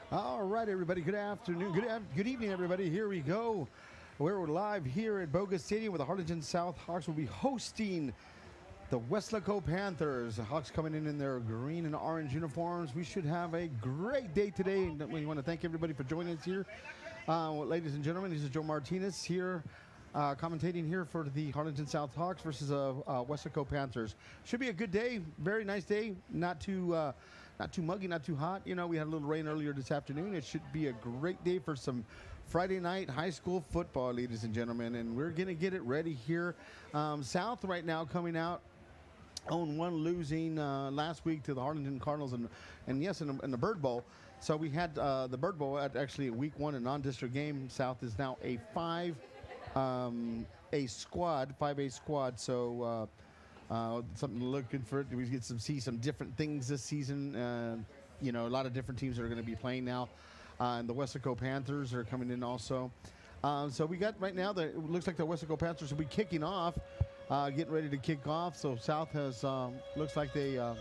All right, everybody. Good afternoon. Good evening, everybody. Here we go. We're live here at Boga Stadium with the Harlingen South Hawks. Will be hosting the Weslaco Panthers. The Hawks coming in their green and orange uniforms. We should have a great day today. We want to thank everybody for joining us here. Ladies and gentlemen, this is Joe Martinez here, commentating here for the Harlingen South Hawks versus Weslaco Panthers. Should be a good day. Very nice day. Not too muggy, not too hot. You know, we had a little rain earlier this afternoon. It should be a great day for some Friday night high school football, ladies and gentlemen, and we're going to get it ready here. South right now coming out on one, losing last week to the Harlingen Cardinals and yes, in the Bird Bowl. So we had the Bird Bowl at actually week one, a non-district game. South is now a 5A squad. So something to look good for it. We get see some different things this season. You know, a lot of different teams that are going to be playing now. And the Weslaco Panthers are coming in also. So we got right now, it looks like the Weslaco Panthers will be kicking off, getting ready to kick off. So South has, looks like they are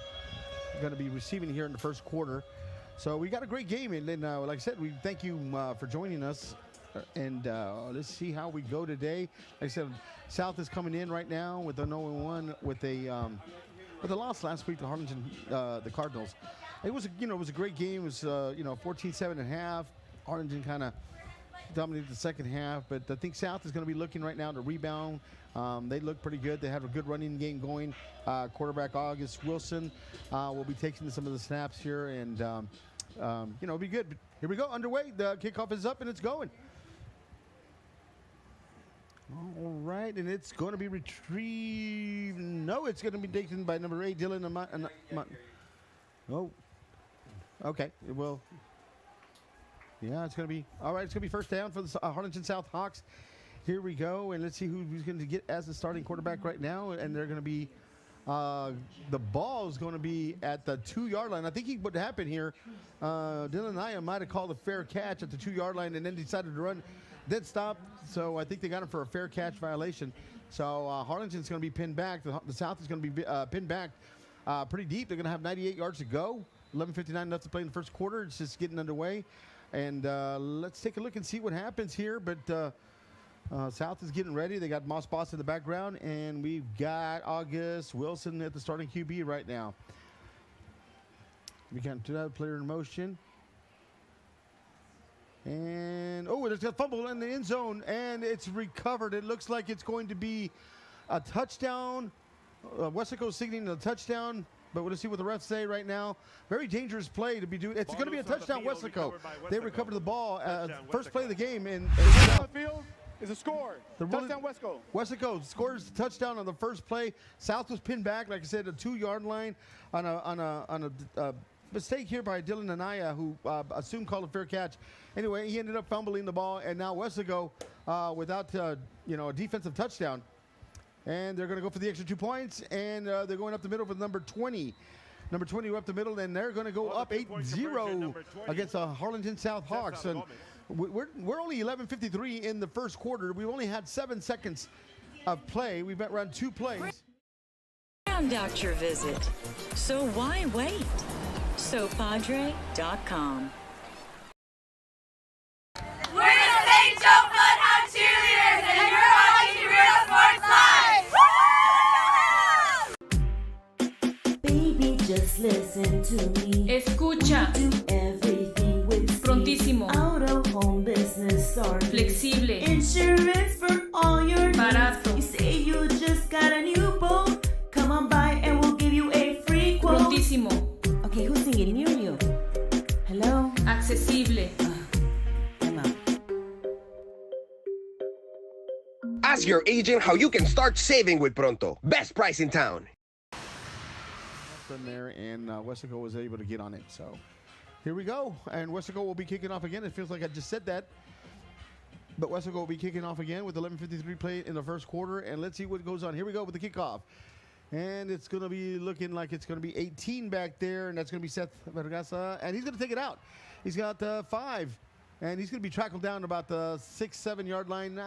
going to be receiving here in the first quarter. So we got a great game. And then, like I said, we thank you for joining us. And let's see how we go today. Like I said, South is coming in right now with an 0-1 with a loss last week to Harlingen, the Cardinals. It was a great game. It was 14-7 at half. Harlingen kind of dominated the second half, but I think South is going to be looking right now to rebound. They look pretty good. They have a good running game going. Quarterback August Wilson will be taking some of the snaps here, and it'll be good. But here we go, underway. The kickoff is up and it's going. All right, and it's going to be retrieved. No, it's going to be taken by number 8, Dylan. Oh, okay. It will. Yeah, it's going to be. All right, it's going to be first down for the Harlingen South Hawks. Here we go, and let's see who's going to get as the starting quarterback right now. And they're going to be. The ball is going to be at the 2-yard line. I think what happened here, Dylan Naya might have called a fair catch at the 2-yard line and then decided to run. Then stopped, so I think they got him for a fair catch violation. So Harlingen's going to be pinned back. The South is going to be pinned back pretty deep. They're going to have 98 yards to go. 11:59 left to play in the first quarter. It's just getting underway. And let's take a look and see what happens here. But South is getting ready. They got Moss Boss in the background, and we've got August Wilson at the starting QB right now. We got that player in motion. And, there's a fumble in the end zone, and it's recovered. It looks like it's going to be a touchdown. Weslaco signaling a touchdown, but we'll see what the refs say right now. Very dangerous play to be doing. It's going to be a touchdown, Weslaco. They recovered the ball. First play of the game. And the field is a score. Touchdown, Weslaco. Weslaco scores the touchdown on the first play. South was pinned back, like I said, a 2-yard line on a mistake here by Dylan Anaya, who assumed called a fair catch. Anyway, he ended up fumbling the ball, and now Weslaco without a defensive touchdown. And they're going to go for the extra 2 points, and they're going up the middle with number 20. Number 20 up the middle, and they're going to go up 8-0 against the Harlingen South Hawks. And we're only 11:53 in the first quarter. We've only had 7 seconds of play. We've run 2 plays. Round out your visit. So why wait? SoPadre.com. We're the St. Joe Bloodhound Cheerleaders, and you're watching Real Sports Live! Baby, just listen to me. Escucha. Do everything with speed. Prontísimo. Out of home business started. Flexible. Insurance for all your needs. Barato. You say you just got a new boat. Come on by and we'll give you a free quote. Prontísimo. Okay, who's singing? New. Hello? Accesible. I'm out. Ask your agent how you can start saving with Pronto. Best price in town. From there, and Weslaco was able to get on it. So here we go, and Weslaco will be kicking off again. It feels like I just said that, but Weslaco will be kicking off again with 11:53 play in the first quarter, and let's see what goes on. Here we go with the kickoff, and it's going to be looking like it's going to be 18 back there, and that's going to be Seth Vergasa, and he's going to take it out. He's got 5. And he's going to be tackled down about the 6-7 yard line.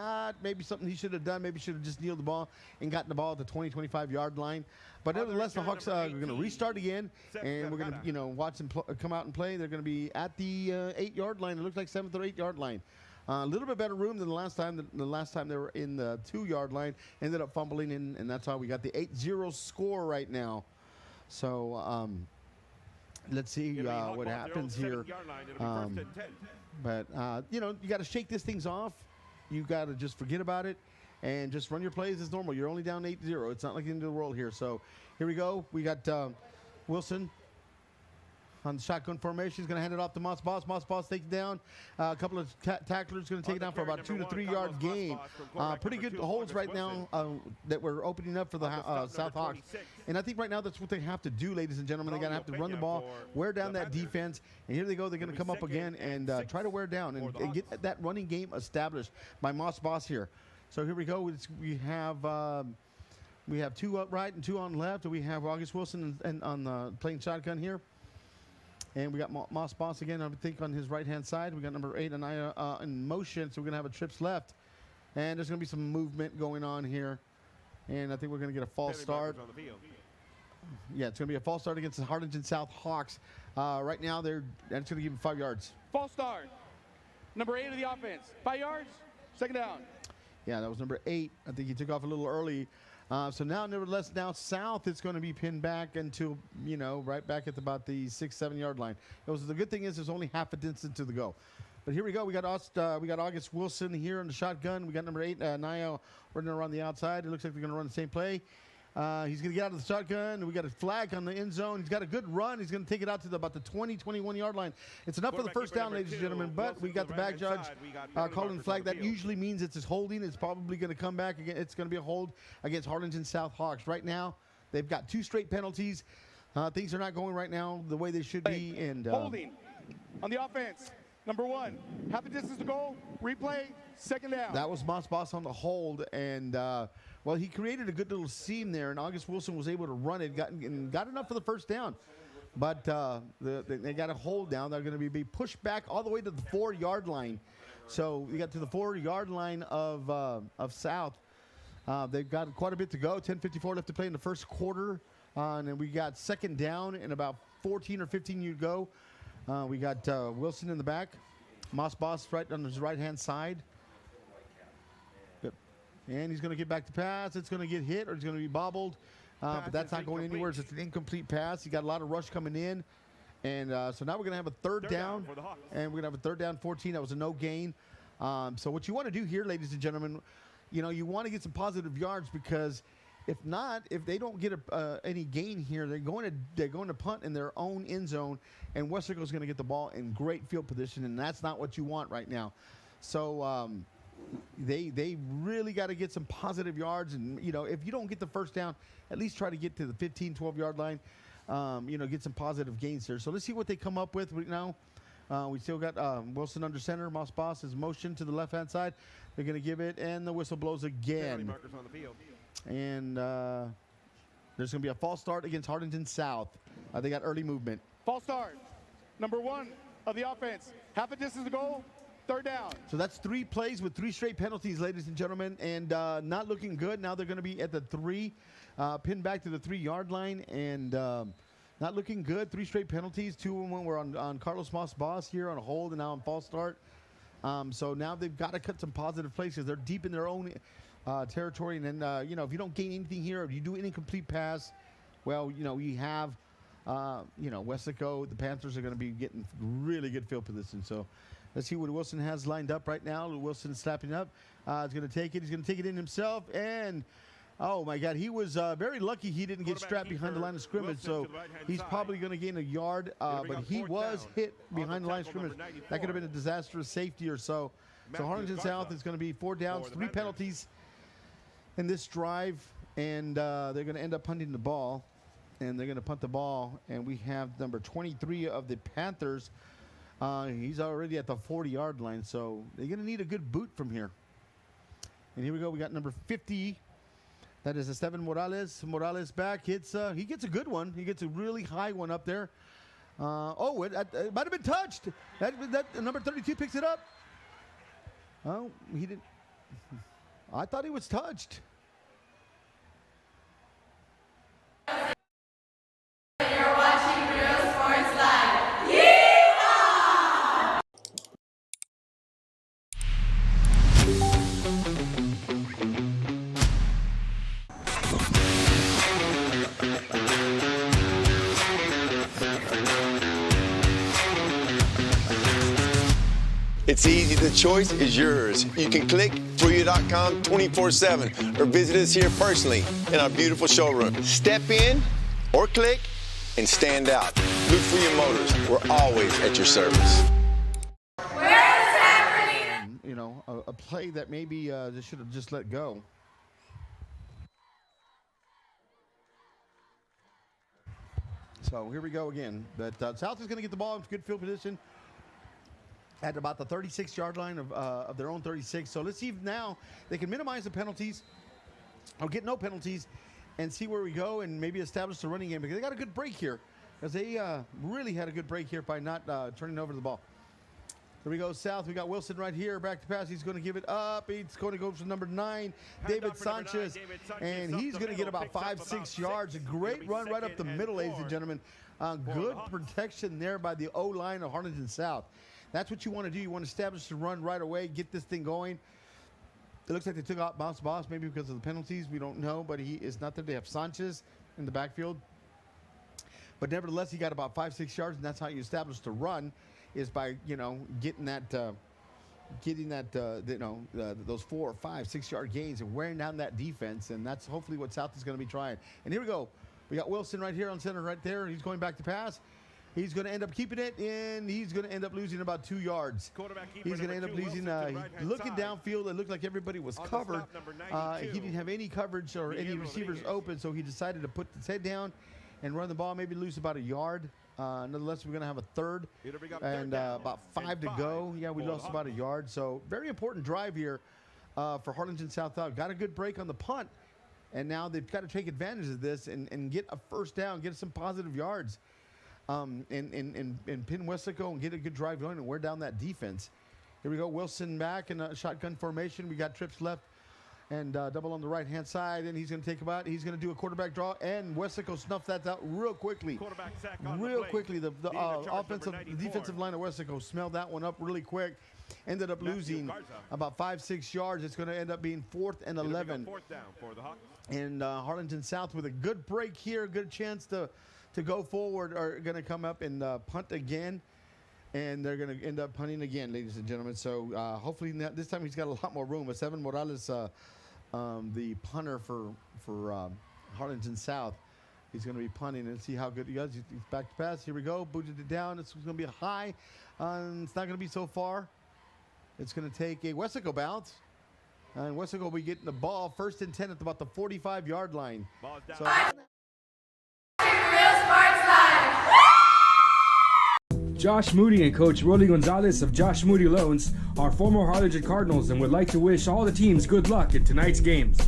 Maybe something he should have done. Maybe should have just kneeled the ball and gotten the ball at the 20-25 yard line. But nevertheless, the Hawks are going to restart again, and we're going to watch them come out and play. They're going to be at the 8 yard line. It looks like 7th or 8 yard line. A little bit better room than the last time. The last time they were in the 2 yard line, ended up fumbling, and that's how we got the 8-0 score right now. So let's see what happens here. But you got to shake this things off. You got to just forget about it and just run your plays as normal. You're only down 8-0. It's not like the end of the world here. So here we go. We got Wilson on the shotgun formation. He's going to hand it off to Moss Boss. Moss Boss takes it down. A couple of tacklers going to take it down for about 2 to 3 yard gain. Pretty good holds right now that we're opening up for the South Hawks. And I think right now that's what they have to do, ladies and gentlemen. They're going to have to run the ball, wear down that defense. And here they go. They're going to come up again and try to wear down and get that running game established by Moss Boss here. So here we go. We have 2 upright and 2 on left. We have August Wilson and on the playing shotgun here. And we got Moss Boss again, I think, on his right-hand side. We got number 8 Anaya in motion, so we're going to have a trips left. And there's going to be some movement going on here. And I think we're going to get a false start. Yeah, it's going to be a false start against the Harlingen South Hawks. Right now, that's going to give him 5 yards. False start. Number 8 of the offense. 5 yards, 2nd down. Yeah, that was number 8. I think he took off a little early. So now, nevertheless, now South is going to be pinned back until, right back at about the 6-7 yard line. The good thing is there's only half a distance to the go. But here we go. We got August Wilson here in the shotgun. We got number 8, Nio, running around the outside. It looks like they're going to run the same play. He's going to get out of the shotgun. We got a flag on the end zone. He's got a good run. He's going to take it out to about the 20-21 yard line. It's enough for the first down, ladies and gentlemen. But we got the back judge calling the flag. That usually means it's his holding. It's probably going to come back again. It's going to be a hold against Harlingen South Hawks. Right now, they've got 2 straight penalties. Things are not going right now the way they should be. And holding on the offense. Number 1, half a distance to goal. Replay, 2nd down. That was Moss Boss on the hold, and well, he created a good little seam there, and August Wilson was able to run it, got enough for the first down. But they got a hold down. They're going to be pushed back all the way to the 4 yard line. So we got to the 4 yard line of South. They've got quite a bit to go. 10:54 left to play in the first quarter, and then we got 2nd down and about 14 or 15 you go. We got Wilson in the back, Moss Boss right on his right-hand side. Yep. And he's going to get back to pass. It's going to get hit or it's going to be bobbled. But that's not going anywhere. It's an incomplete pass. He got a lot of rush coming in. And so now we're going to have a third down. And we're going to have a 3rd down 14. That was a no gain. So what you want to do here, ladies and gentlemen, you want to get some positive yards because if they don't get any gain here, they're going to punt in their own end zone, and Weslaco is going to get the ball in great field position, and that's not what you want right now. So they really got to get some positive yards, and if you don't get the first down, at least try to get to the 15, 12 yard line. Get some positive gains here. So let's see what they come up with right now. We still got Wilson under center. Moss Boss is motion to the left-hand side. They're going to give it, and the whistle blows again. Markers on the field. And there's going to be a false start against Harlingen South. They got early movement. False start. Number 1 of the offense. Half a distance to goal. 3rd down. So that's 3 plays with 3 straight penalties, ladies and gentlemen, and not looking good. Now they're going to be at the 3, pinned back to the 3 yard line, and not looking good. 3 straight penalties. 2 of them were on Carlos Moss Boss here on a hold, and now on false start. So now they've got to cut some positive plays because they're deep in their own territory, and then if you don't gain anything here, if you do an incomplete pass, well, we have Weslaco. The Panthers are going to be getting really good field position. So let's see what Wilson has lined up right now. Wilson is slapping up. He's going to take it. He's going to take it in himself, and oh my God, he was very lucky he didn't get strapped behind the line of scrimmage. So he's probably going to gain a yard, but he was hit behind the line of scrimmage. That could have been a disastrous safety or so. So Harlingen South is going to be 4 downs, 3 penalties in this drive, and they're going to end up punting the ball, and they're going to punt the ball, and we have number 23 of the Panthers. He's already at the 40 yard line, so they're going to need a good boot from here. And here we go. We got number 50. That is Esteban Morales. Morales back. He gets a good one. He gets a really high one up there. It might have been touched. That number 32 picks it up. Oh, he didn't. I thought he was touched. You're watching Real Sports Live. It's easy. The choice is yours. You can click Tuyo.com 24/7 or visit us here personally in our beautiful showroom. Step in or click and stand out. Look for your motors. We're always at your service. Where is happening? You know, a play that maybe they should have just let go. So here we go again. But South is going to get the ball in good field position at about the 36-yard line of their own 36. So let's see if now they can minimize the penalties or get no penalties and see where we go and maybe establish the running game, because they got a good break here, because they really had a good break here by not turning over the ball. Here we go, South. We got Wilson right here. Back to pass. He's going to give it up. He's going to go for number 9, David Sanchez. And he's going to get about 5-6 yards. A great run right up the middle, ladies and gentlemen. Good protection there by the O-line of Harlingen South. That's what you want to do. You want to establish the run right away, get this thing going. It looks like they took out Boss, maybe because of the penalties. We don't know, but he is not there. They have Sanchez in the backfield. But nevertheless, he got about 5-6 yards, and that's how you establish the run, is by, you know, getting that, those 4 or 5, 6 yard gains and wearing down that defense. And that's hopefully what South is going to be trying. And here we go. We got Wilson right here on center right there. He's going back to pass. He's going to end up keeping it, and he's going to end up losing about 2 yards. He's going to end up losing, looking downfield. It looked like everybody was covered. He didn't have any coverage or any receivers open, so he decided to put his head down and run the ball, maybe lose about a yard. Nonetheless, we're going to have a third and about 5 to go. Yeah, we lost about a yard. So very important drive here for Harlingen South. Got a good break on the punt, and now they've got to take advantage of this and get a first down, get some positive yards. And pin Weslaco and get a good drive going and wear down that defense. Here we go, Wilson back in a shotgun formation. We got trips left and double on the right-hand side, and he's going to take about. He's going to do a quarterback draw, and Weslaco snuffed that out real quickly. Real quickly, the defensive line of Weslaco smelled that one up really quick. Ended up losing about 5-6 yards. It's going to end up being 4th and 11. And Harlingen South with a good break here, good chance to go forward, are going to come up and punt again, and they're going to end up punting again, ladies and gentlemen. So hopefully this time he's got a lot more room. But Seven Morales, the punter for Harlingen South, he's going to be punting and see how good he does. He's back to pass. Here we go. Booted it down. It's going to be a high. It's not going to be so far. It's going to take a Weslaco bounce. And Weslaco will be getting the ball 1st and 10 at about the 45-yard line. So Josh Moody and Coach Rolly Gonzalez of Josh Moody Loans are former Harlingen Cardinals and would like to wish all the teams good luck in tonight's games.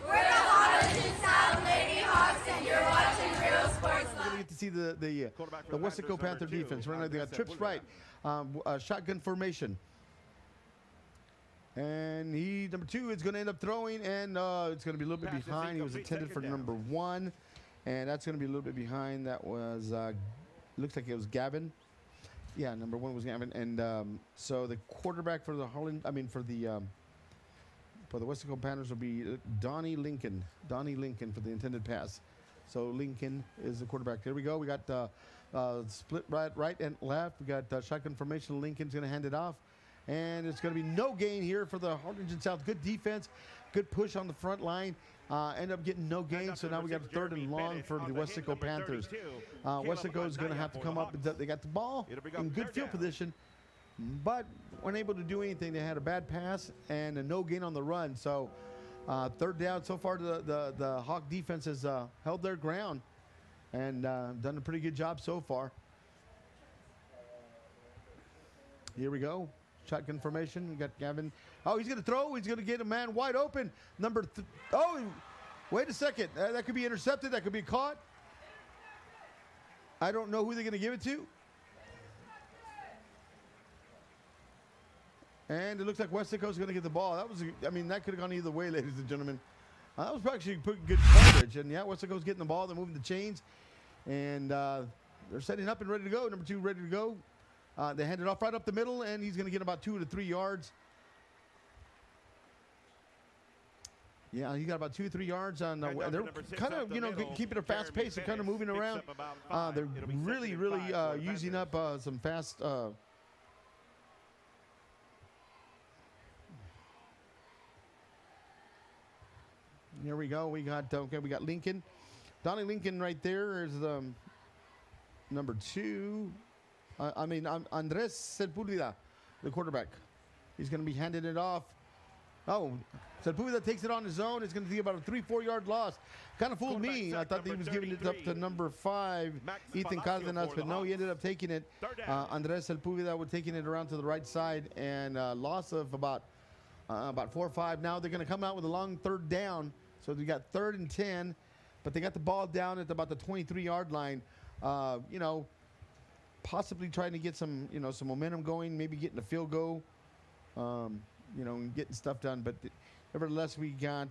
We're the Harlingen South Lady Hawks, and you're watching Real Sports We're going to get to see the Weslaco Panther defense. Right now they got trips right, shotgun formation. And number 2 is going to end up throwing, and it's going to be a little bit behind. He was intended for number 1, and that's going to be a little bit behind. That was, looks like it was Gavin. Yeah, number 1 was Gavin. And so the quarterback for the for the Weslaco Panthers will be Donnie Lincoln. Donnie Lincoln for the intended pass. So Lincoln is the quarterback. There we go. We got split right and left. We got shotgun formation. Lincoln's going to hand it off. And it's going to be no gain here for the Harlingen South. Good defense, good push on the front line. End up getting no gain, so now we got a 3rd and long for the Weslaco Panthers. Weslaco is going to have to come up. They got the ball in good field position, but weren't able to do anything. They had a bad pass and a no gain on the run. So 3rd down. So far, the Hawk defense has held their ground and done a pretty good job so far. Here we go. Shotgun formation. We got Gavin. Oh, he's going to throw. He's going to get a man wide open. Wait a second. That could be intercepted. That could be caught. I don't know who they're going to give it to. And it looks like Weslaco is going to get the ball. That was, I mean, that could have gone either way, ladies and gentlemen. That was actually pretty good coverage. And yeah, Weslaco's getting the ball. They're moving the chains. And they're setting up and ready to go. Number 2 ready to go. They hand it off right up the middle, and he's going to get about 2 to 3 yards. Yeah, he got about 2 or 3 yards on. They're kind of, you know, keeping a fast pace and kind of moving around. They're really using up some fast. Here we go. We got we got Lincoln, Donnie Lincoln right there is the number 2. Andres Sepulveda, the quarterback. He's going to be handing it off. Oh, Sepulveda takes it on his own. It's going to be about a 3-4 yard loss. Kind of fooled me. I thought he was giving it up to number 5, Ethan Cardenas, but no, he ended up taking it. Andres Sepulveda was taking it around to the right side, and loss of about 4 or 5. Now they're going to come out with a long 3rd down. So they got 3rd and 10, but they got the ball down at about the 23 yard line. You know, possibly trying to get some, you know, some momentum going, maybe getting a field goal, you know, and getting stuff done. But nevertheless, we got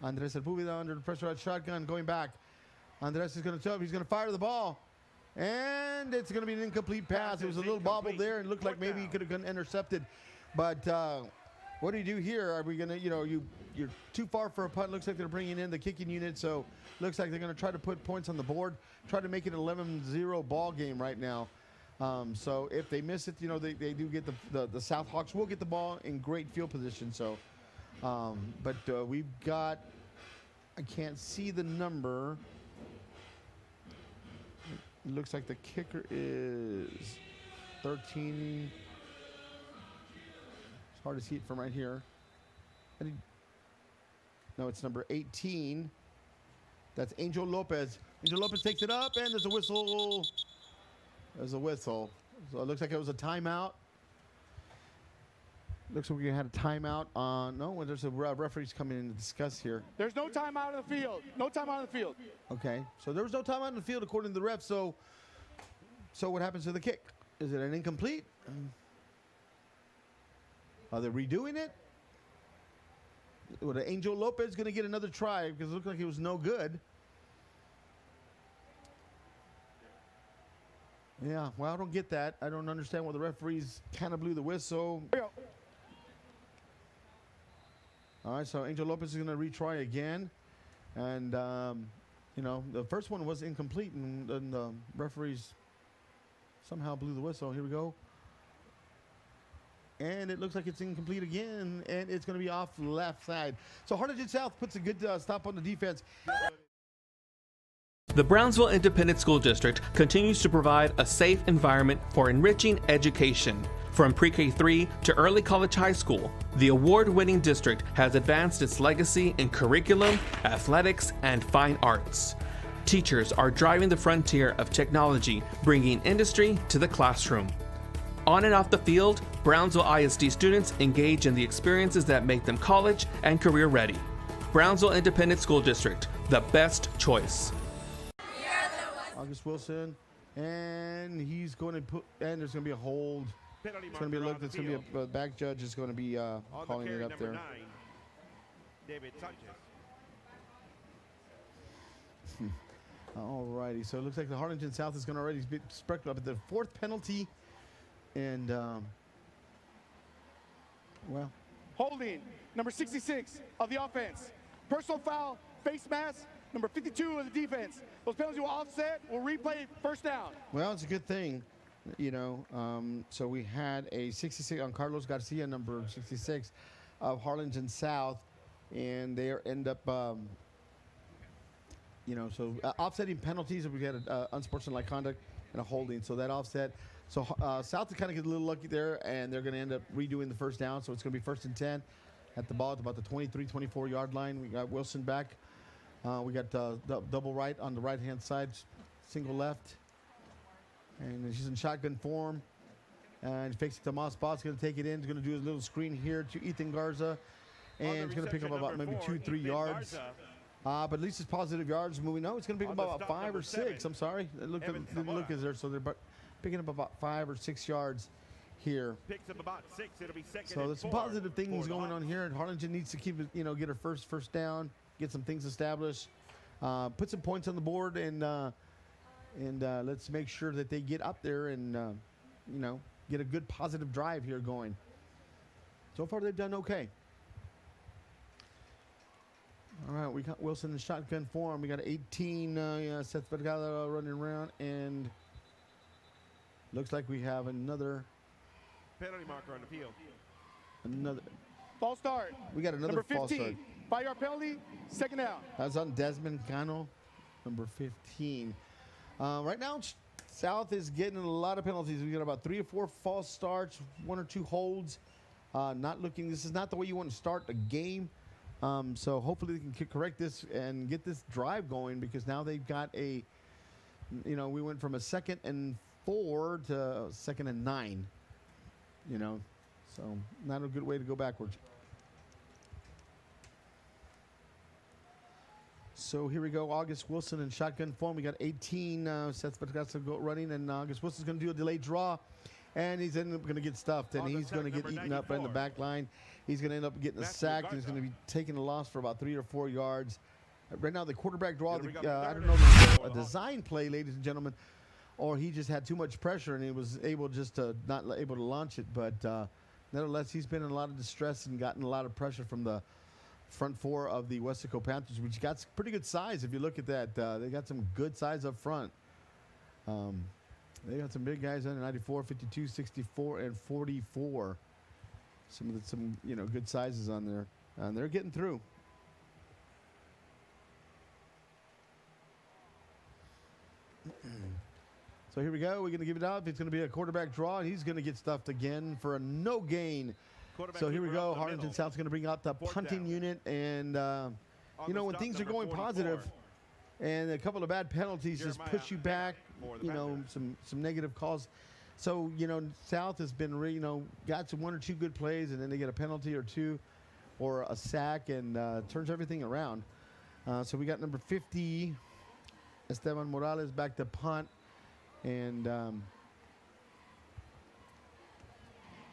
Andres Sepulveda under the pressurized shotgun going back. Andres is going to tell him he's going to fire the ball. And it's going to be an incomplete pass. It was a little bobble there. It looked like maybe he could have been intercepted. But what do you do here? Are we going to, you know, you're too far for a punt. Looks like they're bringing in the kicking unit. So looks like they're going to try to put points on the board, try to make it an 11-0 ball game right now. So if they miss it, you know, they do get the South Hawks will get the ball in great field position. So, but we've got, I can't see the number. It looks like the kicker is 13. It's hard to see it from right here. No, it's number 18. That's Angel Lopez. Angel Lopez takes it up, and there's a whistle. There's a whistle. So it looks like it was a timeout. Looks like we had a timeout. No, there's a referee's coming in to discuss here. There's no timeout in the field. No timeout in the field. Okay, so there was no timeout in the field according to the ref. So what happens to the kick? Is it an incomplete? Are they redoing it? Was Angel Lopez going to get another try because it looked like it was no good? Yeah, well, I don't get that. I don't understand why the referees kind of blew the whistle. All right, so Angel Lopez is going to retry again. And, you know, the first one was incomplete, and the referees somehow blew the whistle. Here we go. And it looks like it's incomplete again, and it's going to be off left side. So Harlingen South puts a good stop on the defense. The Brownsville Independent School District continues to provide a safe environment for enriching education. From pre-K3 to early college high school, the award-winning district has advanced its legacy in curriculum, athletics, and fine arts. Teachers are driving the frontier of technology, bringing industry to the classroom. On and off the field, Brownsville ISD students engage in the experiences that make them college and career ready. Brownsville Independent School District, the best choice. August Wilson, and he's going to put, and there's going to be a hold. It's going to be a look. It's going to be a back judge is going to be calling it up there. 9, David Sanchez. All righty, so it looks like the Harlingen South is going to already be speckled up at the 4th penalty. And, well. Holding, number 66 of the offense. Personal foul, face mask, number 52 of the defense. Those penalties will offset, will replay first down. Well, it's a good thing, you know. So we had a 66 on Carlos Garcia, number 66 of Harlingen South, and they end up, you know, so offsetting penalties. We had unsportsmanlike conduct and a holding, so that offset. So South to kind of get a little lucky there, and they're going to end up redoing the first down. So it's going to be 1st and 10 at the ball at about the 23, 24 yard line. We got Wilson back. We got double right on the right-hand side, single left. And she's in shotgun form. And fakes it to Moss Bot's going to take it in. He's going to do a little screen here to Ethan Garza. And he's going to pick up about maybe 2-3 yards. But at least it's positive yards moving. No, it's going to pick On up the about stop, 5 or number 6. 7, I'm sorry. It looked Evan didn't look Zamora. as there, so they're picking up about 5 or 6 yards here. Picks up about 6. It'll be second So and there's some 4 positive things for the going on Hawks. here, and Harlingen needs to keep it, get her first down, get some things established, put some points on the board, and let's make sure that they get up there and get a good positive drive here going. So far they've done okay. All right, we got Wilson in shotgun form. We got 18. Seth Vergara running around, and looks like we have another. Penalty marker on the field. False start. We got another Number false 15. start. 5-yard penalty. Second down. That's on Desmond Cano, number 15. Right now, South is getting a lot of penalties. We got about 3 or 4 false starts, 1 or 2 holds. Not looking. This is not the way you want to start a game. So hopefully they can correct this and get this drive going, because now they've got we went from a 2nd and 4 to 2nd and 9. So not a good way to go backwards. So here we go. August Wilson in shotgun form. We got 18. Seth Vergara running, and August Wilson's going to do a delayed draw. And he's going to get stuffed, and he's going to get eaten up in the back line. He's going to end up getting a sack, and he's going to be taking a loss for about 3 or 4 yards. Right now, the quarterback draw, I don't know if it's a design play, ladies and gentlemen, or he just had too much pressure, and he was able just to not able to launch it. But nevertheless, he's been in a lot of distress and gotten a lot of pressure from the front 4 of the Weslaco Panthers, which got pretty good size. If you look at that, they got some good size up front. They got some big guys on 94, 52, 64, and 44. Some good sizes on there, and they're getting through. So here we go. We're going to give it out. It's going to be a quarterback draw, and he's going to get stuffed again for a no gain. So here we go. Harlingen South's going to bring out the punting unit, and when things are going positive, and a couple of bad penalties just push you back, some negative calls. So, South has been, got some 1 or 2 good plays, and then they get a penalty or 2 or a sack, and turns everything around. So we got number 50, Esteban Morales, back to punt. And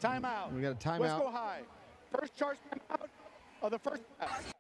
timeout. We got a timeout. Let's go high. First charge timeout of the first half.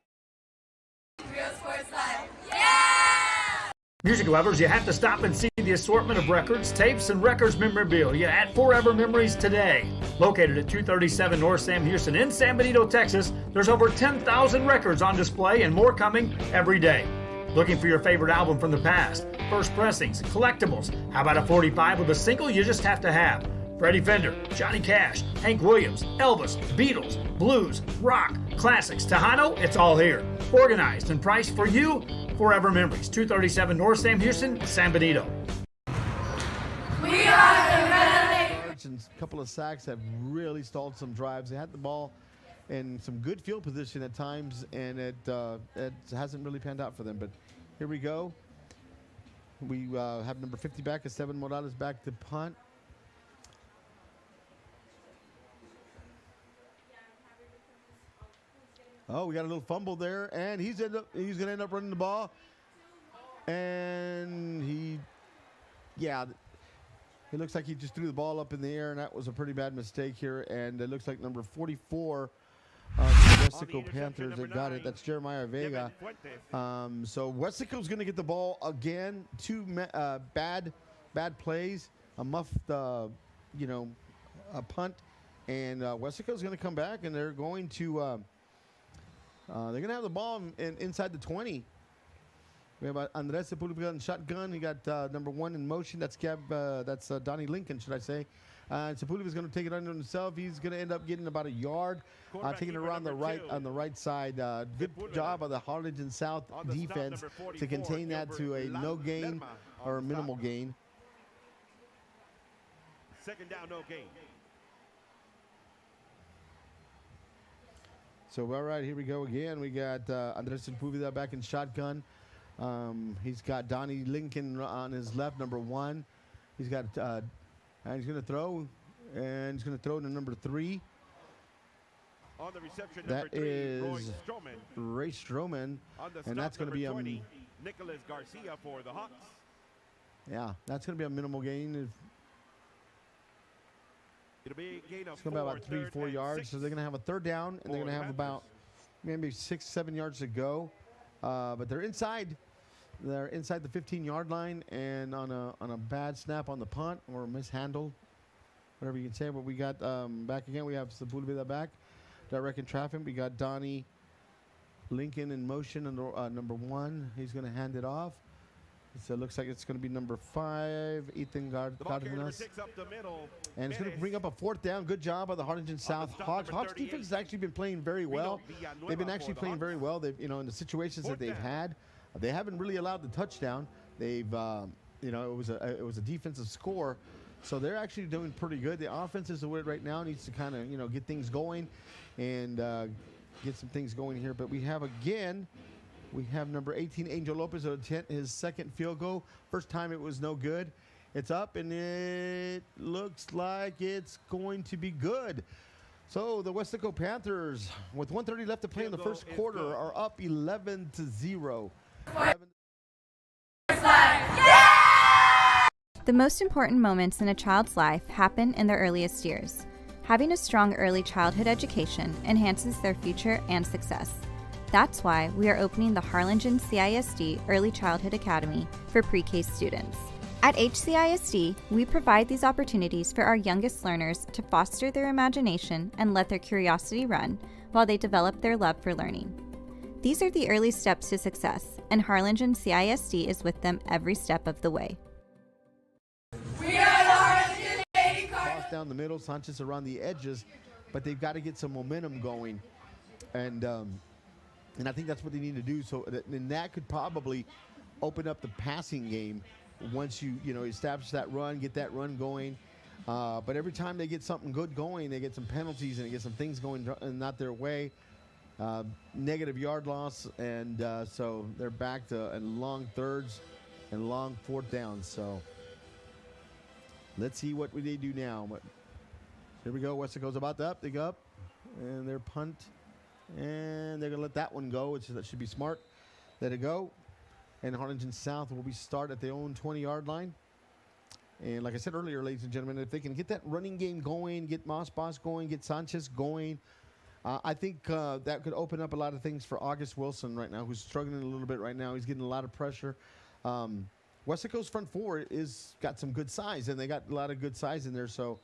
Real Sports Live. Yeah! Music lovers, you have to stop and see the assortment of records, tapes, and records memorabilia at Forever Memories today. Located at 237 North Sam Houston in San Benito, Texas, there's over 10,000 records on display and more coming every day. Looking for your favorite album from the past, first pressings, collectibles? How about a 45 with a single you just have to have? Freddie Fender, Johnny Cash, Hank Williams, Elvis, Beatles, blues, rock, classics, Tejano, it's all here. Organized and priced for you. Forever Memories, 237 North Sam Houston, San Benito. We are the Red. And a couple of sacks have really stalled some drives. They had the ball in some good field position at times, and it hasn't really panned out for them. But here we go. We have number 50 back, Esteban Morales back to punt. Oh, we got a little fumble there, and he's going to end up running the ball. And it looks like he just threw the ball up in the air, and that was a pretty bad mistake here. And it looks like number 44 of the Weslaco Panthers that got it. That's Jeremiah Vega. So Weslaco's going to get the ball again. 2 bad plays, a muffed, a punt, and Weslaco's going to come back, and they're going to have the ball inside the 20. We have Andres Sepulveda in shotgun. He got number 1 in motion. That's Donnie Lincoln, should I say. Sepulveda is going to take it under himself. He's going to end up getting about a yard, taking it around on the right side. Good job of the Harlingen South defense to contain that to a no gain or a minimal gain. Second down, no gain. So, all right, here we go again. We got Andres Sepulveda back in shotgun. He's got Donnie Lincoln on his left, number 1. He's got, and he's going to throw, and he's going to throw to number 3. On the reception, That number 3, is Roy Stroman. Ray Stroman, On the and stop, that's going to be 20, Nicholas Garcia for the Hawks. yeah, that's going to be a minimal gain. It'll be a gain of It's going to be about 3-4 yards. So they're going to have a third down, and they're going to have about maybe 6-7 yards to go. But they're inside. They're inside the 15-yard line, and on a bad snap on the punt or mishandled, whatever you can say. But we got back again. We have Sepulveda back, directing traffic. We got Donnie Lincoln in motion under number 1. He's going to hand it off. So it looks like it's going to be number 5, Ethan Cardenas. And it's going to bring up a fourth down. Good job by the Harlingen South Hawks. Hawks defense has actually been playing very well. They've been actually playing very well. They've, in the situations that they've had, they haven't really allowed the touchdown. They've, it was a defensive score, so they're actually doing pretty good. The offense is the way right now needs to kind of get things going and get some things going here. But we have again. We have number 18, Angel Lopez, his second field goal. First time it was no good. It's up, and it looks like it's going to be good. So the Weslaco Panthers, with 1:30 left to play in the first quarter, are up 11-0. The most important moments in a child's life happen in their earliest years. Having a strong early childhood education enhances their future and success. That's why we are opening the Harlingen CISD Early Childhood Academy for pre-K students. At HCISD, we provide these opportunities for our youngest learners to foster their imagination and let their curiosity run while they develop their love for learning. These are the early steps to success, and Harlingen CISD is with them every step of the way. We are the Harlingen Lady Cardinals. Down the middle, Sanchez around the edges, but they've got to get some momentum going. And I think that's what they need to do. So that could probably open up the passing game once you establish that run, get that run going. But every time they get something good going, they get some penalties and they get some things going not their way. Negative yard loss, and so they're back to long thirds and long fourth downs. So let's see what they do now. But here we go. Weslaco's about to up. They go up, and they're punt. And they're going to let that one go, which that should be smart. Let it go. And Harlingen South will be start at their own 20-yard line. And like I said earlier, ladies and gentlemen, if they can get that running game going, get Moss Boss going, get Sanchez going, I think that could open up a lot of things for August Wilson right now, who's struggling a little bit right now. He's getting a lot of pressure. Weslaco's front four is got some good size, and they got a lot of good size in there. So,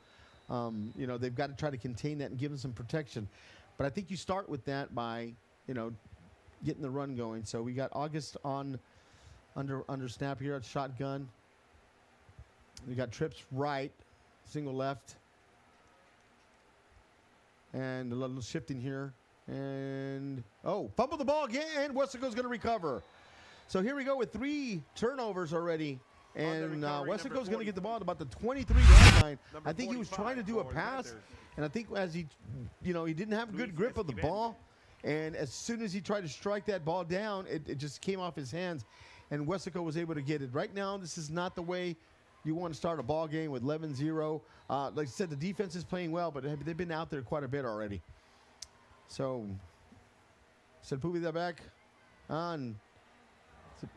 they've got to try to contain that and give them some protection. But I think you start with that by, getting the run going. So we got August under snap here at shotgun. We got trips right, single left. And a little shifting here. And, fumble the ball again. Weslaco's going to recover. So here we go with 3 turnovers already. And Weslaco's going to get the ball at about the 23-yard line. I think he was trying to do a pass. And I think as he didn't have a good grip of the ball. And as soon as he tried to strike that ball down, it just came off his hands. And Weslaco was able to get it. Right now, this is not the way you want to start a ball game with 11-0. Like I said, the defense is playing well, but they've been out there quite a bit already. So, Sepulveda back on.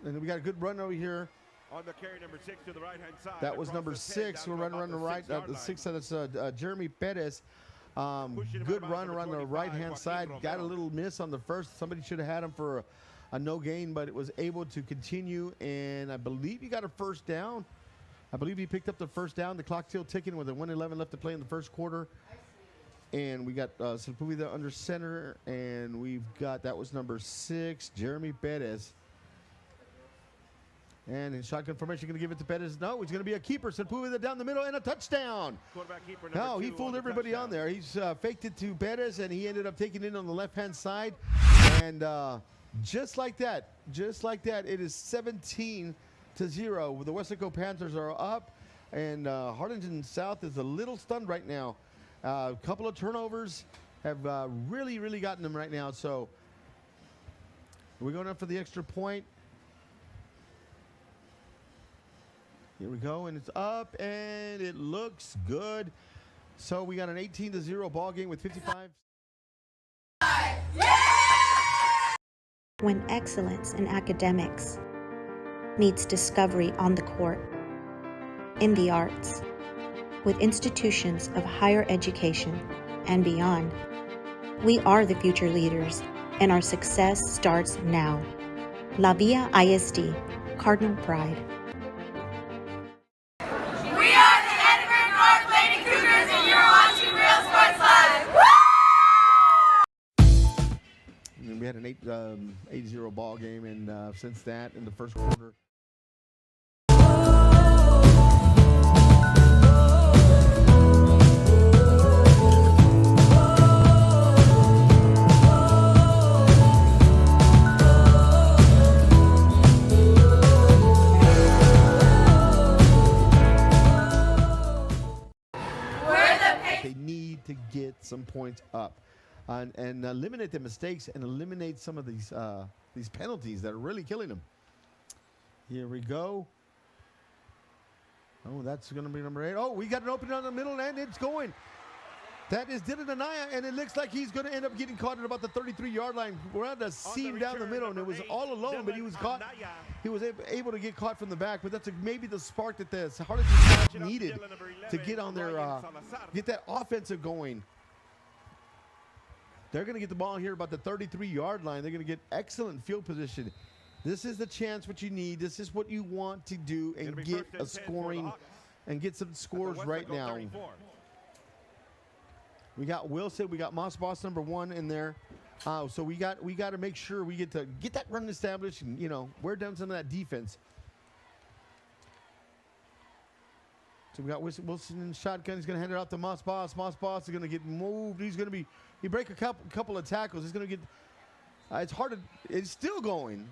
And we got a good run over here. On the carry, number 6 to the right-hand side. That was number 6. We're running around the right. The 6, that's Jeremy Perez. Good run around the right-hand side. Got a little miss on the first. Somebody should have had him for a no gain, but it was able to continue. And I believe he got a first down. I believe he picked up the first down. The clock still ticking with a 1:11 left to play in the first quarter. And we got Sepulveda under center. And we've got, that was number 6, Jeremy Perez. And in shotgun formation, going to give it to Perez. No, he's going to be a keeper. Sepulveda down the middle and a touchdown. No, he fooled everybody on there. He's faked it to Perez, and he ended up taking it on the left-hand side. And just like that, it is 17-0. The Weslaco Panthers are up, and Harlingen South is a little stunned right now. A couple of turnovers have really, really gotten them right now. So we're going up for the extra point. Here we go, and it's up, and it looks good. So we got an 18-0 ball game with 55 When excellence in academics meets discovery on the court, in the arts, with institutions of higher education and beyond, we are the future leaders, and our success starts now. La Villa ISD, Cardinal Pride. We are the Edinburgh North Lady Cougars, and you're watching Real Sports Live. And then we had an 8-0 ball game, and since that, in the first quarter. They need to get some points up and eliminate the mistakes and eliminate some of these penalties that are really killing them. Here we go. Oh, that's going to be number 8. Oh, we got an opening on the middle, and it's going. That is Dylan Anaya, and it looks like he's going to end up getting caught at about the 33-yard line. We're at a seam down the middle, and it was all alone, but he was caught. He was able to get caught from the back, but that's maybe the spark that the Harlingen South needed to get on their get that offensive going. They're going to get the ball here about the 33-yard line. They're going to get excellent field position. This is the chance what you need. This is what you want to do and get a scoring and get some scores right now. We got Wilson, we got Moss Boss number 1 in there. So we got to make sure we get that run established and, you know, wear down some of that defense. So we got Wilson in shotgun. He's going to hand it out to Moss Boss. Moss Boss is going to get moved. He's going to he break a couple of tackles. He's going to get it's hard to, it's still going.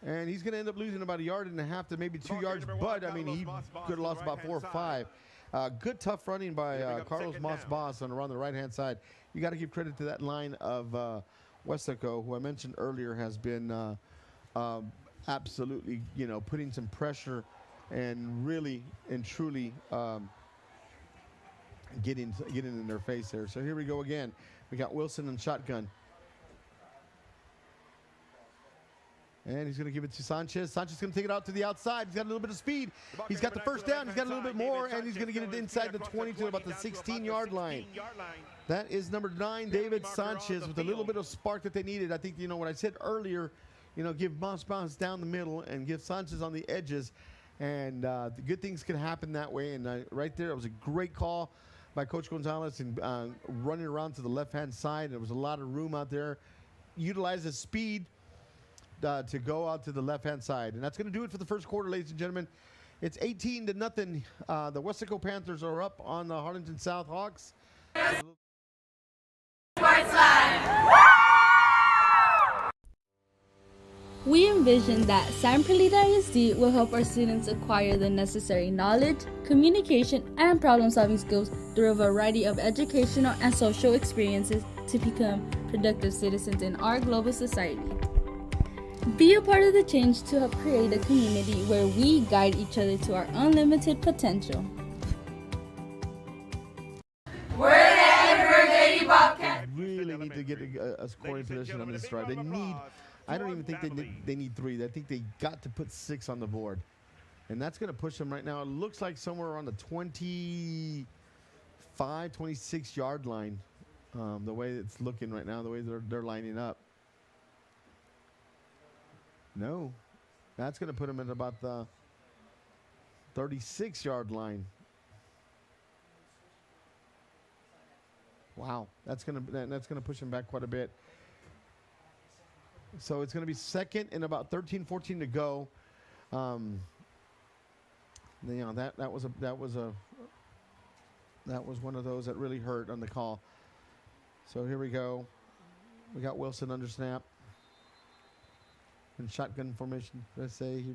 And he's going to end up losing about 1.5 yards to maybe 2 yards. But, I mean, he could have lost about 4 or 5. Good tough running by Carlos Moss Boss around the right-hand side. You got to give credit to that line of Weslaco, who I mentioned earlier has been absolutely, you know, putting some pressure and really and truly getting in their face there. So here we go again. We got Wilson and shotgun. And he's going to give it to Sanchez. Sanchez is going to take it out to the outside. He's got a little bit of speed. He's got the first down. He's got a little bit more, and he's going to get it inside the 20 to about the 16-yard line. That is number 9, David Sanchez, with a little bit of spark that they needed. I think, you know, what I said earlier, you know, give Moss Bounce down the middle and give Sanchez on the edges, and the good things can happen that way. And right there, it was a great call by Coach Gonzalez and running around to the left-hand side. There was a lot of room out there. Utilize his speed to go out to the left-hand side. And that's going to do it for the first quarter, ladies and gentlemen. It's 18-0. The Weslaco Panthers are up on the Harlingen South Hawks. We envision that San Perlita ISD will help our students acquire the necessary knowledge, communication, and problem-solving skills through a variety of educational and social experiences to become productive citizens in our global society. Be a part of the change to help create a community where we guide each other to our unlimited potential. We're the Edinburgh Lady Bobcats. Really need to get a scoring position on this drive. They need, I don't even think they need 3. I think they got to put 6 on the board. And that's going to push them right now. It looks like somewhere around the 25, 26-yard line, the way it's looking right now, the way they're lining up. No, that's going to put them at about the 36-yard line. Wow, that's going to push them back quite a bit. So it's going to be second and about 13, 14 to go. You know, that was one of those that really hurt on the call. So here we go. We got Wilson under snap. In shotgun formation, let's say.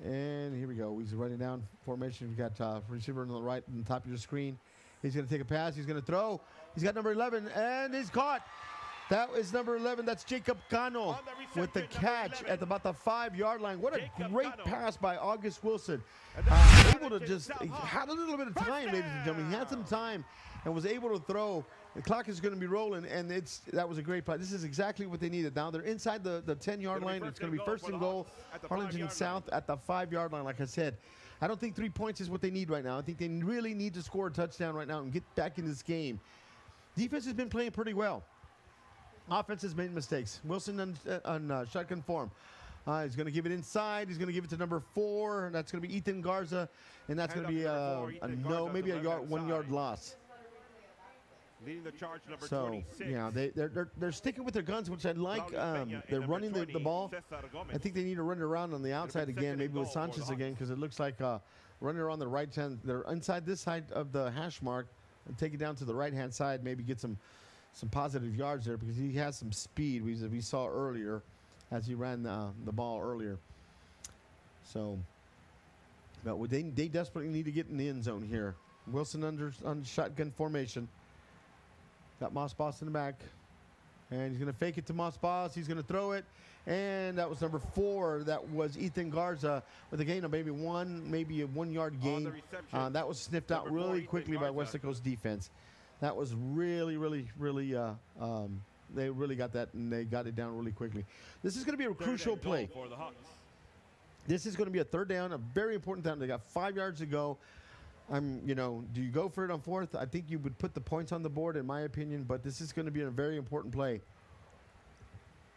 And here we go. He's running down formation. We've got receiver on the right on the top of your screen. He's going to take a pass. He's going to throw. He's got number 11, and he's caught. That is number 11. That's Jacob Cano with the catch at about the 5-yard line. What a great pass by August Wilson. Able to just, he had a little bit of time, ladies and gentlemen. He had some time. and was able to throw. The clock is going to be rolling, and that was a great play. This is exactly what they needed. Now they're inside the 10-yard line. It's going to be first and goal. Harlingen South at the 5-yard line. Like I said, I don't think 3 points is what they need right now. I think they really need to score a touchdown right now and get back in this game. Defense has been playing pretty well. Offense has made mistakes. Wilson on shotgun form. He's going to give it inside. He's going to give it to number 4. That's going to be Ethan Garza, and that's going to be maybe a 1-yard loss. Leading the charge, number so 26. yeah, they're sticking with their guns, which I like. They're running the ball. I think they need to run it around on the outside again, maybe with Sanchez again, because it looks like running around the right hand. They're inside this side of the hash mark and take it down to the right hand side. Maybe get some positive yards there because he has some speed. We saw earlier as he ran the ball earlier. So, but they desperately need to get in the end zone here. Wilson on shotgun formation. Got Moss Boss in the back. And he's going to fake it to Moss Boss. He's going to throw it. And that was number 4. That was Ethan Garza with a gain of maybe a 1-yard gain. That was sniffed out really quickly by Weslaco's defense. That was really, they really got that, and they got it down really quickly. This is going to be a crucial play. This is going to be a 3rd down, a very important down. They got 5 yards to go. Do you go for it on 4th? I think you would put the points on the board, in my opinion, but this is going to be a very important play.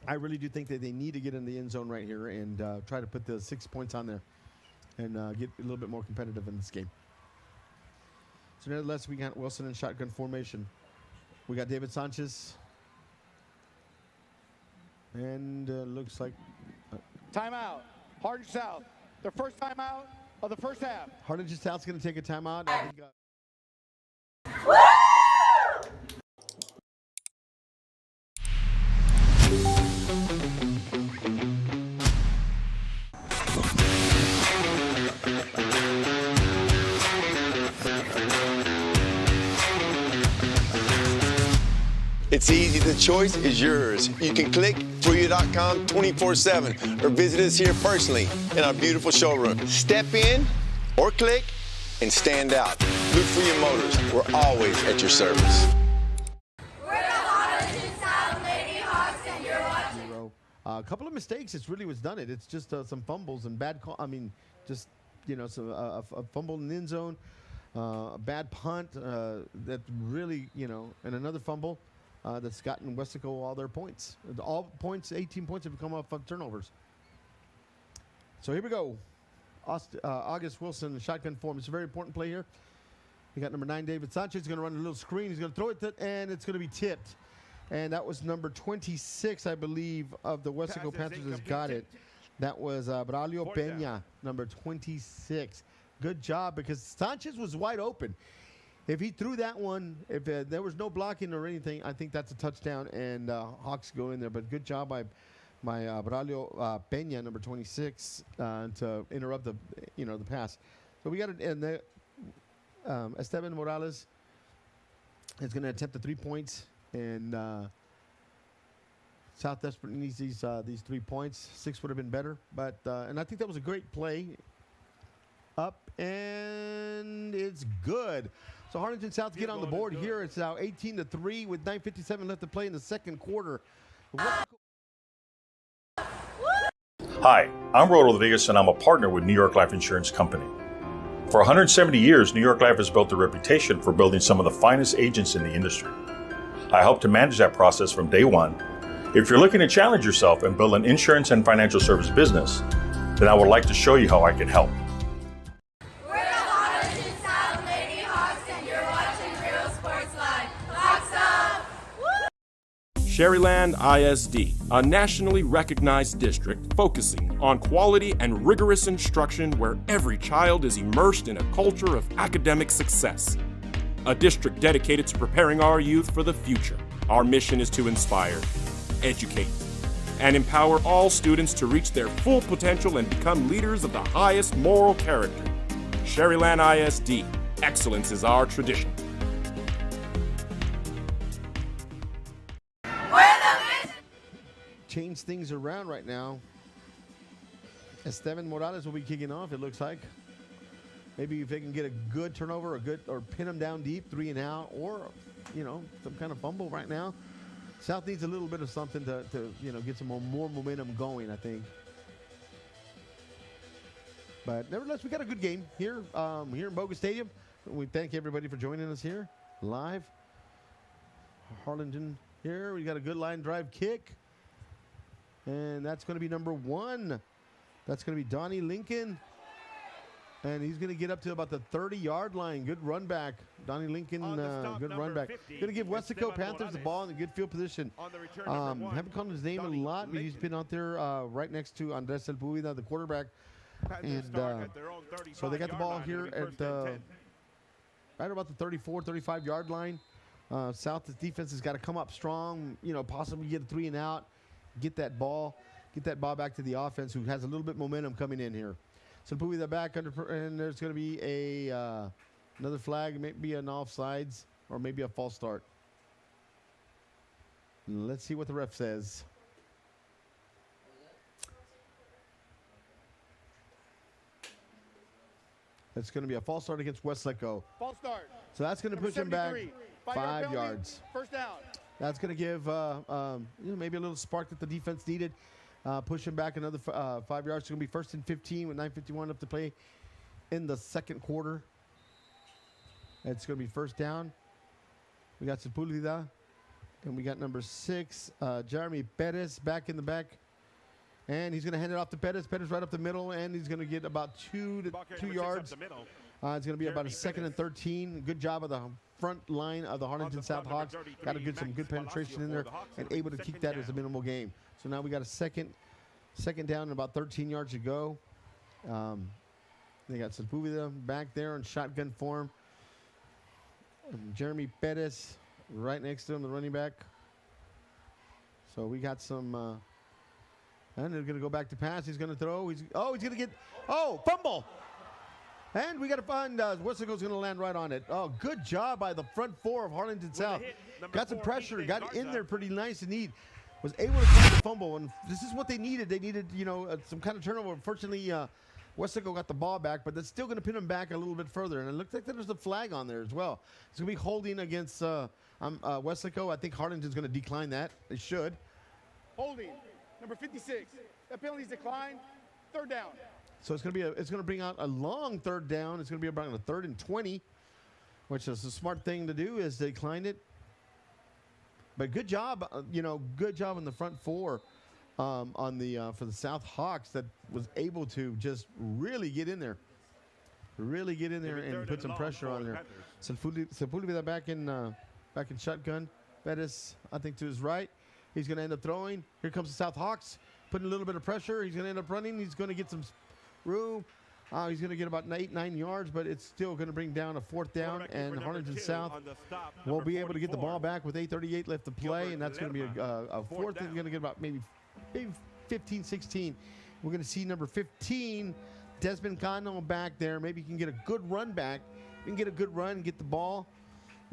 I really do think that they need to get in the end zone right here and try to put the 6 points on there and get a little bit more competitive in this game. So nevertheless, we got Wilson in shotgun formation. We got David Sanchez. And looks like... Timeout. Harlingen South. Their first timeout of the first half. Harlingen South's going to take a timeout. It's easy. The choice is yours. You can click FruYou.com 24/7 or visit us here personally in our beautiful showroom. Step in or click and stand out. Look for your motors. We're always at your service. We're the Harlingen South Lady Hawks, and you're watching. A couple of mistakes. It really was done. It's just some fumbles and bad call. A fumble in the end zone, a bad punt that really, and another fumble. That's gotten Weslaco all their points. All points, 18 points have come off of turnovers. So here we go. August Wilson, shotgun form. It's a very important play here. We got number 9, David Sanchez. He's going to run a little screen. He's going to throw it, and it's going to be tipped. And that was number 26, I believe, of the Weslaco Panthers has got it. That was Braulio Peña, number 26. Good job, because Sanchez was wide open. If he threw that one, if there was no blocking or anything, I think that's a touchdown, and Hawks go in there. But good job by Braulio Peña, number 26, to interrupt the pass. So we got it, and Esteban Morales is going to attempt the 3 points, and South desperately needs these 3 points. 6 would have been better, but and I think that was a great play. Up, and it's good. So Harlingen South get on the board here. It's now 18-3 with 9:57 left to play in the second quarter. Hi, I'm Rod Rodriguez, and I'm a partner with New York Life Insurance Company. For 170 years, New York Life has built a reputation for building some of the finest agents in the industry. I help to manage that process from day one. If you're looking to challenge yourself and build an insurance and financial service business, then I would like to show you how I can help. Sherryland ISD, a nationally recognized district focusing on quality and rigorous instruction where every child is immersed in a culture of academic success. A district dedicated to preparing our youth for the future. Our mission is to inspire, educate, and empower all students to reach their full potential and become leaders of the highest moral character. Sherryland ISD, excellence is our tradition. Change things around right now. Esteban Morales will be kicking off, it looks like. Maybe if they can get a good turnover, or pin them down deep, 3 and out, or some kind of fumble right now. South needs a little bit of something to get some more momentum going, I think. But nevertheless, we got a good game here in Boga Stadium. We thank everybody for joining us here live. Harlingen here. We got a good line drive kick. And that's going to be number 1. That's going to be Donnie Lincoln. And he's going to get up to about the 30-yard line. Good run back. Donnie Lincoln, good run back. Going to give Weslaco Panthers the ball in a good field position. Haven't called his name a lot, but he's been out there right next to Andres Sepulveda, the quarterback. And so they got the ball here at right about the 34, 35-yard line. South's defense has got to come up strong, possibly get a 3 and out, get that ball back to the offense, who has a little bit momentum coming in here. So Sepulveda back under, and there's going to be another flag, maybe an offsides or maybe a false start. Let's see what the ref says. It's going to be a false start against Weslaco. False start. So that's going to push him back 5 yards. First down. That's going to give maybe a little spark that the defense needed. Push him back another 5 yards. It's going to be 1st and 15 with 9:51 left to play in the second quarter. It's going to be first down. We got Sepulveda, and we got number 6, Jeremy Perez, back in the back. And he's going to hand it off to Perez. Perez right up the middle, and he's going to get about 2 yards. It's going to be about a 2nd and 13. Good job of the front line of the Harlingen South Hawks. Got some good penetration in there and able to keep that as a minimal game. So now we got a second down and about 13 yards to go. They got Sepulveda back there in shotgun form. Jeremy Perez right next to him, the running back. So we got some... and they're going to go back to pass. He's going to throw. He's going to get... fumble! And we got to find Weslaco's going to land right on it. Oh, good job by the front 4 of Harlingen South. Got some pressure. Got in there pretty nice and neat. Was able to find the fumble, and this is what they needed. They needed, some kind of turnover. Unfortunately, Weslaco got the ball back, but that's still going to pin them back a little bit further. And it looks like there's a flag on there as well. It's going to be holding against Weslaco. I think Harlingen's going to decline that. They should. Holding. Number 56. That penalty's declined. 3rd down. So it's going to bring out a long 3rd down. It's going to be about a 3rd and 20, which is a smart thing to do, is decline it. But good job, good job on the front 4 for the South Hawks that was able to just really get in there. And put some pressure on there. Sepulveda back in shotgun. Bettis, I think, to his right. He's going to end up throwing. Here comes the South Hawks, putting a little bit of pressure. He's going to end up running. He's going to get some room. He's going to get about 9 yards, but it's still going to bring down a 4th down, and Harlingen South will be able to get the ball back with 8:38 left to play, and that's going to be a 4th. They're going to get about maybe 15, 16. We're going to see number 15, Desmond Cano, back there. Maybe he can get a good run back. He can get a good run, get the ball,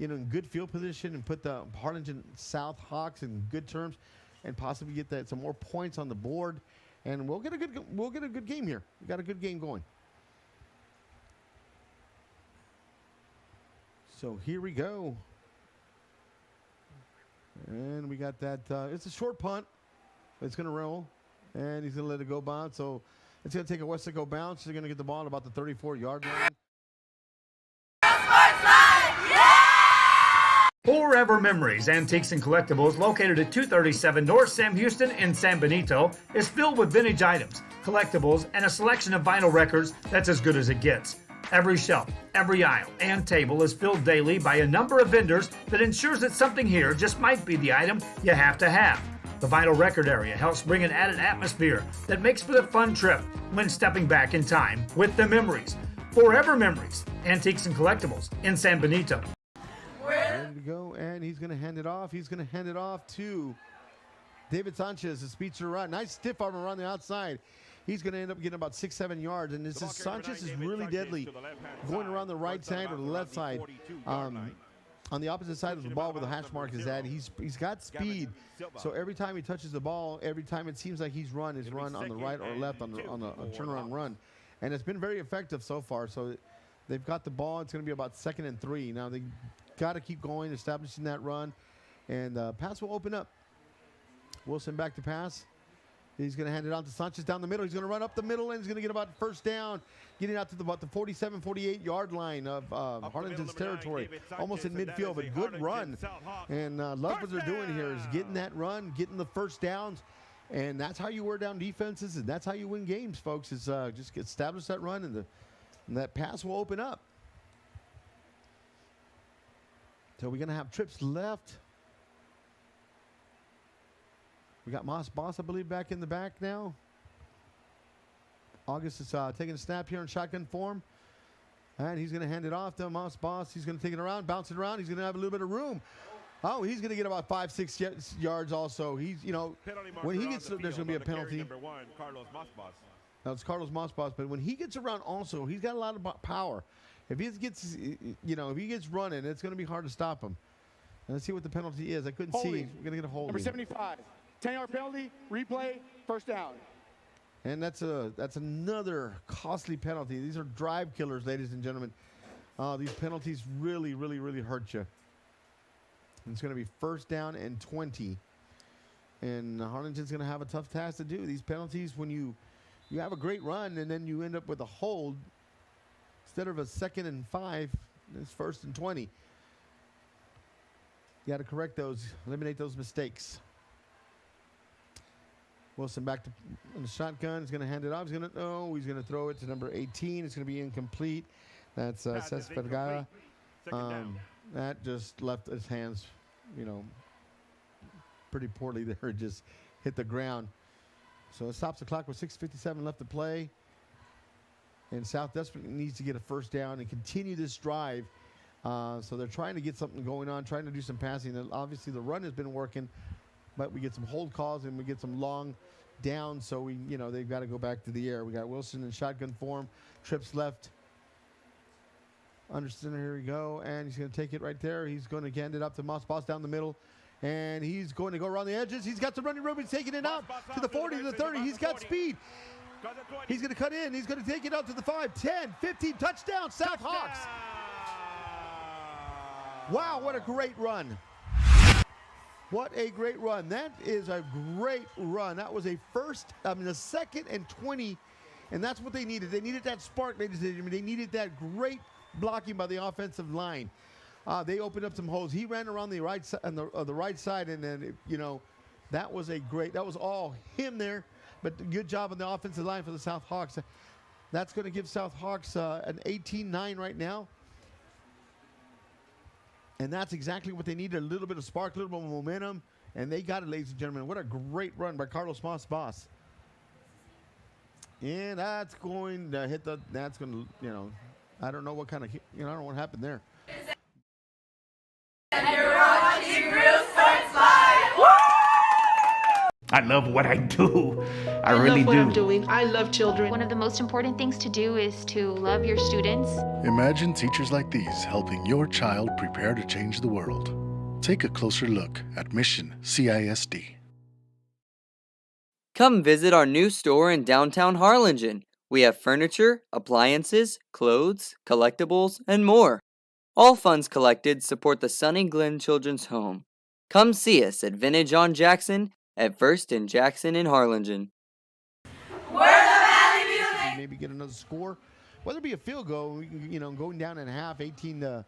in good field position, and put the Harlingen South Hawks in good terms, and possibly get some more points on the board. And we'll get a good game here. We got a good game going. So here we go. And we got that. It's a short punt. It's going to roll. And he's going to let it go bounce. So it's going to take a Weslaco bounce. They're going to get the ball at about the 34-yard line. Forever Memories, Antiques and Collectibles, located at 237 North Sam Houston in San Benito, is filled with vintage items, collectibles, and a selection of vinyl records that's as good as it gets. Every shelf, every aisle, and table is filled daily by a number of vendors that ensures that something here just might be the item you have to have. The vinyl record area helps bring an added atmosphere that makes for the fun trip when stepping back in time with the memories. Forever Memories, Antiques and Collectibles in San Benito. Ready to go, and he's going to hand it off. He's going to hand it off to David Sanchez, the speedster run. Nice stiff arm around the outside. He's going to end up getting about 6-7 yards, and Sanchez is really deadly, going around the right side or the left side. On the opposite side of the ball where the hash mark is at, he's got speed. So every time he touches the ball, every time it seems like he's run on the right or left on a turnaround run, and it's been very effective so far. So They've got the ball. It's going to be about 2nd and 3. Now they got to keep going, establishing that run, and pass will open up. Wilson back to pass. He's going to hand it on to Sanchez down the middle. He's going to run up the middle, and he's going to get about first down, getting out to about the 47, 48-yard line of Harlingen's territory, almost in midfield, but good run. And love what they're doing here is getting that run, getting the first downs, and that's how you wear down defenses, and that's how you win games, folks, is just establish that run, and that pass will open up. So we're going to have trips left. We got Moss Boss, I believe, back in the back now. August is taking a snap here in shotgun form. And he's going to hand it off to Moss Boss. He's going to take it around, bounce it around. He's going to have a little bit of room. Oh, he's going to get about 5-6 yards also. He's, when he gets, there's going to be a penalty. Number 1, Carlos Moss-Boss. Now it's Carlos Moss-Boss, but when he gets around also, he's got a lot of power. If he gets, if he gets running, it's going to be hard to stop him. And let's see what the penalty is. I couldn't see. We're going to get a holding. Number 75. 10-yard penalty, replay, first down. And that's another costly penalty. These are drive killers, ladies and gentlemen. These penalties really, really, really hurt you. And it's going to be first down and 20. And Harlingen's going to have a tough task to do. These penalties, when you have a great run and then you end up with a hold, instead of a 2nd and 5, it's 1st and 20. You got to correct those, eliminate those mistakes. Wilson back to the shotgun. He's going to hand it off. He's going to throw it to number 18. It's going to be incomplete. That's Cesc Vergara. That just left his hands, pretty poorly there. Just hit the ground. So it stops the clock with 6:57 left to play. And South desperately needs to get a first down and continue this drive. So they're trying to get something going on, trying to do some passing. And obviously the run has been working, but we get some hold calls and we get some long downs. So they've got to go back to the air. We got Wilson in shotgun form, trips left. Under center, here we go. And he's going to take it right there. He's going to hand it up to Moss Boss down the middle. And he's going to go around the edges. He's got some running room. He's taking it out to the 40, to the 30. He's got speed. He's going to cut in. He's going to take it out to the 5, 10, 15. Touchdown, South Hawks. Wow, what a great run. What a great run. That is a great run. That was the 2nd and 20. And that's what they needed. They needed that spark, ladies and gentlemen. They needed that great blocking by the offensive line. They opened up some holes. He ran around the right side, the right side, and then that was all him there. But good job on the offensive line for the South Hawks. That's going to give South Hawks an 18-9 right now. And that's exactly what they needed, a little bit of spark, a little bit of momentum. And they got it, ladies and gentlemen. What a great run by Carlos Moss Boss. And that's going to hit I don't know what kind of, I don't know what happened there. And you're watching Real Sports Live. I love what I do. I really love what do. I'm doing. I love children. One of the most important things to do is to love your students. Imagine teachers like these helping your child prepare to change the world. Take a closer look at Mission CISD. Come visit our new store in downtown Harlingen. We have furniture, appliances, clothes, collectibles, and more. All funds collected support the Sunny Glen Children's Home. Come see us at Vintage on Jackson at First and Jackson in Harlingen. We're the Valley Building. Maybe get another score, whether it be a field goal, we can, going down in half, 18 to,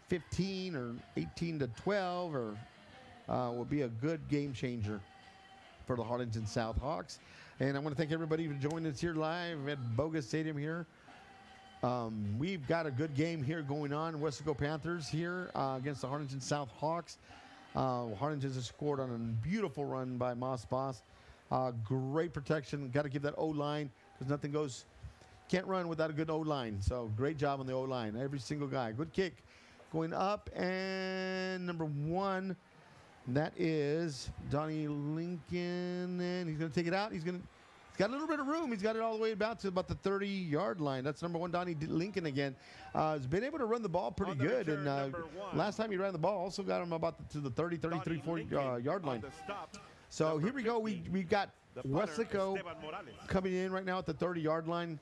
15 or 18 to 12, or will be a good game changer for the Harlingen South Hawks. And I want to thank everybody for joining us here live at Bogus Stadium here. We've got a good game here going on. Weslaco Panthers here against the Harlingen South Hawks. Harlingen has scored on a beautiful run by Moss Boss. Great protection. Got to give that O-line, because nothing goes, can't run without a good O-line. So great job on the O-line. Every single guy. Good kick going up. And number 1, that is Donnie Lincoln. And he's going to take it out. He's got a little bit of room. He's got it all the way about the 30-yard line. That's number 1, Donnie Lincoln again. Has been able to run the ball pretty good. And last time he ran the ball, also got him about to the 30, 33, 40-yard line. So here we go. We've got Weslaco coming in right now at the 30-yard line.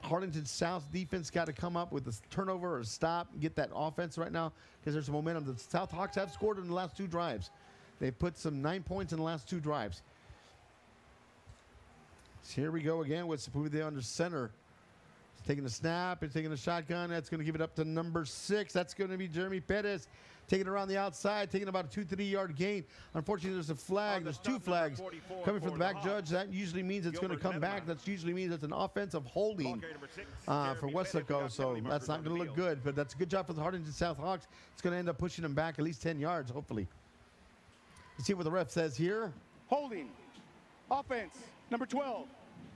Harlingen South defense got to come up with a turnover or a stop and get that offense right now because there's some momentum. The South Hawks have scored in the last 2 drives. They've put some 9 points in the last 2 drives. So here we go again with Sepulveda under center. He's taking a snap. He's taking a shotgun. That's going to give it up to number 6. That's going to be Jeremy Perez. Taking it around the outside, taking about a 2-3 yard gain. Unfortunately, there's a flag. There's 2 flags coming from the back judge. That usually means it's going to come back. That usually means it's an offensive holding for Weslaco. So that's not going to look good. But that's a good job for the Harlingen South Hawks. It's going to end up pushing them back at least 10 yards, hopefully. Let's see what the ref says here. Holding. Offense. Number 12.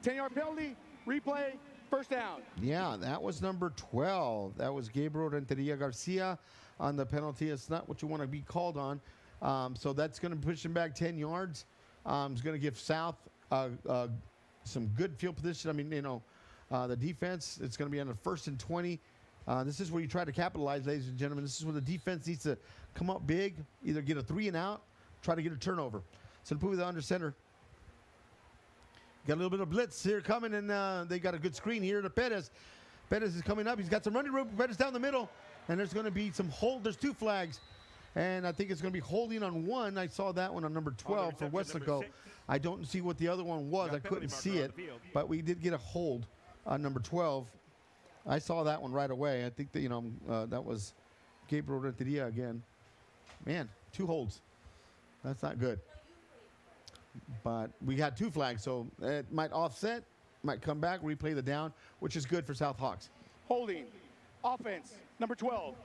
10-yard penalty. Replay. First down. Yeah, that was number 12. That was Gabriel Renteria Garcia on the penalty. It's not what you want to be called on. So that's going to push him back 10 yards. It's going to give South some good field position. I mean, the defense, it's going to be on the 1st and 20. This is where you try to capitalize, ladies and gentlemen. This is where the defense needs to come up big, either get a 3 and out, try to get a turnover. So Sepulveda under center. Got a little bit of blitz here coming, and they got a good screen here to Perez. Perez is coming up. He's got some running room. Perez down the middle, and there's going to be some hold. There's 2 flags, and I think it's going to be holding on 1. I saw that one on number 12 for Weslaco. I don't see what the other one was. I couldn't see it, but we did get a hold on number 12. I saw that one right away. I think that that was Gabriel Renteria again. Man, 2 holds. That's not good. But we had 2 flags, so it might offset, might come back, replay the down, which is good for South Hawks. Holding. Offense. Number 12.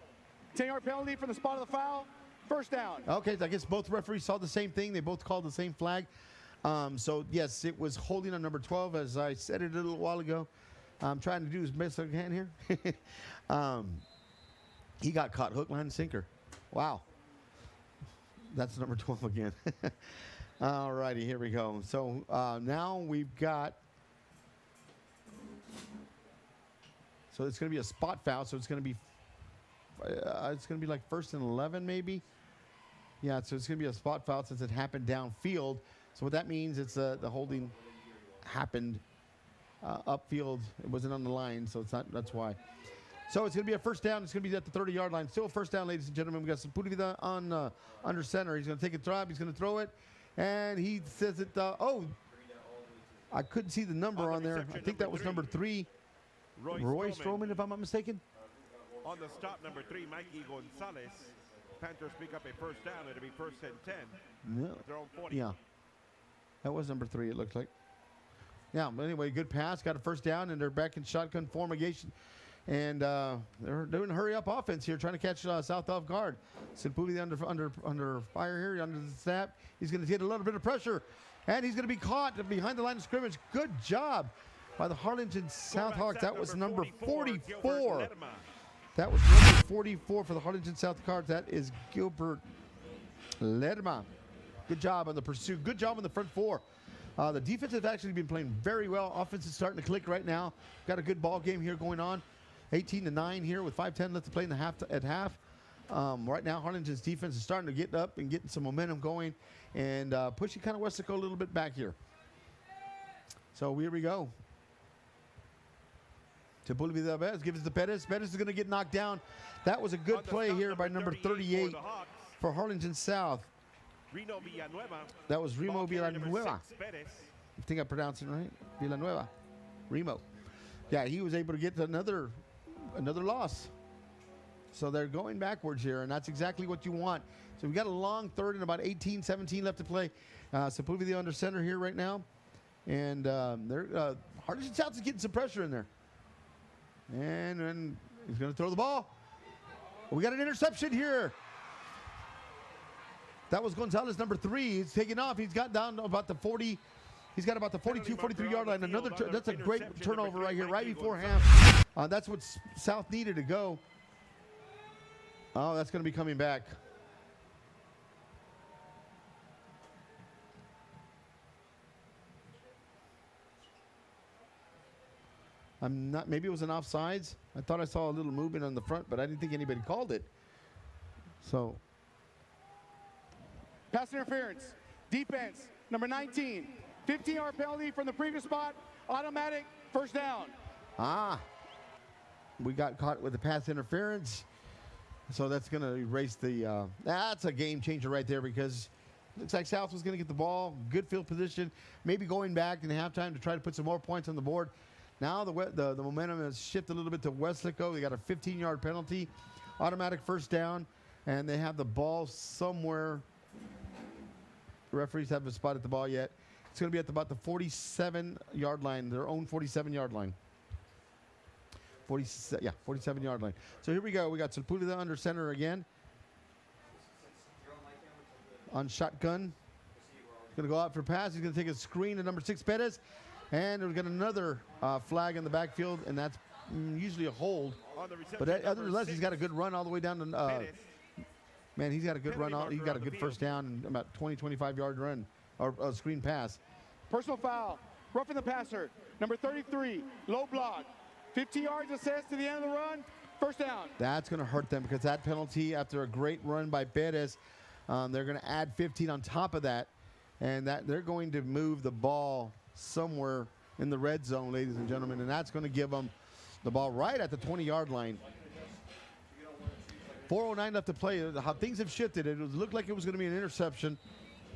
10-yard penalty from the spot of the foul. First down. Okay, I guess both referees saw the same thing. They both called the same flag. So, yes, it was holding on number 12, as I said it a little while ago. I'm trying to do as best I can here. He got caught hook, line, and sinker. Wow. That's number 12 again. All righty, here we go. So now we've got, so it's going to be a spot foul. So it's going to be like 1st and 11 maybe. Yeah, so it's going to be a spot foul since it happened downfield. So what that means is the holding happened upfield. It wasn't on the line, so it's not. That's why. So it's going to be a first down. It's going to be at the 30-yard line. Still a first down, ladies and gentlemen. We got Sepulveda on under center. He's going to take a drop. He's going to throw it. And he says it, I couldn't see the number on there. I think that was number 3. Roy Stroman, if I'm not mistaken. On the stop, number 3, Mikey Gonzalez. Panthers pick up a first down. It'll be 1st and 10. No. Their own 40. Yeah. That was number 3, it looked like. Yeah, but anyway, good pass. Got a first down, and they're back in shotgun formation. And they're doing a hurry-up offense here, trying to catch South off guard. Sepulveda under fire here, under the snap. He's going to get a little bit of pressure, and he's going to be caught behind the line of scrimmage. Good job by the Harlingen South Hawks. That was number 44. That was number 44 for the Harlingen South Hawks. That is Gilbert Ledema. Good job on the pursuit. Good job on the front 4. The defense has actually been playing very well. Offense is starting to click right now. Got a good ball game here going on. 18-9 here with 5:10 left to play in the half. Right now, Harlingen's defense is starting to get up and getting some momentum going and pushing kind of Weslaco a little bit back here. So here we go. Sepulveda gives it to Perez. Perez is going to get knocked down. That was a good play here by number 38 for Harlingen South. Reno Villanueva. That was Remo Villanueva. I think I pronounced it right. Villanueva. Remo. Yeah, he was able to get another loss. So they're going backwards here, and that's exactly what you want. So we've got a long 3rd and about 18-17 left to play. Sepulveda under center here right now. And Harlingen South is getting some pressure in there. And then he's going to throw the ball. We got an interception here. That was Gonzalez, number 3. He's taking off. He's got down to about the 40. He's got about the 42, 43-yard line. That's a great turnover right here, right before half. That's what South needed to go. Oh, that's going to be coming back. Maybe it was an offsides. I thought I saw a little movement on the front, but I didn't think anybody called it. So. Pass interference. Defense, number 19. 15-yard penalty from the previous spot. Automatic first down. We got caught with the pass interference. So that's going to erase the, that's a game changer right there because it looks like South was going to get the ball, good field position, maybe going back in halftime to try to put some more points on the board. Now the momentum has shifted a little bit to Weslaco. They got a 15-yard penalty, automatic first down, and they have the ball somewhere. The referees haven't spotted the ball yet. It's going to be at about the 47-yard line, their own 47-yard line. 47-yard line. So here we go. We got Sepulveda under center again. On shotgun. He's going to go out for a pass. He's going to take a screen to number 6, Perez. And we've got another flag in the backfield, and that's usually a hold. But other than that, he's got a good run all the way down to man, he's got a good run. He's got a good first down and about 20, 25-yard run or screen pass. Personal foul. Roughing the passer. Number 33, low block. 15 yards assessed to the end of the run. First down. That's going to hurt them because that penalty after a great run by Perez, they're going to add 15 on top of that. And that they're going to move the ball somewhere in the red zone, ladies and gentlemen. And that's going to give them the ball right at the 20-yard line. 4:09 left to play. How things have shifted. It looked like it was going to be an interception.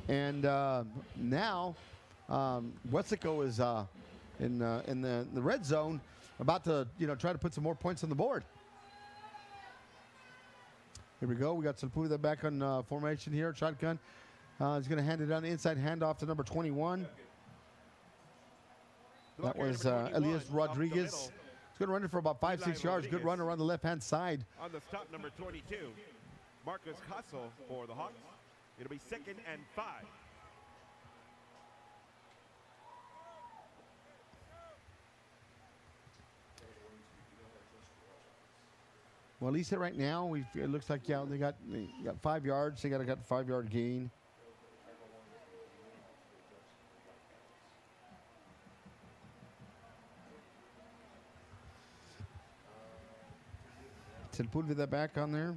And now Weslaco is in the red zone, about to try to put some more points on the board. Here we go. We got Sepulveda back on formation here. Shotgun. He's going to hand it down the inside handoff to number 21. That was Elias Rodriguez. He's going to run it for about 5-6 yards. Good run around the left-hand side. On the stop, number 22, Marcus Hustle for the Hawks. It'll be 2nd and 5. Well, at least right now, it looks like they got 5 yards. They got a 5-yard gain. Sepulveda back on there.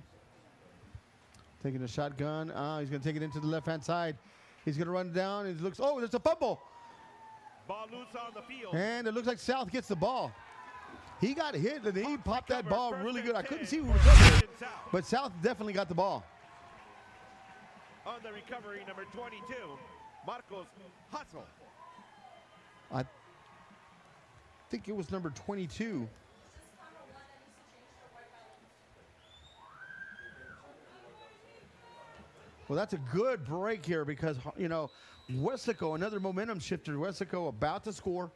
Taking a shotgun. He's going to take it into the left-hand side. He's going to run down. It looks, oh, there's a fumble. Ball loose on the field. And it looks like South gets the ball. He got hit and he popped that ball really good. I couldn't see who was up there, but South definitely got the ball. On the recovery, number 22, Marcos Hustle. I think it was number 22. Well, that's a good break here because, Weslaco, another momentum shifter. Weslaco about to score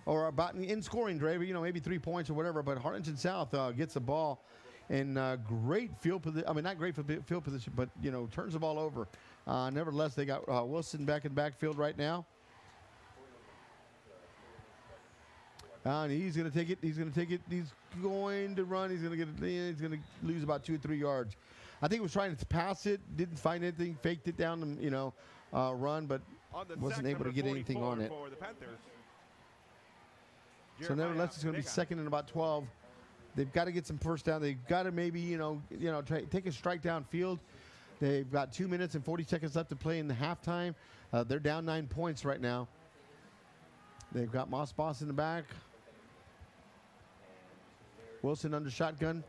or about in scoring, Dre, maybe 3 points or whatever. But Harlingen South gets the ball in great field position. I mean, not great field position, but, turns the ball over. Nevertheless, they got Wilson back in backfield right now. And he's going to take it. He's going to take it. He's going to run. He's going to get it. He's going to lose about 2 or 3 yards. I think he was trying to pass it, didn't find anything, faked it down and, run, but wasn't able to get anything on it. So nevertheless, it's going to be 2nd and about 12. They've got to get some first down. They've got to maybe, take a strike down field. They've got 2 minutes and 40 seconds left to play in the halftime. They're down 9 points right now. They've got Moss Boss in the back. Wilson under shotgun.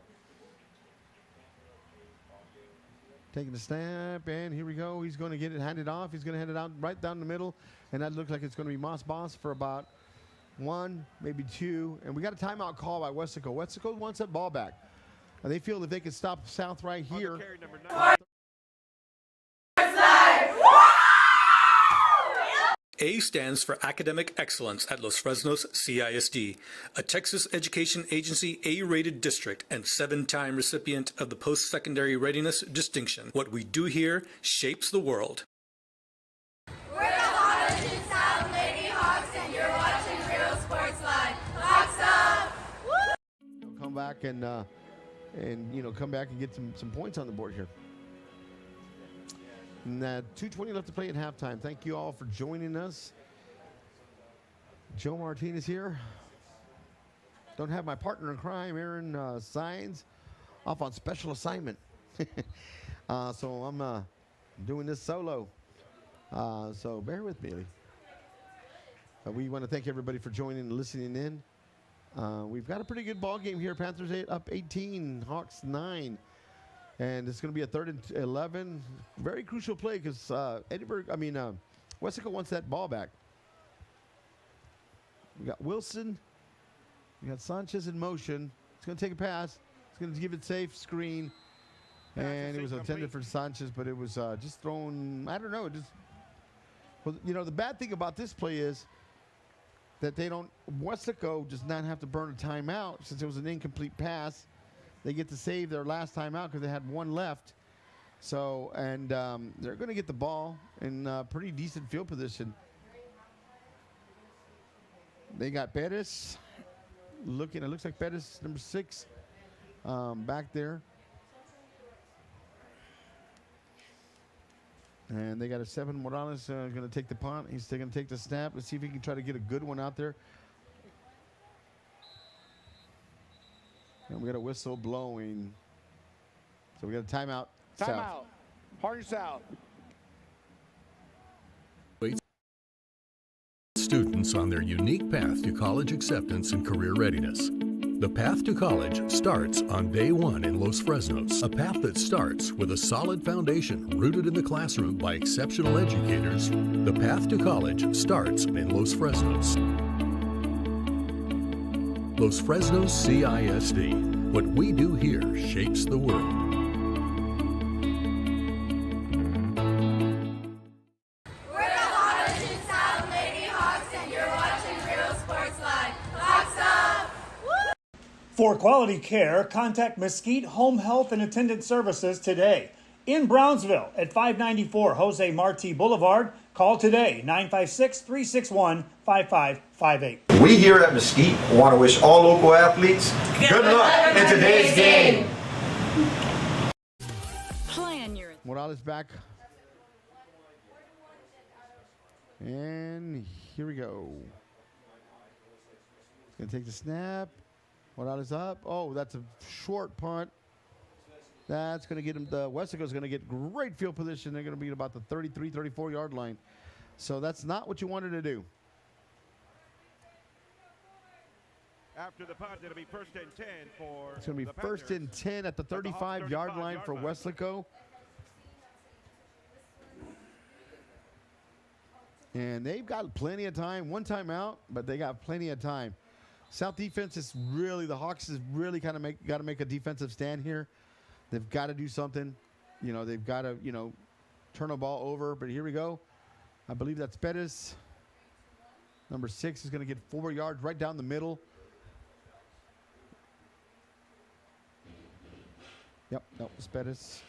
Taking the snap, and here we go. He's going to get it handed off. He's going to hand it out right down the middle, and that looks like it's going to be Moss Boss for about 1, maybe 2. And we got a timeout call by Weslaco. Weslaco wants that ball back. They feel if they can stop South right here. A stands for Academic Excellence at Los Fresnos CISD, a Texas education agency A-rated district and 7-time recipient of the Post-Secondary Readiness Distinction. What we do here shapes the world. We're the Harlingen South Lady Hawks, and you're watching Real Sports Live. Hawks up! Come back and come back and get some points on the board here. And 2:20 left to play at halftime. Thank you all for joining us. Joe Martinez here. Don't have my partner in crime, Aaron Signs, off on special assignment. So I'm doing this solo. So bear with me. We want to thank everybody for joining and listening in. We've got a pretty good ball game here. Panthers up 18, Hawks 9. And it's going to be a 3rd and 11. Very crucial play because Weslaco wants that ball back. We got Wilson. We got Sanchez in motion. It's going to take a pass. It's going to give it safe, screen. And it was intended for Sanchez, but it was just thrown, I don't know. The bad thing about this play is that Weslaco does not have to burn a timeout since it was an incomplete pass. They get to save their last timeout because they had one left. So, and they're going to get the ball in pretty decent field position. They got Perez looking. It looks like Perez, number 6, back there. And they got a 7. Morales going to take the punt. He's going to take the snap. Let's see if he can try to get a good one out there. And we got a whistle blowing. So we got a timeout. Timeout. Harlingen South. Students on their unique path to college acceptance and career readiness. The path to college starts on day 1 in Los Fresnos, a path that starts with a solid foundation rooted in the classroom by exceptional educators. The path to college starts in Los Fresnos. Los Fresnos CISD. What we do here shapes the world. We're the Harlingen South Lady Hawks, and you're watching Real Sports Live. Hawks up! Woo! For quality care, contact Mesquite Home Health and Attendant Services today. In Brownsville at 594 Jose Marti Boulevard. Call today, 956-361-5558. We here at Mesquite want to wish all local athletes good luck in today's game. Morales back. And here we go. He's going to take the snap. Morales up. Oh, that's a short punt. That's going to get him. Weslaco's going to get great field position. They're going to be at about the 33, 34-yard line. So that's not what you wanted to do. After the punt, it'll be 1st and 10 for It's going to be 1st and 10 at the 35-yard line for Weslaco. And they've got plenty of time. One timeout, but they got plenty of time. South defense is really, the Hawks is really kind of got to make a defensive stand here. They've got to do something. They've got to, turn the ball over. But here we go. I believe that's Perez. Number 6 is going to get 4 yards right down the middle. Yep, that was Perez.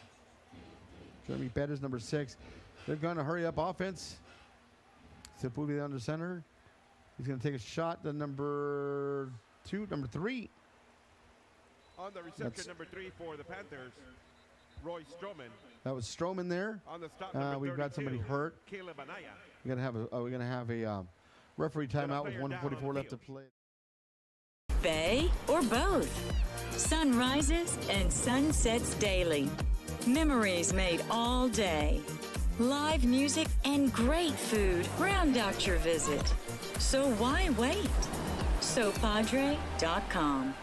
Jeremy Perez, number 6. They're going to hurry up offense. Sepulveda under center. He's going to take a shot to number 3. On the reception, number 3 for the Panthers, Roy Stroman. That was Stroman there. On the stop, we've got somebody hurt. Caleb Anaya. We're gonna have a referee timeout with 1:44 left to play. Bay or both. Sunrises and sunsets daily. Memories made all day. Live music and great food round out your visit. So why wait? SoPadre.com.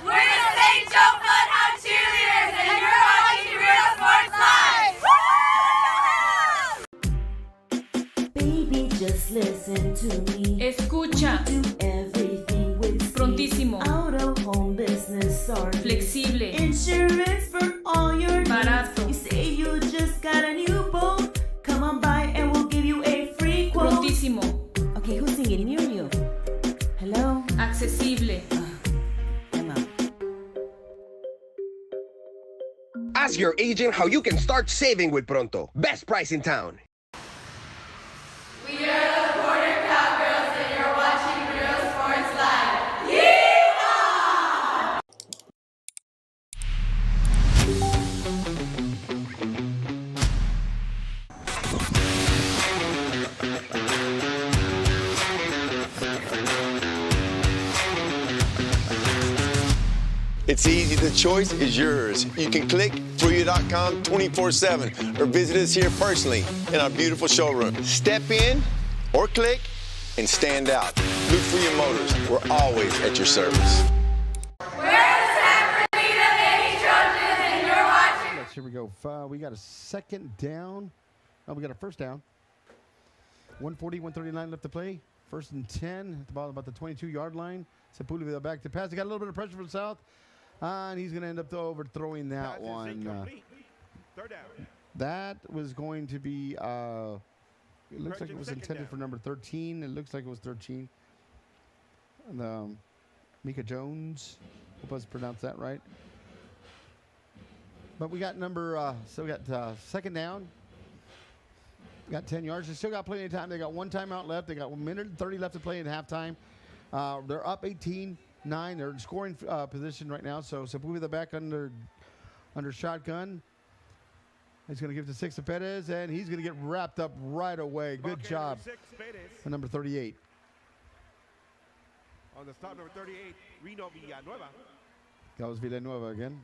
We're the St. Joe Floodhound Cheerleaders, and you're watching Real Sports Live. Baby, just listen to me. Escucha. Do everything with Prontísimo. Out of home business or Flexible. Insurance for all your Barato. needs. You say you just got a new boat. Come on by and we'll give you a free quote. Prontísimo. Okay, who's singing? New. Hello? Accesible. Ask your agent how you can start saving with Pronto. Best price in town. We are the Border Cowgirls, and you're watching Real Sports Live. Yeehaw! It's easy. The choice is yours. You can click Fruya.com 24/7 or visit us here personally in our beautiful showroom. Step in or click and stand out. Look for your motors. We're always at your service. Here we go. We got a second down. Oh, we got a first down. 140, 139 left to play. First and 10 at the ball, about the 22-yard line. Sepulveda back to pass. He got a little bit of pressure from South. And he's going to end up overthrowing that one. Third down. That was going to be, it looks like it was intended for number 13. It looks like it was 13. And, Mika Jones. Hope I pronounced that right. But we got so we got second down. Got 10 yards. They still got plenty of time. They got one timeout left. They got 1 minute and 30 left to play in halftime. They're up 18-9. They're in scoring position right now. So Sepulveda back under shotgun. He's going to give it to Sixto Perez, and he's going to get wrapped up right away. Good job. Number 38. On the stop, number 38, Reno Villanueva. That was Villanueva again.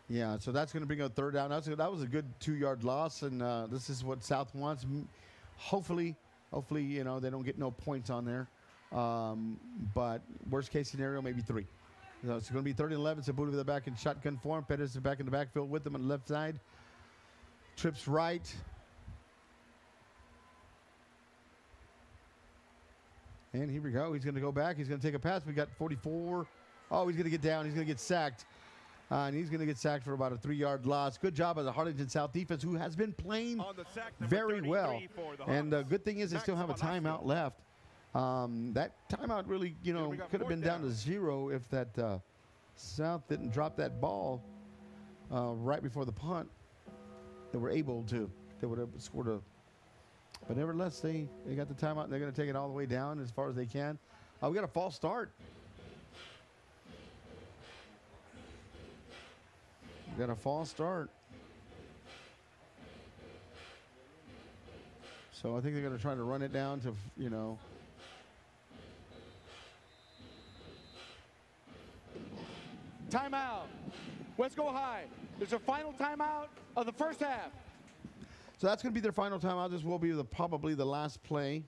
Yeah, so that's going to bring a third down. That was a good 2-yard loss, and this is what South wants. Hopefully, you know, they don't get no points on there. But worst case scenario, maybe 3. So it's going to be 30-11. Sepulveda back in shotgun form. Perez is back in the backfield with them on the left side. Trips right. And here we go. He's going to go back. He's going to take a pass. We got 44. Oh, he's going to get down. He's going to get sacked. And he's going to get sacked for about a 3-yard loss. Good job by the Harlingen South defense, who has been playing very well. And the good thing is they still have a timeout left. That timeout really, you know, could have been down to 0 if that South didn't drop that ball right before the punt. They were able to. They would have scored a. But nevertheless, they got the timeout, and they're going to take it all the way down as far as they can. We got a false start. We got a false start. So I think they're going to try to run it down to, you know. Timeout. Weslaco High. There's a final timeout of the first half. So that's going to be their final timeout. This will be probably the last play.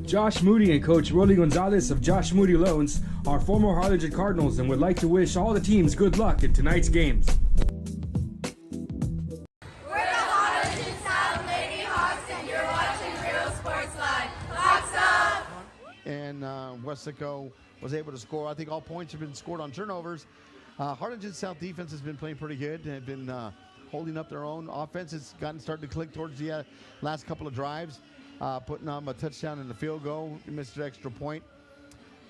Josh Moody and Coach Rolly Gonzalez of Josh Moody Loans are former Harlingen Cardinals and would like to wish all the teams good luck in tonight's games. We're the Harlingen South Lady Hawks, and you're watching Real Sports Live. Hawks up! And Weslaco was able to score. I think all points have been scored on turnovers. Harlingen South defense has been playing pretty good. They've been holding up their own. Offense has started to click towards the last couple of drives, putting on a touchdown and a field goal. Missed an extra point.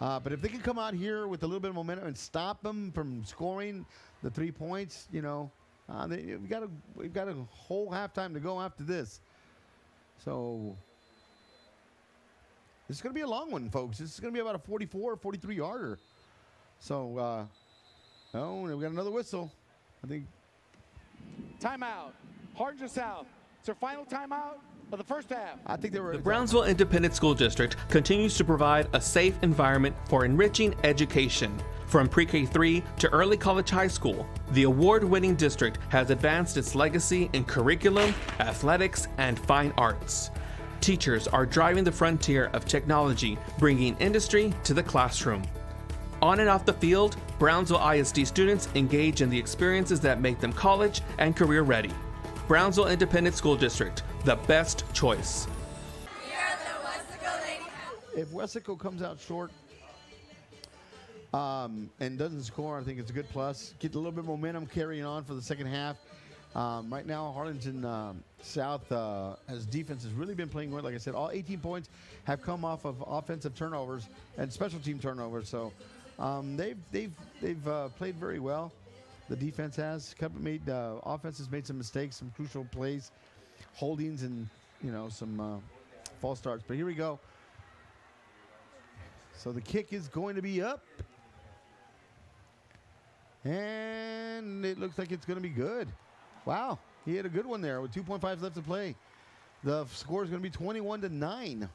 But if they can come out here with a little bit of momentum and stop them from scoring the 3 points, you know, we've got a whole halftime to go after this. So this is going to be a long one, folks. This is going to be about a 44, 43-yarder. So, oh, we got another whistle. I think. Timeout. Harlingen South. It's their final timeout of the first half. I think they were. The Brownsville Independent School District continues to provide a safe environment for enriching education. From pre-K3 to early college high school, the award-winning district has advanced its legacy in curriculum, athletics, and fine arts. Teachers are driving the frontier of technology, bringing industry to the classroom. On and off the field, Brownsville ISD students engage in the experiences that make them college and career ready. Brownsville Independent School District, the best choice. We are the Weslaco Lady Hawks. If Weslaco comes out short and doesn't score, I think it's a good plus. Get a little bit of momentum carrying on for the second half. Right now, Harlingen South as defense has really been playing well. Like I said, all 18 points have come off of offensive turnovers and special team turnovers. So they've played very well. The defense has made offense has made some mistakes, some crucial plays, holdings, and some false starts. But here we go. So the kick is going to be up, and it looks like it's going to be good. Wow, he had a good one there with 2.5 left to play. The score is going to be 21-9.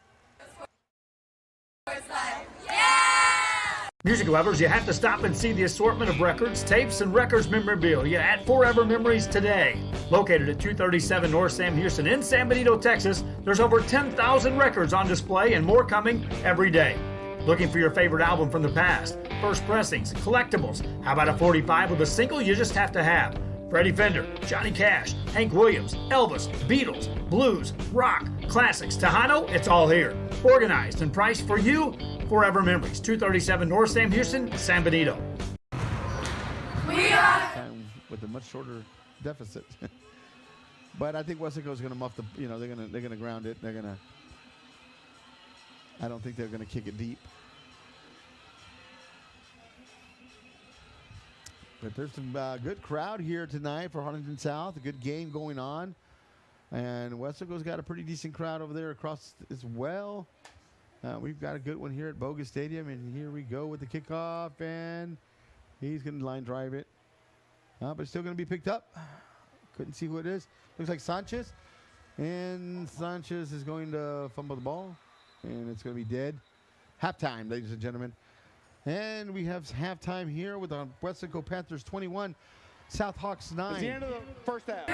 Music lovers, you have to stop and see the assortment of records, tapes, and records memorabilia at Forever Memories today. Located at 237 North Sam Houston in San Benito, Texas, there's over 10,000 records on display and more coming every day. Looking for your favorite album from the past, first pressings, collectibles? How about a 45 with a single you just have to have? Freddie Fender, Johnny Cash, Hank Williams, Elvis, Beatles, blues, rock, classics, Tejano, it's all here. Organized and priced for you. Forever Memories, 237 North Sam Houston, San Benito. We are with a much shorter deficit. But I think Weslaco is going to muff the, they're going to ground it. I don't think they're going to kick it deep. But there's some good crowd here tonight for Harlingen South. A good game going on. And Weslaco's got a pretty decent crowd over there across as well. We've got a good one here at Bogus Stadium. And here we go with the kickoff. And he's going to line drive it. But it's still going to be picked up. Couldn't see who it is. Looks like Sanchez. And Sanchez is going to fumble the ball. And it's going to be dead. Halftime, ladies and gentlemen. And we have halftime here with the Weslaco Panthers 21, South Hawks 9. It's the end of the first half.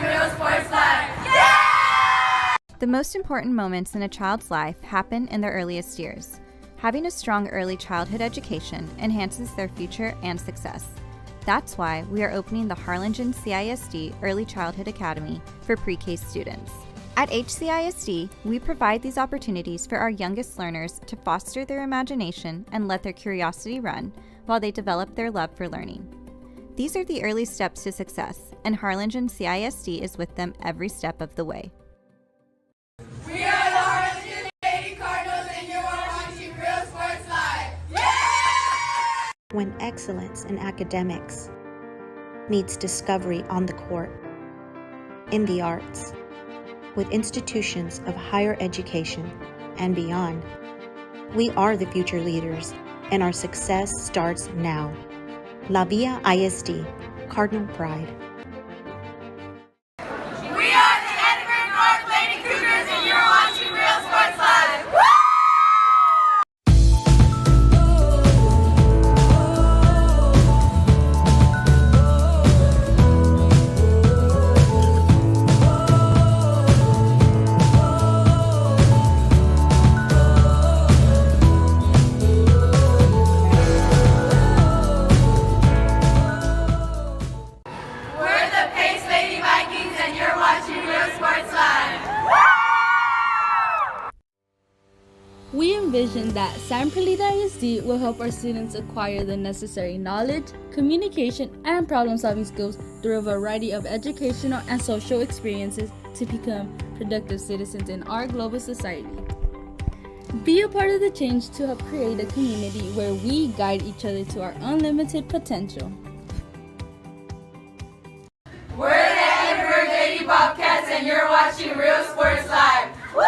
Real Sports Live. Yeah! The most important moments in a child's life happen in their earliest years. Having a strong early childhood education enhances their future and success. That's why we are opening the Harlingen CISD Early Childhood Academy for pre-K students. At HCISD, we provide these opportunities for our youngest learners to foster their imagination and let their curiosity run while they develop their love for learning. These are the early steps to success, and Harlingen CISD is with them every step of the way. We are the Harlingen Lady Cardinals, and you're watching Real Sports Live. Yeah! When excellence in academics meets discovery on the court, in the arts, with institutions of higher education and beyond, we are the future leaders, and our success starts now. La Villa ISD, Cardinal Pride. We are the Edinburgh North Lady Cougars, and you're watching Real Sports Live. Woo! We envision that San Perlita ISD will help our students acquire the necessary knowledge, communication, and problem-solving skills through a variety of educational and social experiences to become productive citizens in our global society. Be a part of the change to help create a community where we guide each other to our unlimited potential. We're the Edinburgh Lady Bobcats, and you're watching Real Sports Live. Woo!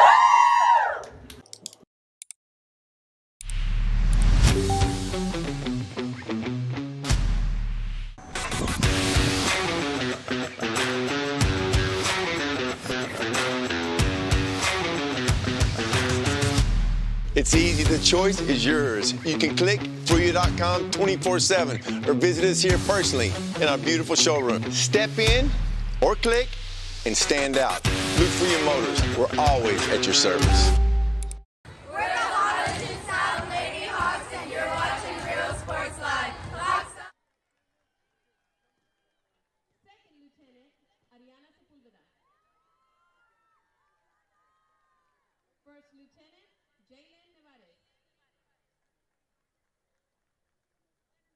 It's easy. The choice is yours. You can click FruYou.com 24/7 or visit us here personally in our beautiful showroom. Step in or click and stand out. Look for your motors. We're always at your service. We're the Harlingen South Lady Hawks, and you're watching Real Sports Live. Hawks up. Second Lieutenant Ariana Sepulveda. First Lieutenant Jalen Nevares.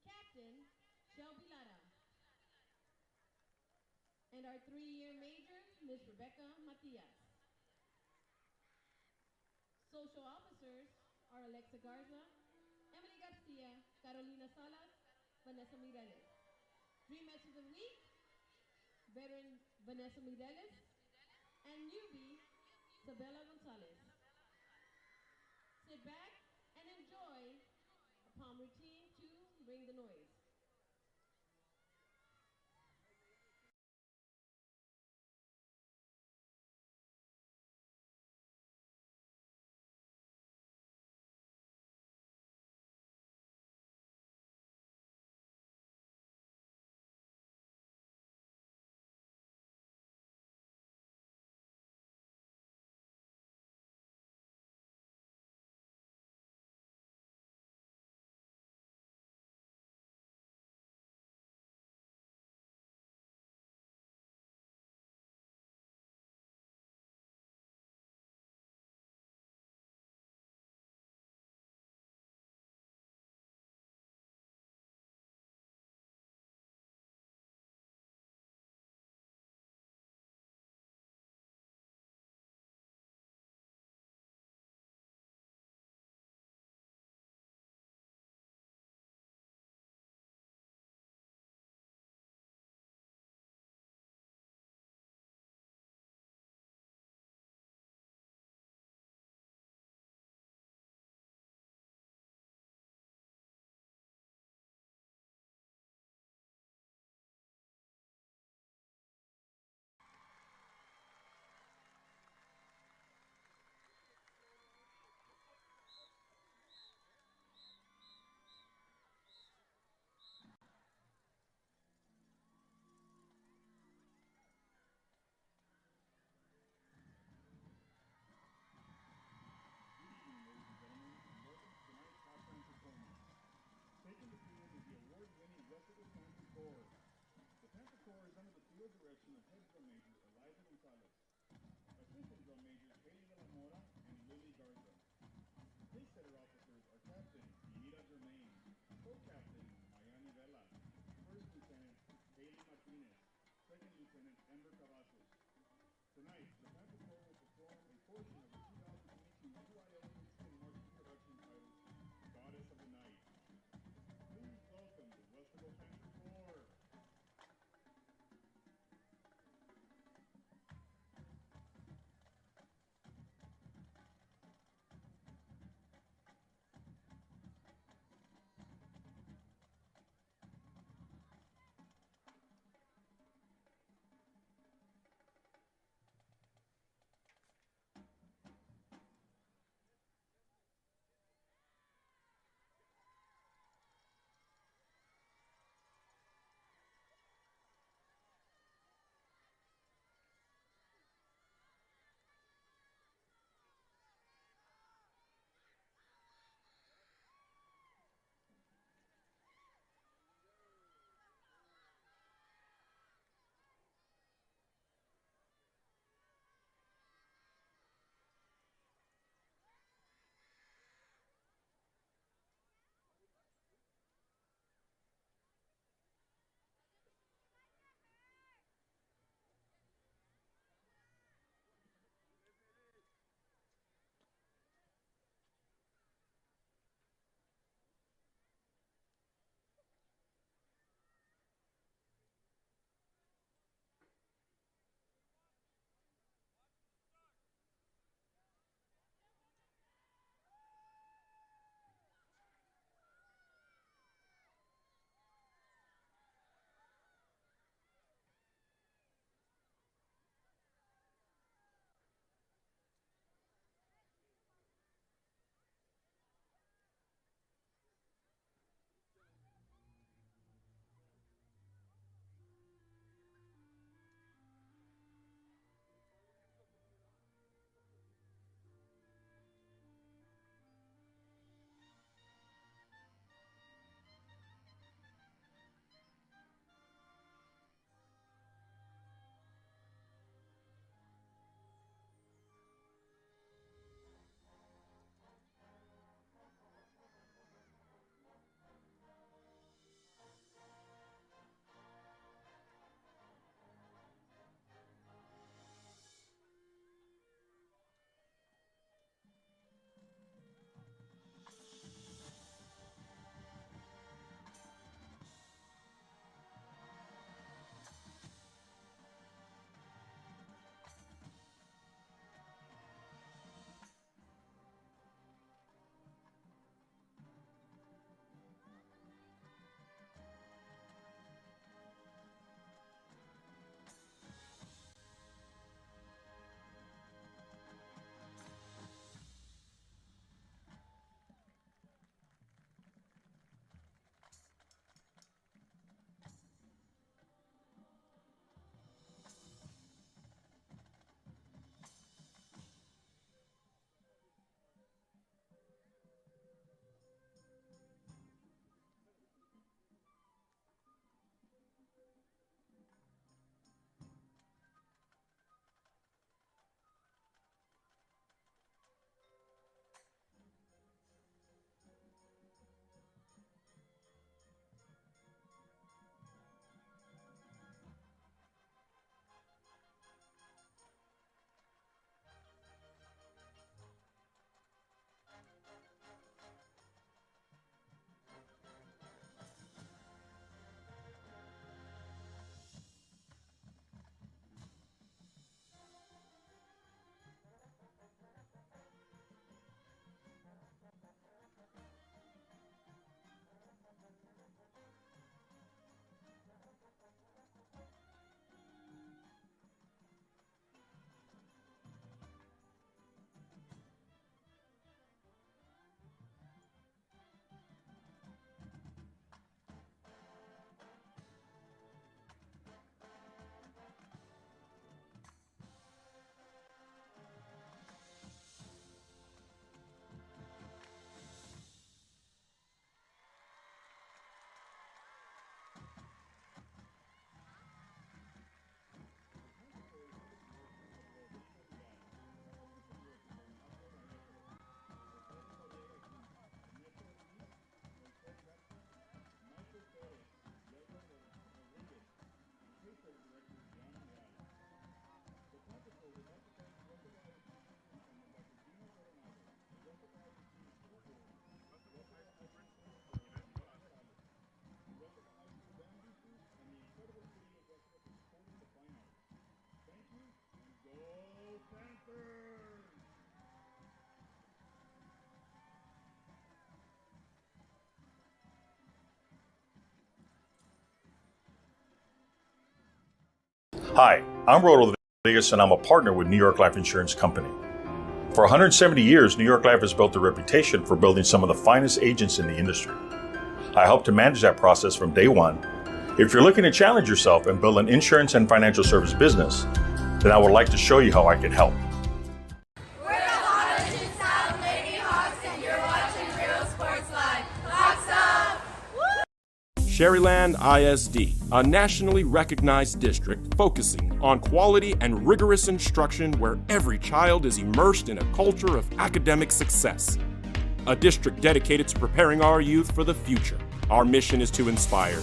Captain Shelby Lara. And our 3-year major, Ms. Rebecca Matias. Social officers are Alexa Garza, Emily Garcia, Carolina Salas, Vanessa Mireles. Dream Match of the Week, veteran Vanessa Mireles, and newbie Isabella Gonzalez. Sit back and enjoy a palm routine to bring the noise. Co-Captain Mayani Vela, First Lieutenant Haley Martinez, Second Lieutenant Amber Cavazos. Tonight, the Panther Corps will perform a portion of the 2022 UIL Mexican Marching Production titled Goddess of the Night. Please welcome the Weslaco Panther Corps. Hi, I'm Rodo Vegas and I'm a partner with New York Life Insurance Company. For 170 years, New York Life has built a reputation for building some of the finest agents in the industry. I help to manage that process from day one. If you're looking to challenge yourself and build an insurance and financial service business, then I would like to show you how I can help. We're the Harlingen South Lady Hawks, and you're watching Real Sports Live. Hawks up! Sherryland ISD, a nationally recognized district focusing on quality and rigorous instruction where every child is immersed in a culture of academic success. A district dedicated to preparing our youth for the future. Our mission is to inspire,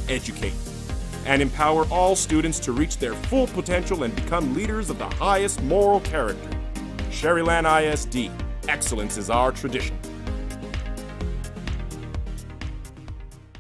educate, and empower all students to reach their full potential and become leaders of the highest moral character. Sherryland ISD, excellence is our tradition.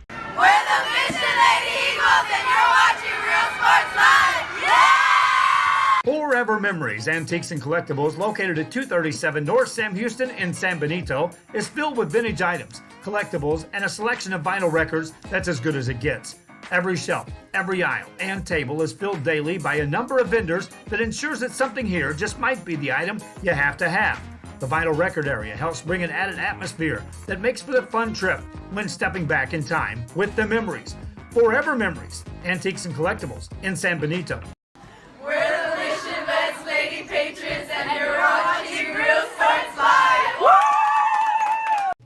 We're the Mission Lady Eagles, and you're watching Real Sports Live. Yeah! Forever Memories Antiques and Collectibles, located at 237 North Sam Houston in San Benito, is filled with vintage items, collectibles, and a selection of vinyl records that's as good as it gets. Every shelf, every aisle, and table is filled daily by a number of vendors that ensures that something here just might be the item you have to have. The vinyl record area helps bring an added atmosphere that makes for a fun trip when stepping back in time with the memories. Forever Memories, Antiques and Collectibles in San Benito. We're the Mission Vets Lady Patriots, and you're watching Real Sports Live. Woo!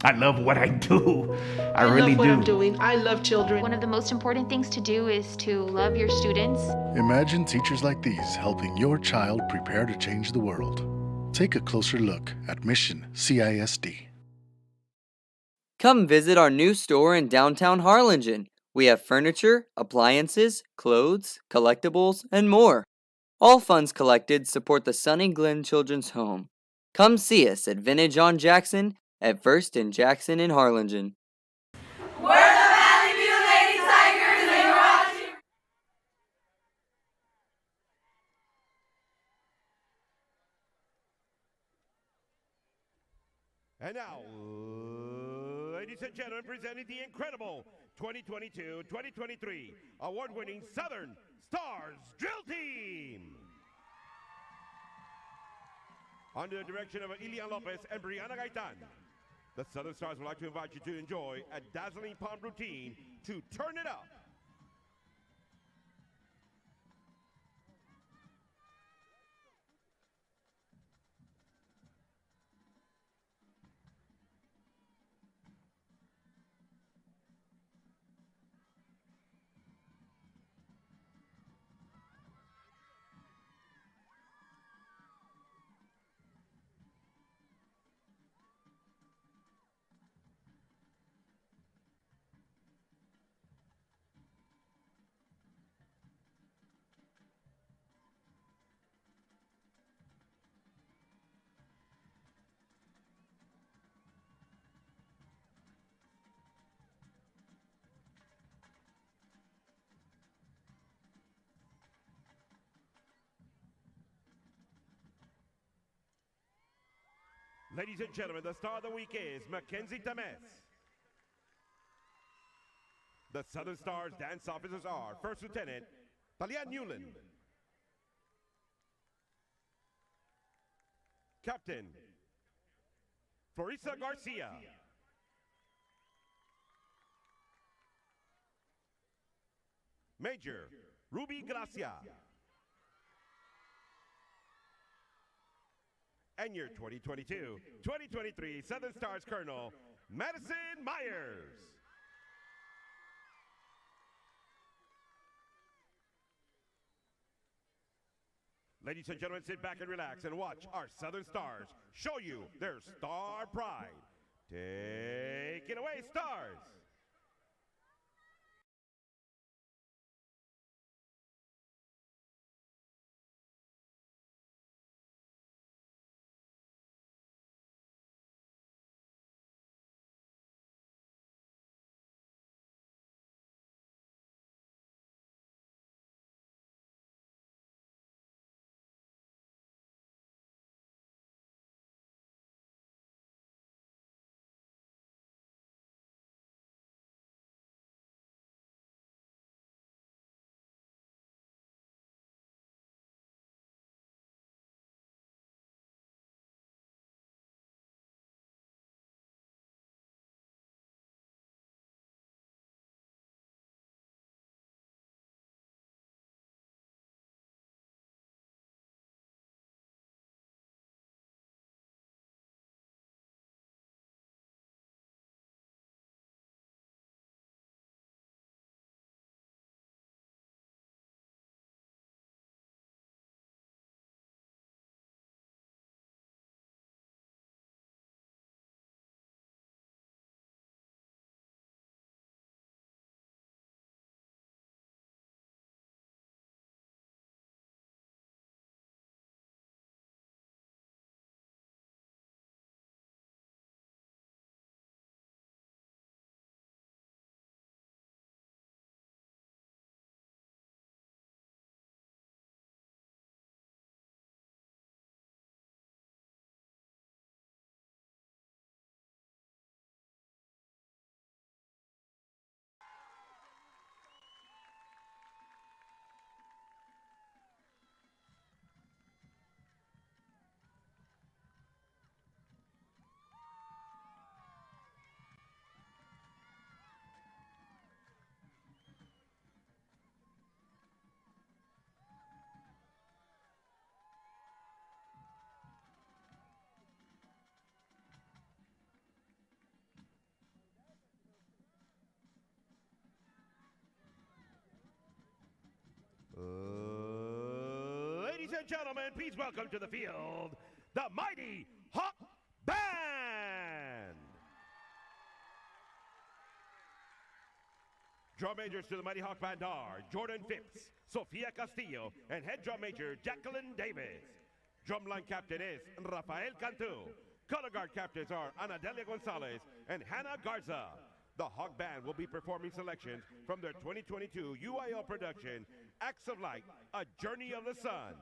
I love what I do. I really love what do. I'm doing. I love children. One of the most important things to do is to love your students. Imagine teachers like these helping your child prepare to change the world. Take a closer look at Mission CISD. Come visit our new store in downtown Harlingen. We have furniture, appliances, clothes, collectibles, and more. All funds collected support the Sunny Glen Children's Home. Come see us at Vintage on Jackson at First and Jackson in Harlingen. We're the Valley View Lady Tigers, and you're watching. And now, ladies and gentlemen, presenting the incredible 2022-2023 award-winning Southern Stars Drill Team. Under the direction of Ilian Lopez and Brianna Gaitan, the Southern Stars would like to invite you to enjoy a dazzling pump routine to turn it up. Ladies and gentlemen, the star of the week is Mackenzie Tamez. The Southern Stars dance officers are First Lieutenant Talia Newland, Captain Florisa Garcia, Major Ruby Gracia, and your 2022-2023 Southern Stars Colonel, Madison Myers. Ladies and gentlemen, sit back and relax and watch our Southern Stars show you their star pride. Take it away, Stars. and gentlemen, please welcome to the field the Mighty Hawk Band. Drum majors to the Mighty Hawk Band are Jordan Phipps, Sofia Castillo, and head drum major Jacqueline Davis. Drumline captain is Rafael Cantu. Color guard captains are Anadelia Gonzalez and Hannah Garza. The Hawk Band will be performing selections from their 2022 UIL production, Acts of Light, A Journey of the Sun.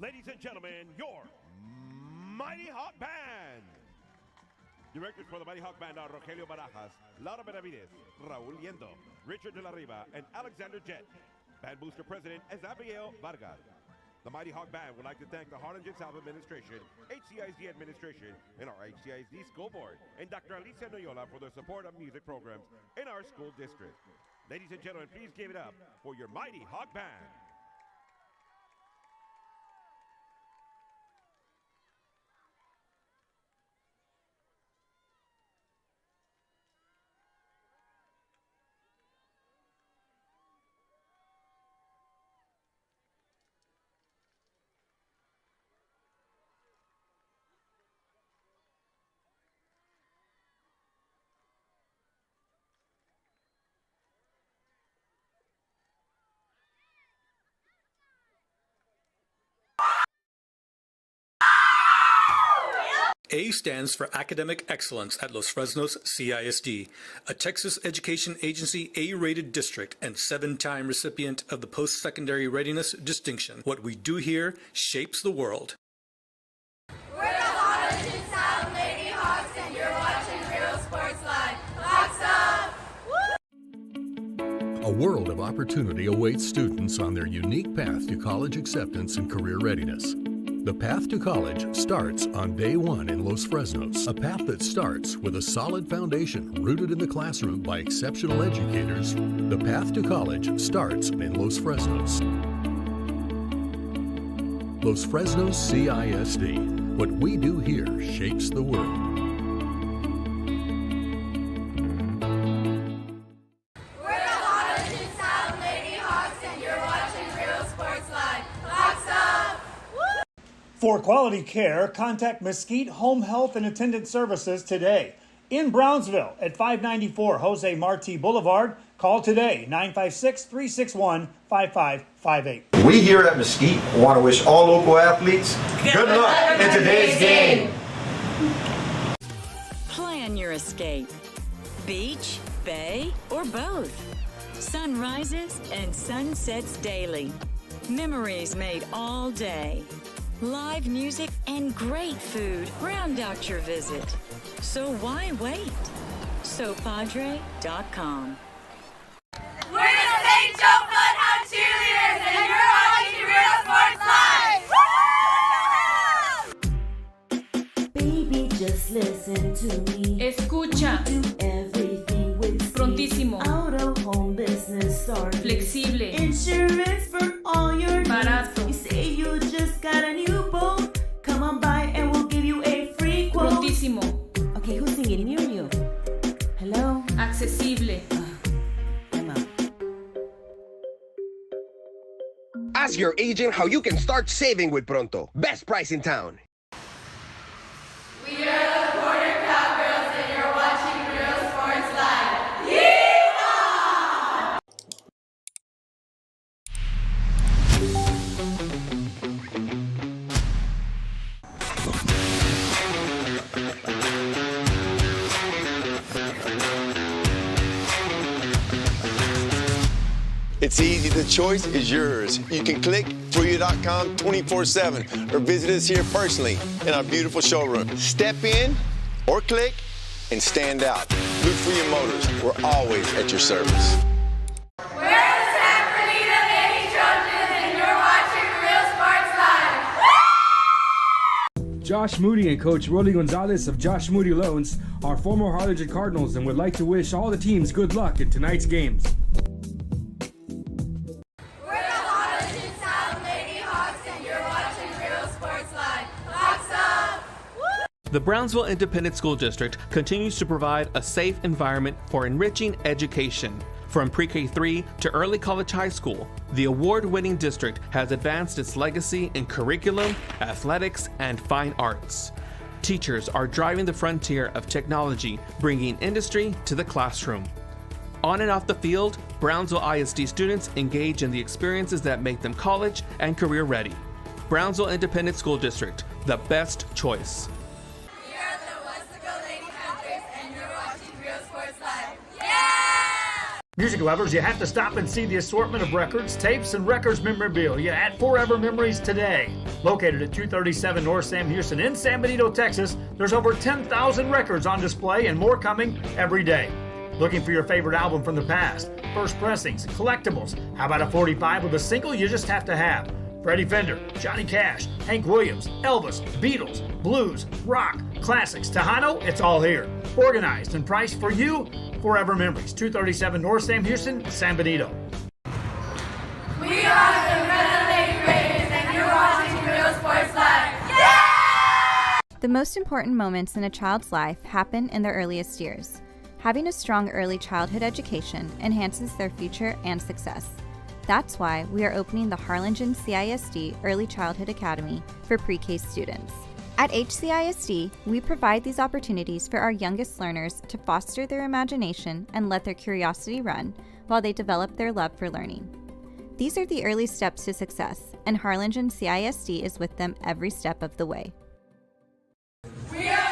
Ladies and gentlemen, your Mighty Hawk Band. Directors for the Mighty Hawk Band are Rogelio Barajas, Laura Benavides, Raul Liendo, Richard de la Riva, and Alexander Jett. Band Booster President is Abigail Vargas. The Mighty Hawk Band would like to thank the Harlingen South Administration, HCISD Administration, and our HCISD School Board, and Dr. Alicia Noyola for their support of music programs in our school district. Ladies and gentlemen, please give it up for your Mighty Hawk Band. A stands for Academic Excellence at Los Fresnos CISD, a Texas Education Agency A-rated district and 7-time recipient of the Post-Secondary Readiness Distinction. What we do here shapes the world. We're the Harlingen South Lady Hawks, and you're watching Real Sports Live. Hawks up! A world of opportunity awaits students on their unique path to college acceptance and career readiness. The path to college starts on day one in Los Fresnos, a path that starts with a solid foundation rooted in the classroom by exceptional educators. The path to college starts in Los Fresnos. Los Fresnos CISD. What we do here shapes the world. For quality care, contact Mesquite Home Health and Attendant Services today. In Brownsville at 594 Jose Marti Boulevard, call today 956-361-5558. We here at Mesquite want to wish all local athletes good luck in today's game. Plan your escape. Beach, bay, or both. Sunrises and sunsets daily. Memories made all day. Live music and great food round out your visit. So why wait? SoPadre.com. We're the St. Joe Bloodhound Cheerleaders, and you're watching Real Sports Live. Baby, just listen to me. Escucha. Do everything with speed. Prontísimo. Out of home business started. Flexible. Insurance for all your needs. Barato. You say you just got a new boat. Come on by and we'll give you a free quote. Prontísimo. Okay, who's singing near you? Hello? Accesible. I'm out. Ask your agent how you can start saving with Pronto. Best price in town. We are the Border Cowgirls, and you're watching Real Sports Live. Yeehaw! It's easy, the choice is yours. You can click Tuyo.com 24/7 or visit us here personally in our beautiful showroom. Step in or click and stand out. Look for your motors. We're always at your service. We're the San Bernardino Lady Trojans, and you're watching Real Sports Live. Josh Moody and Coach Rolly Gonzalez of Josh Moody Loans are former Harlingen Cardinals and would like to wish all the teams good luck in tonight's games. We're the Harlingen South Lady Hawks, and you're watching Real Sports Live. Hawks up! The Brownsville Independent School District continues to provide a safe environment for enriching education. From pre-K3 to early college high school, the award-winning district has advanced its legacy in curriculum, athletics, and fine arts. Teachers are driving the frontier of technology, bringing industry to the classroom. On and off the field, Brownsville ISD students engage in the experiences that make them college and career ready. Brownsville Independent School District, the best choice. We are the Weslaco Lady Panthers, and you're watching Real Sports Live. Music lovers, you have to stop and see the assortment of records, tapes, and records memorabilia at Forever Memories today. Located at 237 North Sam Houston in San Benito, Texas, there's over 10,000 records on display and more coming every day. Looking for your favorite album from the past, first pressings, collectibles? How about a 45 with a single you just have to have? Freddie Fender, Johnny Cash, Hank Williams, Elvis, Beatles, blues, rock, classics, Tejano, it's all here. Organized and priced for you. Forever Memories, 237 North Sam Houston, San Benito. We are the Red Lake Raiders, and you're watching Real Sports Live. Yeah! The most important moments in a child's life happen in their earliest years. Having a strong early childhood education enhances their future and success. That's why we are opening the Harlingen CISD Early Childhood Academy for pre-K students. At HCISD, we provide these opportunities for our youngest learners to foster their imagination and let their curiosity run while they develop their love for learning. These are the early steps to success, and Harlingen CISD is with them every step of the way. We are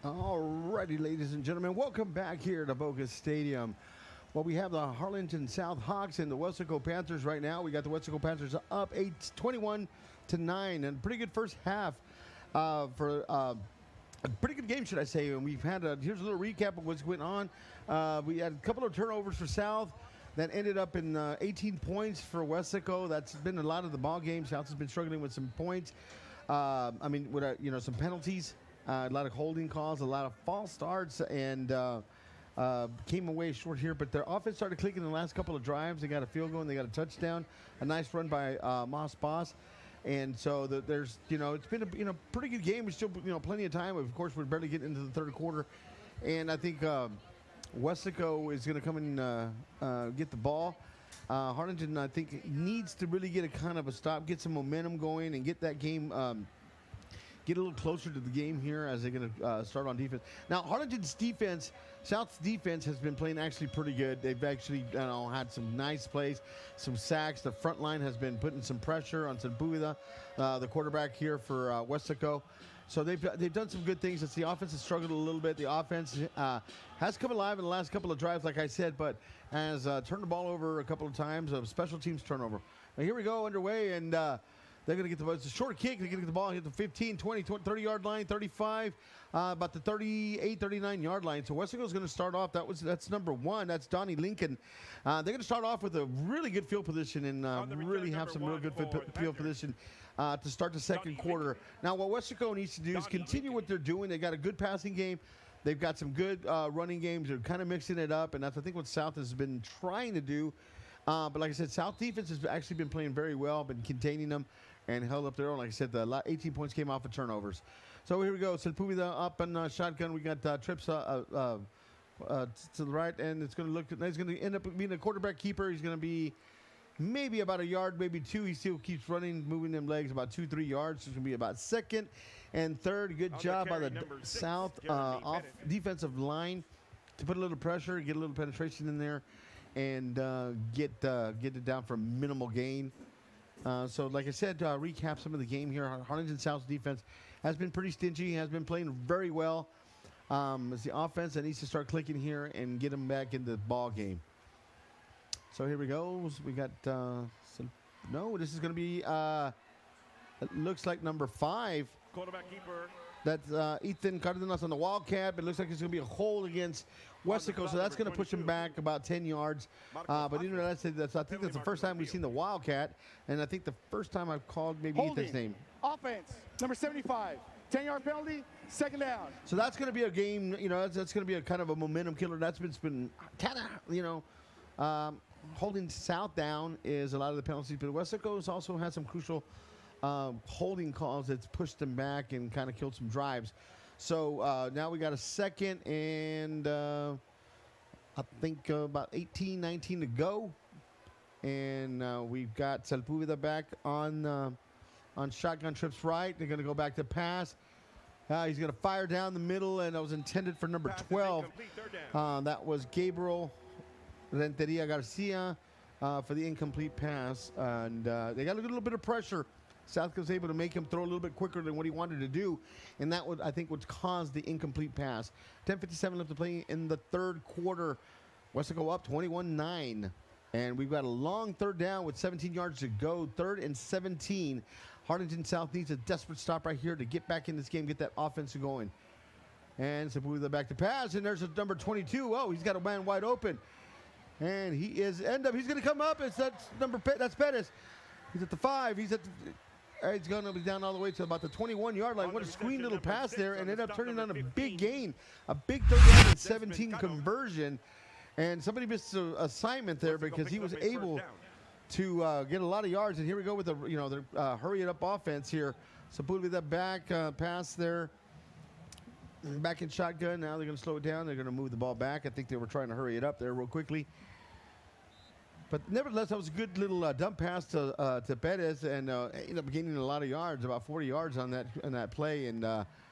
Alrighty, ladies and gentlemen, welcome back here to Boca Stadium. Well, we have the Harlingen South Hawks and the Weslaco Panthers right now. We got the Weslaco Panthers up 21-9, and pretty good first half for a pretty good game, should I say. And we've had here's a little recap of what's going on. We had a couple of turnovers for South that ended up in 18 points for Weslaco. That's been a lot of the ball game. South has been struggling with some points. With some penalties. A lot of holding calls, a lot of false starts, and came away short here. But their offense started clicking in the last couple of drives. They got a field goal, and they got a touchdown. A nice run by Moss Boss. And so there's, it's been a pretty good game. There's still, plenty of time. Of course, we're barely getting into the third quarter. And I think Weslaco is going to come and get the ball. Harlingen, I think, needs to really get a kind of a stop, get some momentum going, and get that game get a little closer to the game here as they're going to start on defense. Now, Harlingen's defense, South's defense has been playing actually pretty good. They've actually had some nice plays, some sacks. The front line has been putting some pressure on Sepulveda, the quarterback here for Weslaco. So they've done some good things. It's the offense has struggled a little bit. The offense has come alive in the last couple of drives, like I said, but has turned the ball over a couple of times, a special teams turnover. Now, here we go underway, and they're going to get the ball. It's a short kick. They're going to get the ball, hit the 15, 20, 30-yard line, 35, about the 38, 39-yard line. So Weslaco's going to start off. That's number one. That's Donnie Lincoln. They're going to start off with a really good field position and really have some real good field position to start the second quarter. Now, what Weslaco needs to do is continue what they're doing. They got a good passing game. They've got some good running games. They're kind of mixing it up, and that's, I think, what South has been trying to do. But like I said, South defense has actually been playing very well, been containing them, and held up their own. Like I said, the 18 points came off of turnovers. So here we go. Sepulveda up on shotgun. We got Trips to the right, and it's going to look. He's going to end up being a quarterback keeper. He's going to be maybe about a yard, maybe two. He still keeps running, moving them legs about 2-3 yards. It's going to be about second and third. Good job by the South off defensive line to put a little pressure, get a little penetration in there, and get it down for minimal gain. So, like I said, recap some of the game here. Harlingen South's defense has been pretty stingy, has been playing very well. It's the offense that needs to start clicking here and get them back into the ball game. So here we go. We got this is going to be it looks like number 5. Quarterback keeper. That's Ethan Cardenas on the Wildcat, but it looks like it's going to be a hold against Weslaco, so that's going to push him back about 10 yards. But I think that's the first time we've seen the Wildcat, and I think the first time I've called maybe Ethan's name. Offense, number 75, 10-yard penalty, second down. So that's going to be a game, that's going to be a kind of a momentum killer. That's been kind of, holding South down is a lot of the penalties, but Weslaco's also had some crucial holding calls that's pushed them back and kind of killed some drives. So now we got a second and I think about 18, 19 to go. And we've got Sepulveda back on shotgun. Trips right. They're going to go back to pass. He's going to fire down the middle, and that was intended for number 12. That was Gabriel. Renteria Garcia for the incomplete pass. And they got a little bit of pressure. South was able to make him throw a little bit quicker than what he wanted to do. And that would, I think, would cause the incomplete pass. 10:57 left to play in the third quarter. Weslaco up 21-9. And we've got a long third down with 17 yards to go. 3rd and 17. Harlingen South needs a desperate stop right here to get back in this game, get that offense going. And Sepulveda back to pass, and there's a number 22. Oh, he's got a man wide open. And he is he's going to come up. That's Pettis. He's at the 5. He's going to be down all the way to about the 21-yard line. What a screen little pass there, and ended up turning on a big gain. A big 3rd down and 17 conversion. And somebody missed an assignment there because he was able to get a lot of yards. And here we go with the hurry it up offense here. Sepulveda back pass there. Back in shotgun. Now they're going to slow it down. They're going to move the ball back. I think they were trying to hurry it up there real quickly. But nevertheless, that was a good little dump pass to Pettis, and ended up gaining a lot of yards, about 40 yards on that play, and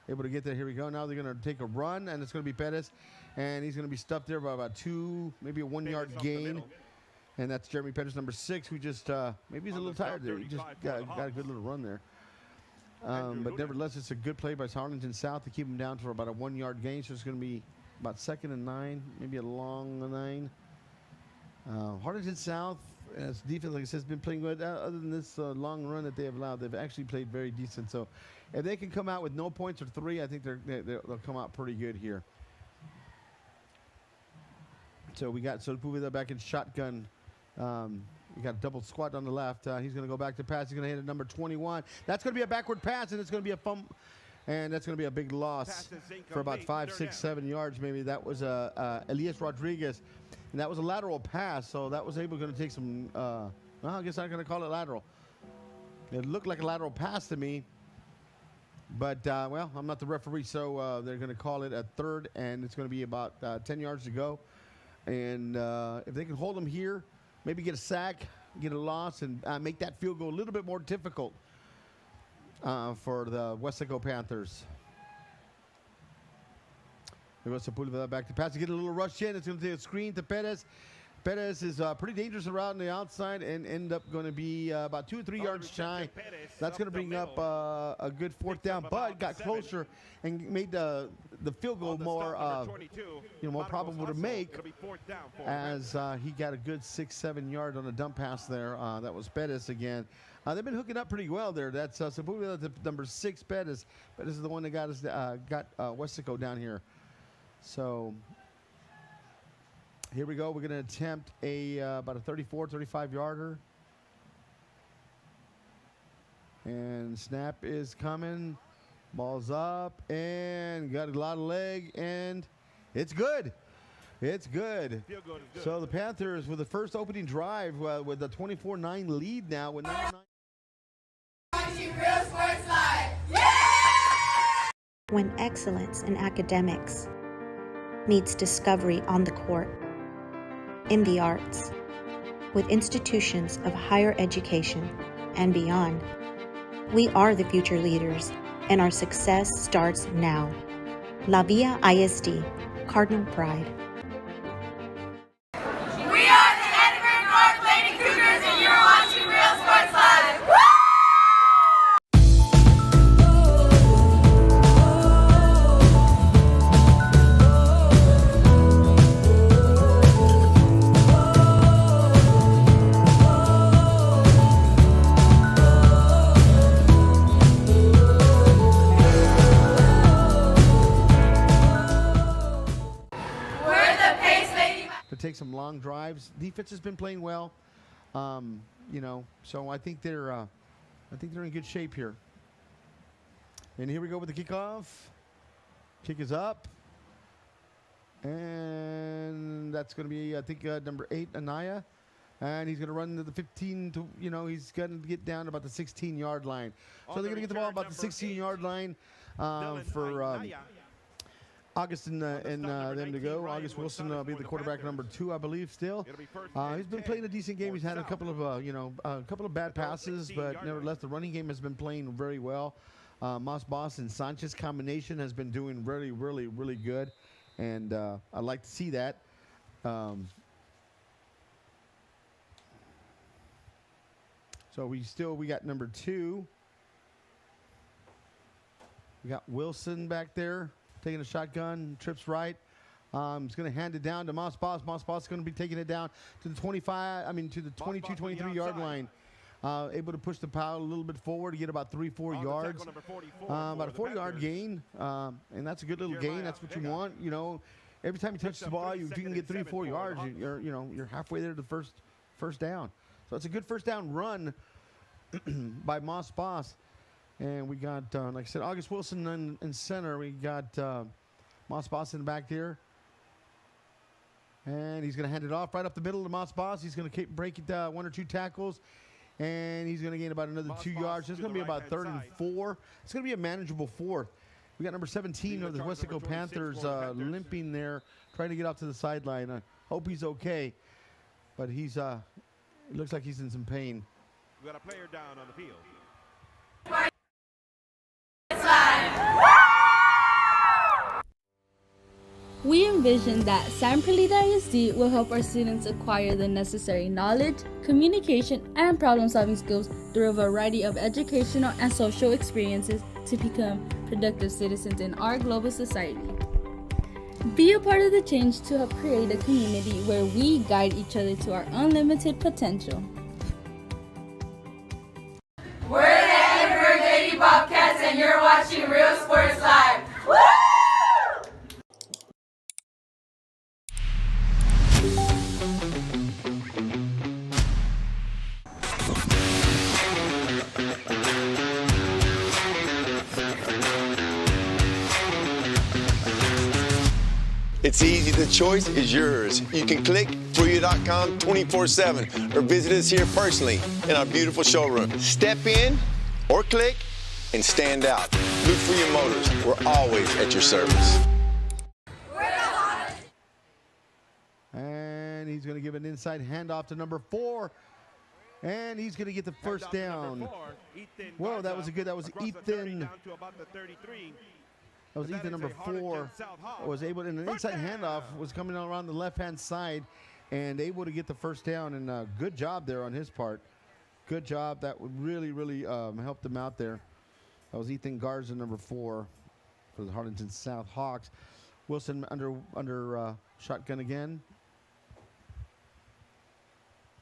able to get there. Here we go. Now they're going to take a run, and it's going to be Pettis, and he's going to be stuffed there by about 2, maybe a 1-yard gain. And that's Jeremy Pettis, number 6, who just maybe he's a little tired there. He just got a good little run there. But nevertheless, it's a good play by Harlingen South to keep him down for about a 1-yard gain. So it's going to be about 2nd and 9, maybe a long 9. Harlingen South, as defense, like I said, has been playing good. Other than this long run that they have allowed, they've actually played very decent. So if they can come out with no points or 3, I think they'll come out pretty good here. So we got Sepulveda back in shotgun. We got a double squat on the left. He's going to go back to pass. He's going to hit at number 21. That's going to be a backward pass, and it's going to be a fumble. And that's going to be a big loss for about 5, 6, 7 yards maybe. That was Elias Rodriguez. And that was a lateral pass, so that was able to take some, well, I guess I'm going to call it lateral. It looked like a lateral pass to me. But, well, I'm not the referee, so they're going to call it a 3rd, and it's going to be about 10 yards to go. And if they can hold them here, maybe get a sack, get a loss, and make that field goal a little bit more difficult for the Weslaco Panthers. There goes Sepulveda back to pass to get a little rush in. It's going to take a screen to Pettis. Pettis is pretty dangerous around the outside and end up going to be about 2 or 3 yards shy. That's going to bring up a good 4th down, but got closer and made the field goal more more probable to make, as he got a good 6, 7 yards on a dump pass there. That was Pettis again. They've been hooking up pretty well there. That's Sepulveda, the number 6 Pettis. Pettis is the one that got us Weslaco down here. So here we go. We're going to attempt about a 34, 35-yarder. And snap is coming. Ball's up and got a lot of leg, and it's good. It's good. So the Panthers with the first opening drive with a 24-9 lead now with number 9. Watching Real Sports Live. When excellence in academics meets discovery on the court, in the arts, with institutions of higher education and beyond, we are the future leaders, and our success starts now. La Villa ISD, Cardinal Pride. We are the Edinburgh North Lady Cougars, and you're watching Real Sports Live. Woo! Take some long drives. Defense has been playing well, so I think they're in good shape here. And here we go with the kickoff. Kick is up, and that's going to be, I think, number 8, Anaya, and he's going to run to the 15 to, he's going to get down to about the 16-yard line. So they're going to get the ball about the 16-yard line for August and them to go. August Wilson will be the quarterback number 2, I believe. Still, he's been playing a decent game. He's had a couple of a couple of bad passes, but nevertheless, the running game has been playing very well. Moss Boss and Sanchez combination has been doing really, really, really good, and I like to see that. So we got number 2. We got Wilson back there taking a shotgun, trips right. He's going to hand it down to Moss Boss. Moss Boss is going to be taking it down to the 22, 23 yard line. Able to push the pile a little bit forward to get about 3-4 yards. About a 4-yard gain. And that's a good little gain. That's what you want. You know, every time you touch the ball, if you can get 3-4 yards, you're halfway there to the first down. So it's a good first down run by Moss Boss. And we got, like I said, August Wilson in center. We got Moss Boss in the back there. And he's going to hand it off right up the middle to Moss Boss. He's going to break it 1 or 2 tackles. And he's going to gain about another 2 yards. It's going to be about 3rd and 4. It's going to be a manageable 4th. We got number 17 of the Weslaco Panthers limping there, trying to get out to the sideline. I hope he's okay. But he's, it looks like he's in some pain. We got a player down on the field. We envision that San Perlita ISD will help our students acquire the necessary knowledge, communication, and problem-solving skills through a variety of educational and social experiences to become productive citizens in our global society. Be a part of the change to help create a community where we guide each other to our unlimited potential. We're the Edinburgh Lady Bobcats, and you're watching Real Sports Live. Woo! It's easy. The choice is yours. You can click FruYou.com 24/7 or visit us here personally in our beautiful showroom. Step in or click and stand out. Look for your motors. We're always at your service. And he's going to give an inside handoff to number 4. And he's going to get the first down. Whoa, that was Ethan. That was Ethan, number 4, was able, in an inside handoff, was coming around the left-hand side and able to get the first down. And good job there on his part. Good job. That would really, really helped him out there. That was Ethan Garza, number 4, for the Harlingen South Hawks. Wilson under shotgun again.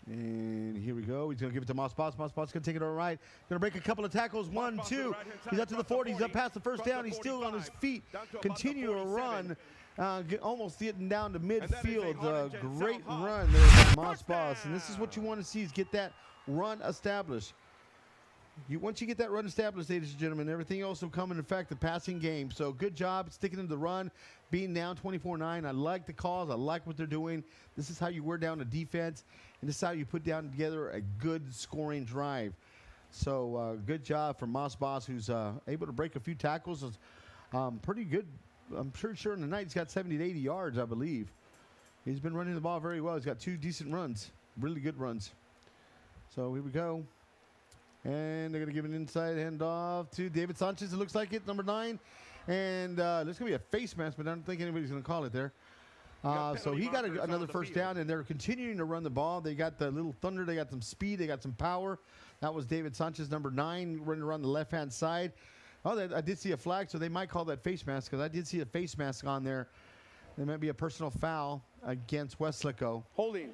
And here we go. He's going to give it to Moss Boss. Moss Boss going to take it all right. Going to break a couple of tackles. 1, 2. He's up to the 40. He's up past the first down. He's still on his feet. Continue to run. Almost getting down to midfield. Great run there by Moss Boss. And this is what you want to see, is get that run established. Once you get that run established, ladies and gentlemen, everything else will come in effect, the passing game. So good job sticking to the run, being down 24-9. I like the calls. I like what they're doing. This is how you wear down a defense, and this is how you put down together a good scoring drive. So good job from Moss Boss, who's able to break a few tackles. Pretty good. I'm sure in the night he's got 70 to 80 yards, I believe. He's been running the ball very well. He's got 2 decent runs, really good runs. So here we go. And they're going to give an inside handoff to David Sanchez. It looks like it, number 9. And there's going to be a face mask, but I don't think anybody's going to call it there. So he got another first down, and they're continuing to run the ball. They got the little thunder. They got some speed. They got some power. That was David Sanchez, number 9, running around the left-hand side. Oh, I did see a flag, so they might call that face mask, because I did see a face mask on there. There might be a personal foul against Weslaco. Holding.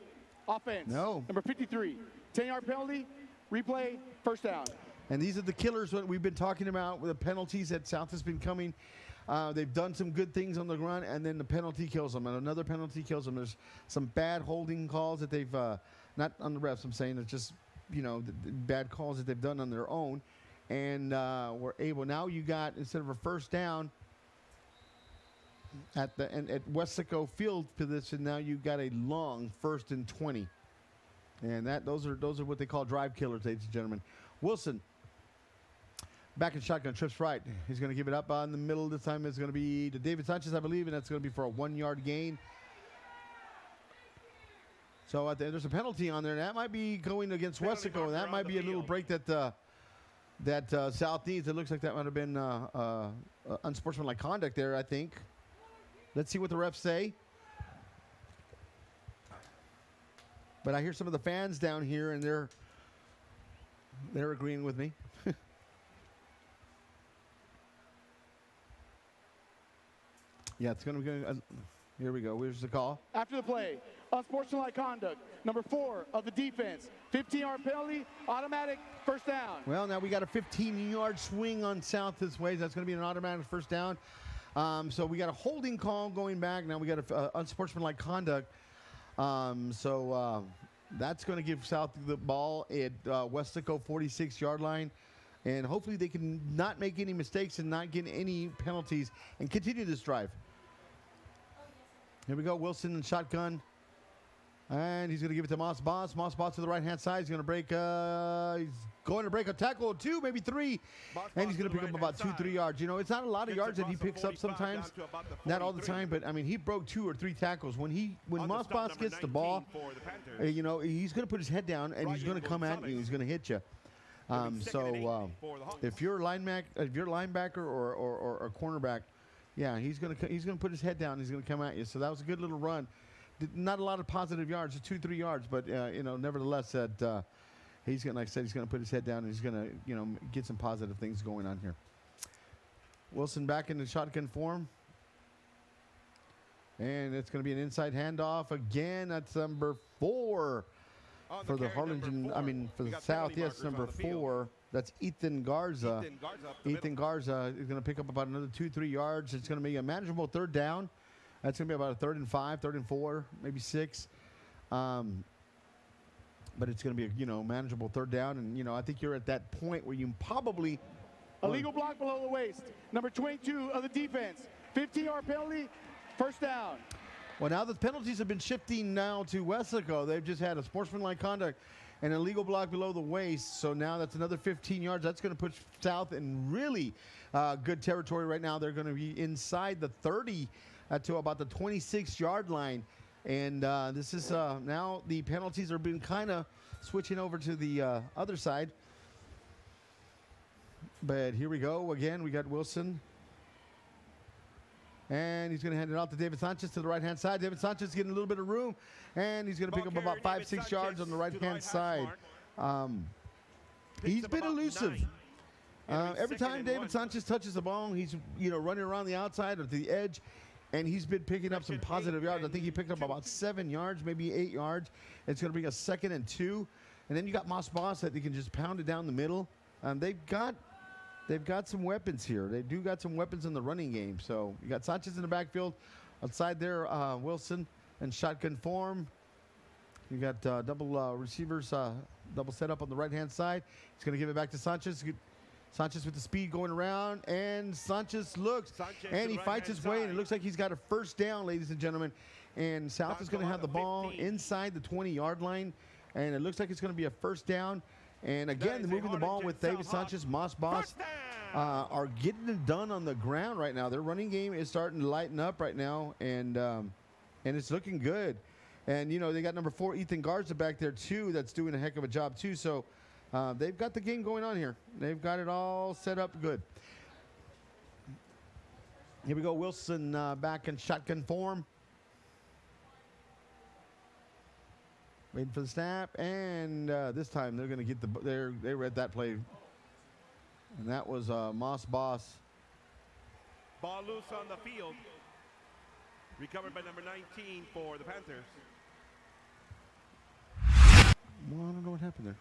Offense. No. Number 53. 10-yard penalty. Replay. First down. And these are the killers that we've been talking about with the penalties that South has been coming. They've done some good things on the run, and then the penalty kills them, and another penalty kills them. There's some bad holding calls that they've, not on the refs, I'm saying, it's just, the bad calls that they've done on their own. And we're able, now you got, instead of a first down at Weslaco field position, now you got a long 1st and 20. And those are what they call drive killers, ladies and gentlemen. Wilson, back in shotgun, trips right. He's going to give it up on the middle. This time it's going to be to David Sanchez, I believe, and that's going to be for a 1-yard gain. So there's a penalty on there, and that might be going against Weslaco, and that might be a little break that South needs. It looks like that might have been unsportsmanlike conduct there, I think. Let's see what the refs say. But I hear some of the fans down here, and they're They're agreeing with me. Yeah, it's going to be good. Here we go. Where's the call? After the play, unsportsmanlike conduct, number 4 of the defense, 15-yard penalty, automatic first down. Well, now we got a 15-yard swing on South this way. That's going to be an automatic first down. So we got a holding call going back. Now we got a unsportsmanlike conduct. So that's going to give South the ball at Weslaco 46-yard line. And hopefully they can not make any mistakes and not get any penalties and continue this drive. Here we go. Wilson in shotgun. And he's going to give it to Moss Boss. Moss Boss to the right-hand side. He's going to break. He's going to break a tackle or 2, maybe 3. And he's going to pick up about 2-3 yards. You know, it's not a lot of yards that he picks up sometimes. Not all the time, but I mean, he broke 2 or 3 tackles. When Moss Boss gets the ball, you know, he's going to put his head down and he's going to come at you. He's going to hit you. If you're a linebacker or a cornerback, yeah, he's going to put his head down. He's going to come at you. So that was a good little run. Not a lot of positive yards, 2-3 yards, but you know, nevertheless, that he's going, like I said, he's going to put his head down and he's going to, you know, get some positive things going on here. Wilson back in the shotgun form, and it's going to be an inside handoff again. That's number 4 for the Harlingen. I mean, for the South, yes, number 4. That's Ethan Garza. Ethan Garza is going to pick up about another 2-3 yards. It's going to be a manageable third down. That's going to be about a 3rd and 5, 3rd and 4, maybe 6. But it's going to be a, you know, manageable third down. And, you know, I think you're at that point where you probably... Illegal block below the waist. Number 22 of the defense. 15-yard penalty, first down. Well, now the penalties have been shifting now to Weslaco. They've just had a sportsmanlike conduct and an illegal block below the waist. So now that's another 15 yards. That's going to put South in really good territory right now. They're going to be inside the 30 to about the 26-yard line. And this is now the penalties are being kind of switching over to the other side. But here we go. Again, we got Wilson. And he's going to hand it off to David Sanchez to the right-hand side. David Sanchez getting a little bit of room. And he's going to pick up about 5-6 yards on the right-hand side. He's been elusive. Every time David Sanchez touches the ball, he's, you know, running around the outside or to the edge. And he's been picking up some positive yards. I think he picked up about 7 yards, maybe 8 yards. It's going to be a 2nd and 2. And then you got Moss Boss that he can just pound it down the middle. They've got some weapons here. They do got some weapons in the running game. So you got Sanchez in the backfield. Outside there, Wilson in shotgun form. You got double receivers, double setup on the right-hand side. He's going to give it back to Sanchez. Sanchez with the speed going around, and Sanchez looks, and he fights his way, and it looks like he's got a first down, ladies and gentlemen. And South is going to have the ball inside the 20-yard line, and it looks like it's going to be a first down. And again, they're moving the ball with David Sanchez. Moss Boss are getting it done on the ground right now. Their running game is starting to lighten up right now, and it's looking good. And, you know, they got number 4, Ethan Garza, back there, too, that's doing a heck of a job, too. So they've got the game going on here. They've got it all set up good. Here we go. Wilson back in shotgun form. Waiting for the snap, and this time they're going to get they read that play, and that was Moss Boss. Ball loose on the field. Recovered by number 19 for the Panthers. Well, I don't know what happened there.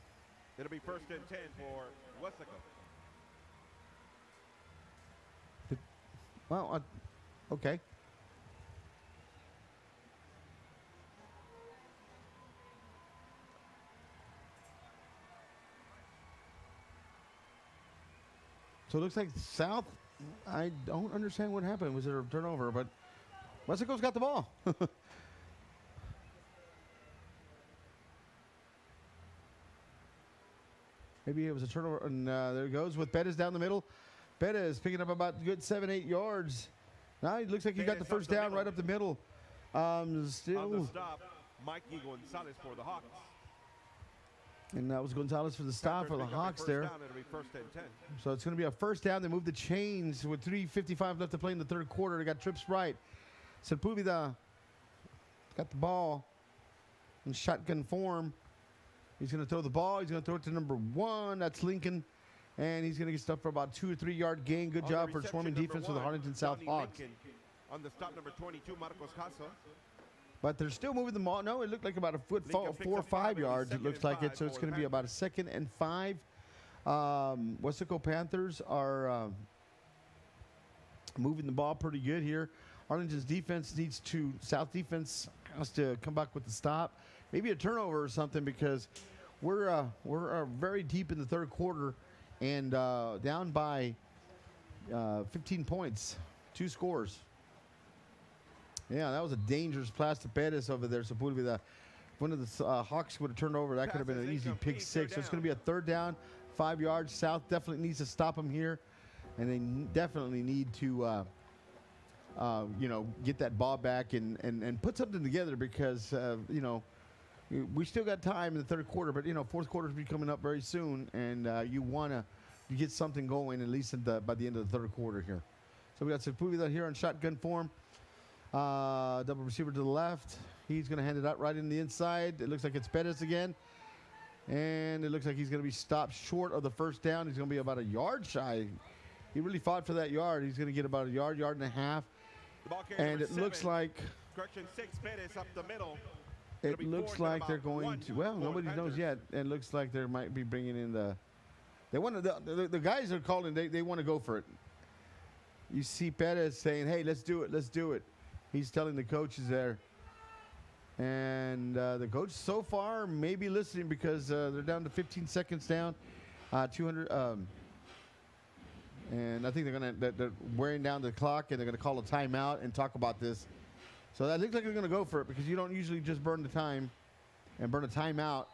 It'll be 1st and 10 for Weslaco. Well, okay. So it looks like South, I don't understand what happened. Was it a turnover? But Weslaco's got the ball. Maybe it was a turnover. And there it goes with Bettis down the middle. Bettis picking up about good 7-8 yards. Now it looks like he got the first down right up the middle. Still. On the stop, Mikey Gonzalez for the Hawks. And that was Gonzalez for the stop for the Hawks there. Down, it'll be 1st and 10. So it's going to be a first down. They move the chains with 3:55 left to play in the third quarter. They got trips right. Sepulveda got the ball in shotgun form. He's going to throw the ball. He's going to throw it to number 1. That's Lincoln. And he's going to get stuff for about 2 or 3 yard gain. Good job for swarming defense for the Harlingen South Hawks. On the stop, number 22, Marcos Caso. But they're still moving the ball. No, it looked like about a foot 4 or 5 yards. It looks like it. So it's going to be about a 2nd and 5. Weslaco Panthers are moving the ball pretty good here. Harlingen's defense needs to, South defense has to come back with the stop. Maybe a turnover or something, because we're very deep in the third quarter and down by 15 points, 2 scores. Yeah, that was a dangerous pass to Perez over there. Sepulveda. One of the Hawks would have turned over. That could have been an easy pick 6. So it's going to be a 3rd down, 5 yards. South definitely needs to stop them here, and they definitely need to, get that ball back and put something together, because we still got time in the third quarter, but fourth quarter will be coming up very soon, and you want to get something going at least by the end of the third quarter here. So we got Sepulveda here on shotgun form. Double receiver to the left. He's going to hand it out right in the inside. It looks like it's Perez again. And it looks like he's going to be stopped short of the 1st down. He's going to be about a yard shy. He really fought for that yard. He's going to get about a yard and a half. And it looks like... Correction, 6, Perez up the middle. It looks like they're going to... Well, nobody knows yet. It looks like they might be bringing in the... They want to, the guys are calling. They want to go for it. You see Perez saying, "Hey, let's do it. Let's do it." He's telling the coaches there. And the coach so far may be listening, because they're down to 15 seconds down. 200. And I think they're wearing down the clock, and they're going to call a timeout and talk about this. So that looks like they're going to go for it, because you don't usually just burn the time and burn a timeout.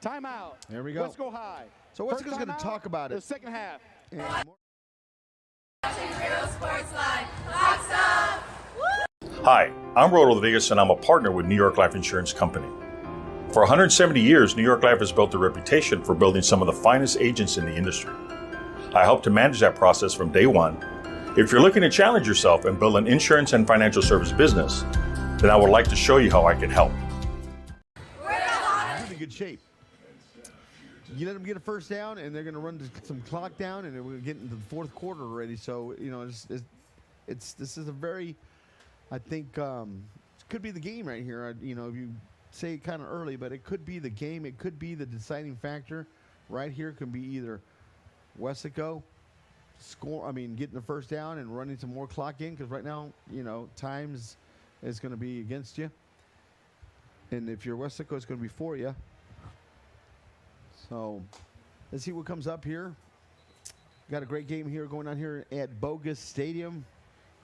Timeout. There we go. Let's go high. So what's going to talk about it? The second half. And Watching Real Sports Live. Hawks up! Hi, I'm Rod Rodriguez, and I'm a partner with New York Life Insurance Company. For 170 years, New York Life has built a reputation for building some of the finest agents in the industry. I help to manage that process from day one. If you're looking to challenge yourself and build an insurance and financial service business, then I would like to show you how I can help. He's in good shape. You let them get a 1st down, and they're going to run some clock down, and we're getting into the 4th quarter already. So this is a very, I think, it could be the game right here. If you say it kind of early, but it could be the game. It could be the deciding factor. Right here could be either Weslaco getting the 1st down and running some more clock in, because right now, times is going to be against you, and if you're Weslaco, it's going to be for you. So let's see what comes up here. Got a great game here going on here at Bogus Stadium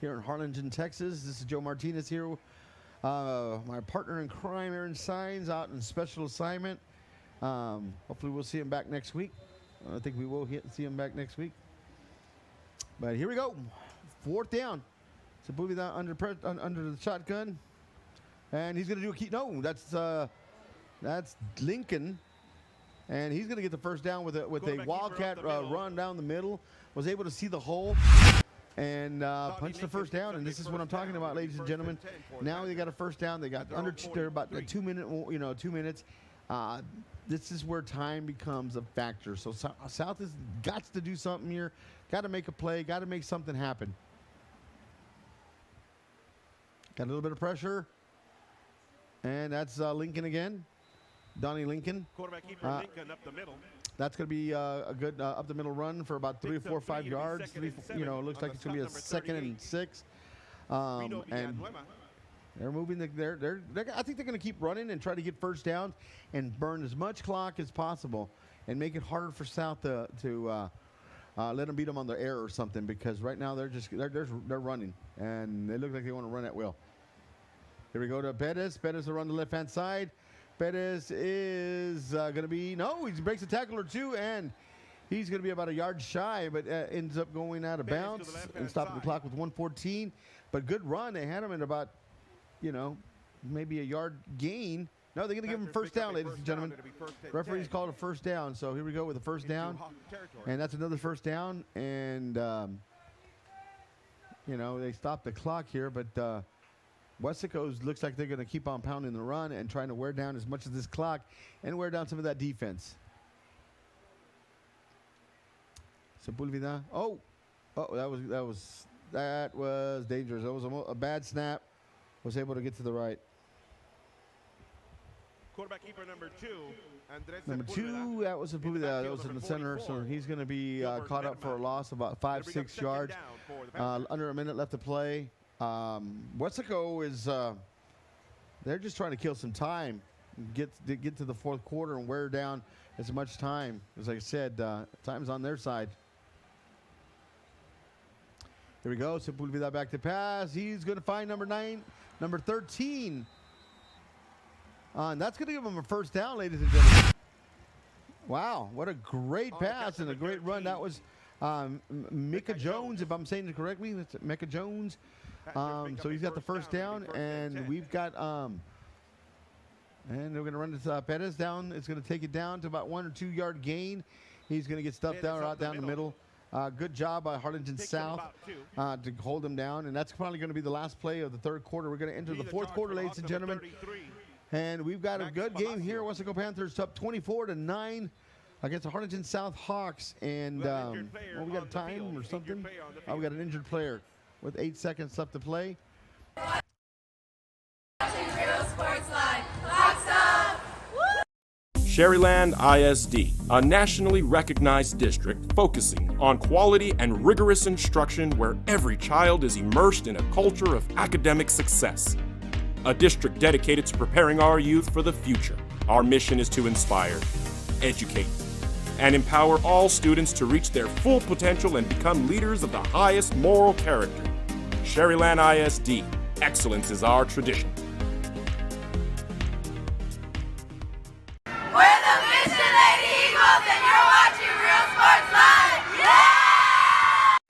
here in Harlingen, Texas. This is Joe Martinez here. My partner in crime, Aaron Sines, out in special assignment. Hopefully we'll see him back next week. I think we will see him back next week. But here we go. 4th down. Sepulveda under the shotgun. And he's going to do a key. No, that's Lincoln. And he's going to get the 1st down with a wildcat run down the middle. Was able to see the hole and punch the 1st down. And this is what I'm talking about, ladies and gentlemen. Now they got a 1st down. They got they're about 2 minutes. This is where time becomes a factor. So South has got to do something here. Got to make a play. Got to make something happen. Got a little bit of pressure. And that's Lincoln again. Donnie Lincoln. Quarterback keeper Lincoln up the middle. That's going to be a good up the middle run for about 3 or 4 or 5 yards. It looks like it's going to be a 2nd and 6. And they're moving. I think they're going to keep running and try to get 1st downs and burn as much clock as possible and make it harder for South to let them beat them on the air or something, because right now they're running and they look like they want to run at will. Here we go to Perez. Perez will run the left-hand side. Perez is going to be, he breaks a tackle or 2, and he's going to be about a yard shy, but ends up going out of bounds and stopping the clock with 1:14. But good run. They had him at about, maybe a yard gain. No, they're going to give him 1st down, ladies and gentlemen. Referee's called a 1st down, so here we go with a 1st down. And that's another 1st down, and, they stopped the clock here, but Weslaco looks like they're going to keep on pounding the run and trying to wear down as much of this clock and wear down some of that defense. Sepulveda. Oh, that was dangerous. That was a bad snap. Was able to get to the right. Quarterback keeper number 2, Andres Number 2, that was Sepulveda. That was in the center, so he's going to be caught up for a loss of about 5-6 yards. Under a minute left to play. Weslaco is they're just trying to kill some time, get to the fourth quarter and wear down as much time. As I said, time's on their side. Here we go. Sepulveda back to pass. He's going to find number 13. And that's going to give him a first down, ladies and gentlemen. Wow, what a great pass and a great run. That was Micah Jones, if I'm saying it correctly. That's Micah Jones. So he's got the first down, and we've got and we're going to run this Perez down. It's going to take it down to about 1 or 2 yard gain. He's going to get stuffed down right down the middle. Good job by Harlingen South to hold him down, and that's probably going to be the last play of the third quarter. We're going to enter the fourth quarter, ladies and gentlemen, and we've got a good game here. Weslaco Panthers up 24-9 against the Harlingen South Hawks, and we got a time or something. We got an injured player with 8 seconds left to play. Sherryland ISD, a nationally recognized district focusing on quality and rigorous instruction where every child is immersed in a culture of academic success. A district dedicated to preparing our youth for the future. Our mission is to inspire, educate, and empower all students to reach their full potential and become leaders of the highest moral character. Sherryland ISD, excellence is our tradition.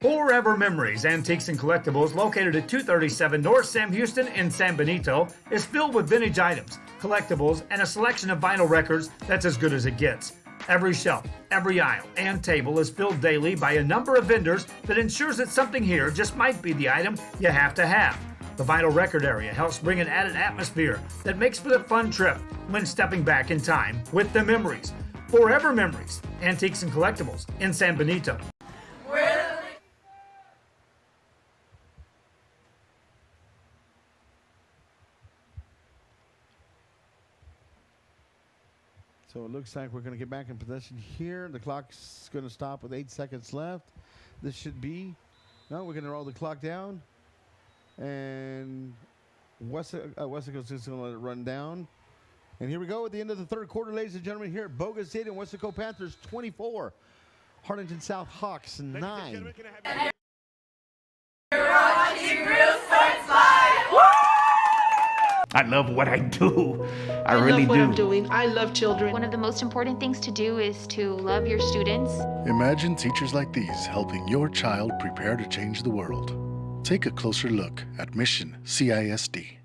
Forever Memories, Antiques and Collectibles, located at 237 North Sam Houston in San Benito, is filled with vintage items, collectibles, and a selection of vinyl records that's as good as it gets. Every shelf, every aisle, and table is filled daily by a number of vendors that ensures that something here just might be the item you have to have. The vinyl record area helps bring an added atmosphere that makes for the fun trip when stepping back in time with the memories. Forever Memories, Antiques and Collectibles in San Benito. So it looks like we're going to get back in possession here. The clock's going to stop with 8 seconds left. This should be, no, we're going to roll the clock down. And Weslaco's just going to let it run down. And here we go at the end of the third quarter, ladies and gentlemen, here at Boga Stadium. Weslaco Panthers 24, Harlingen South Hawks 9. You're watching Real Sports Live. I love what I do. I really love what do. I'm doing. I love children. One of the most important things to do is to love your students. Imagine teachers like these helping your child prepare to change the world. Take a closer look at Mission CISD.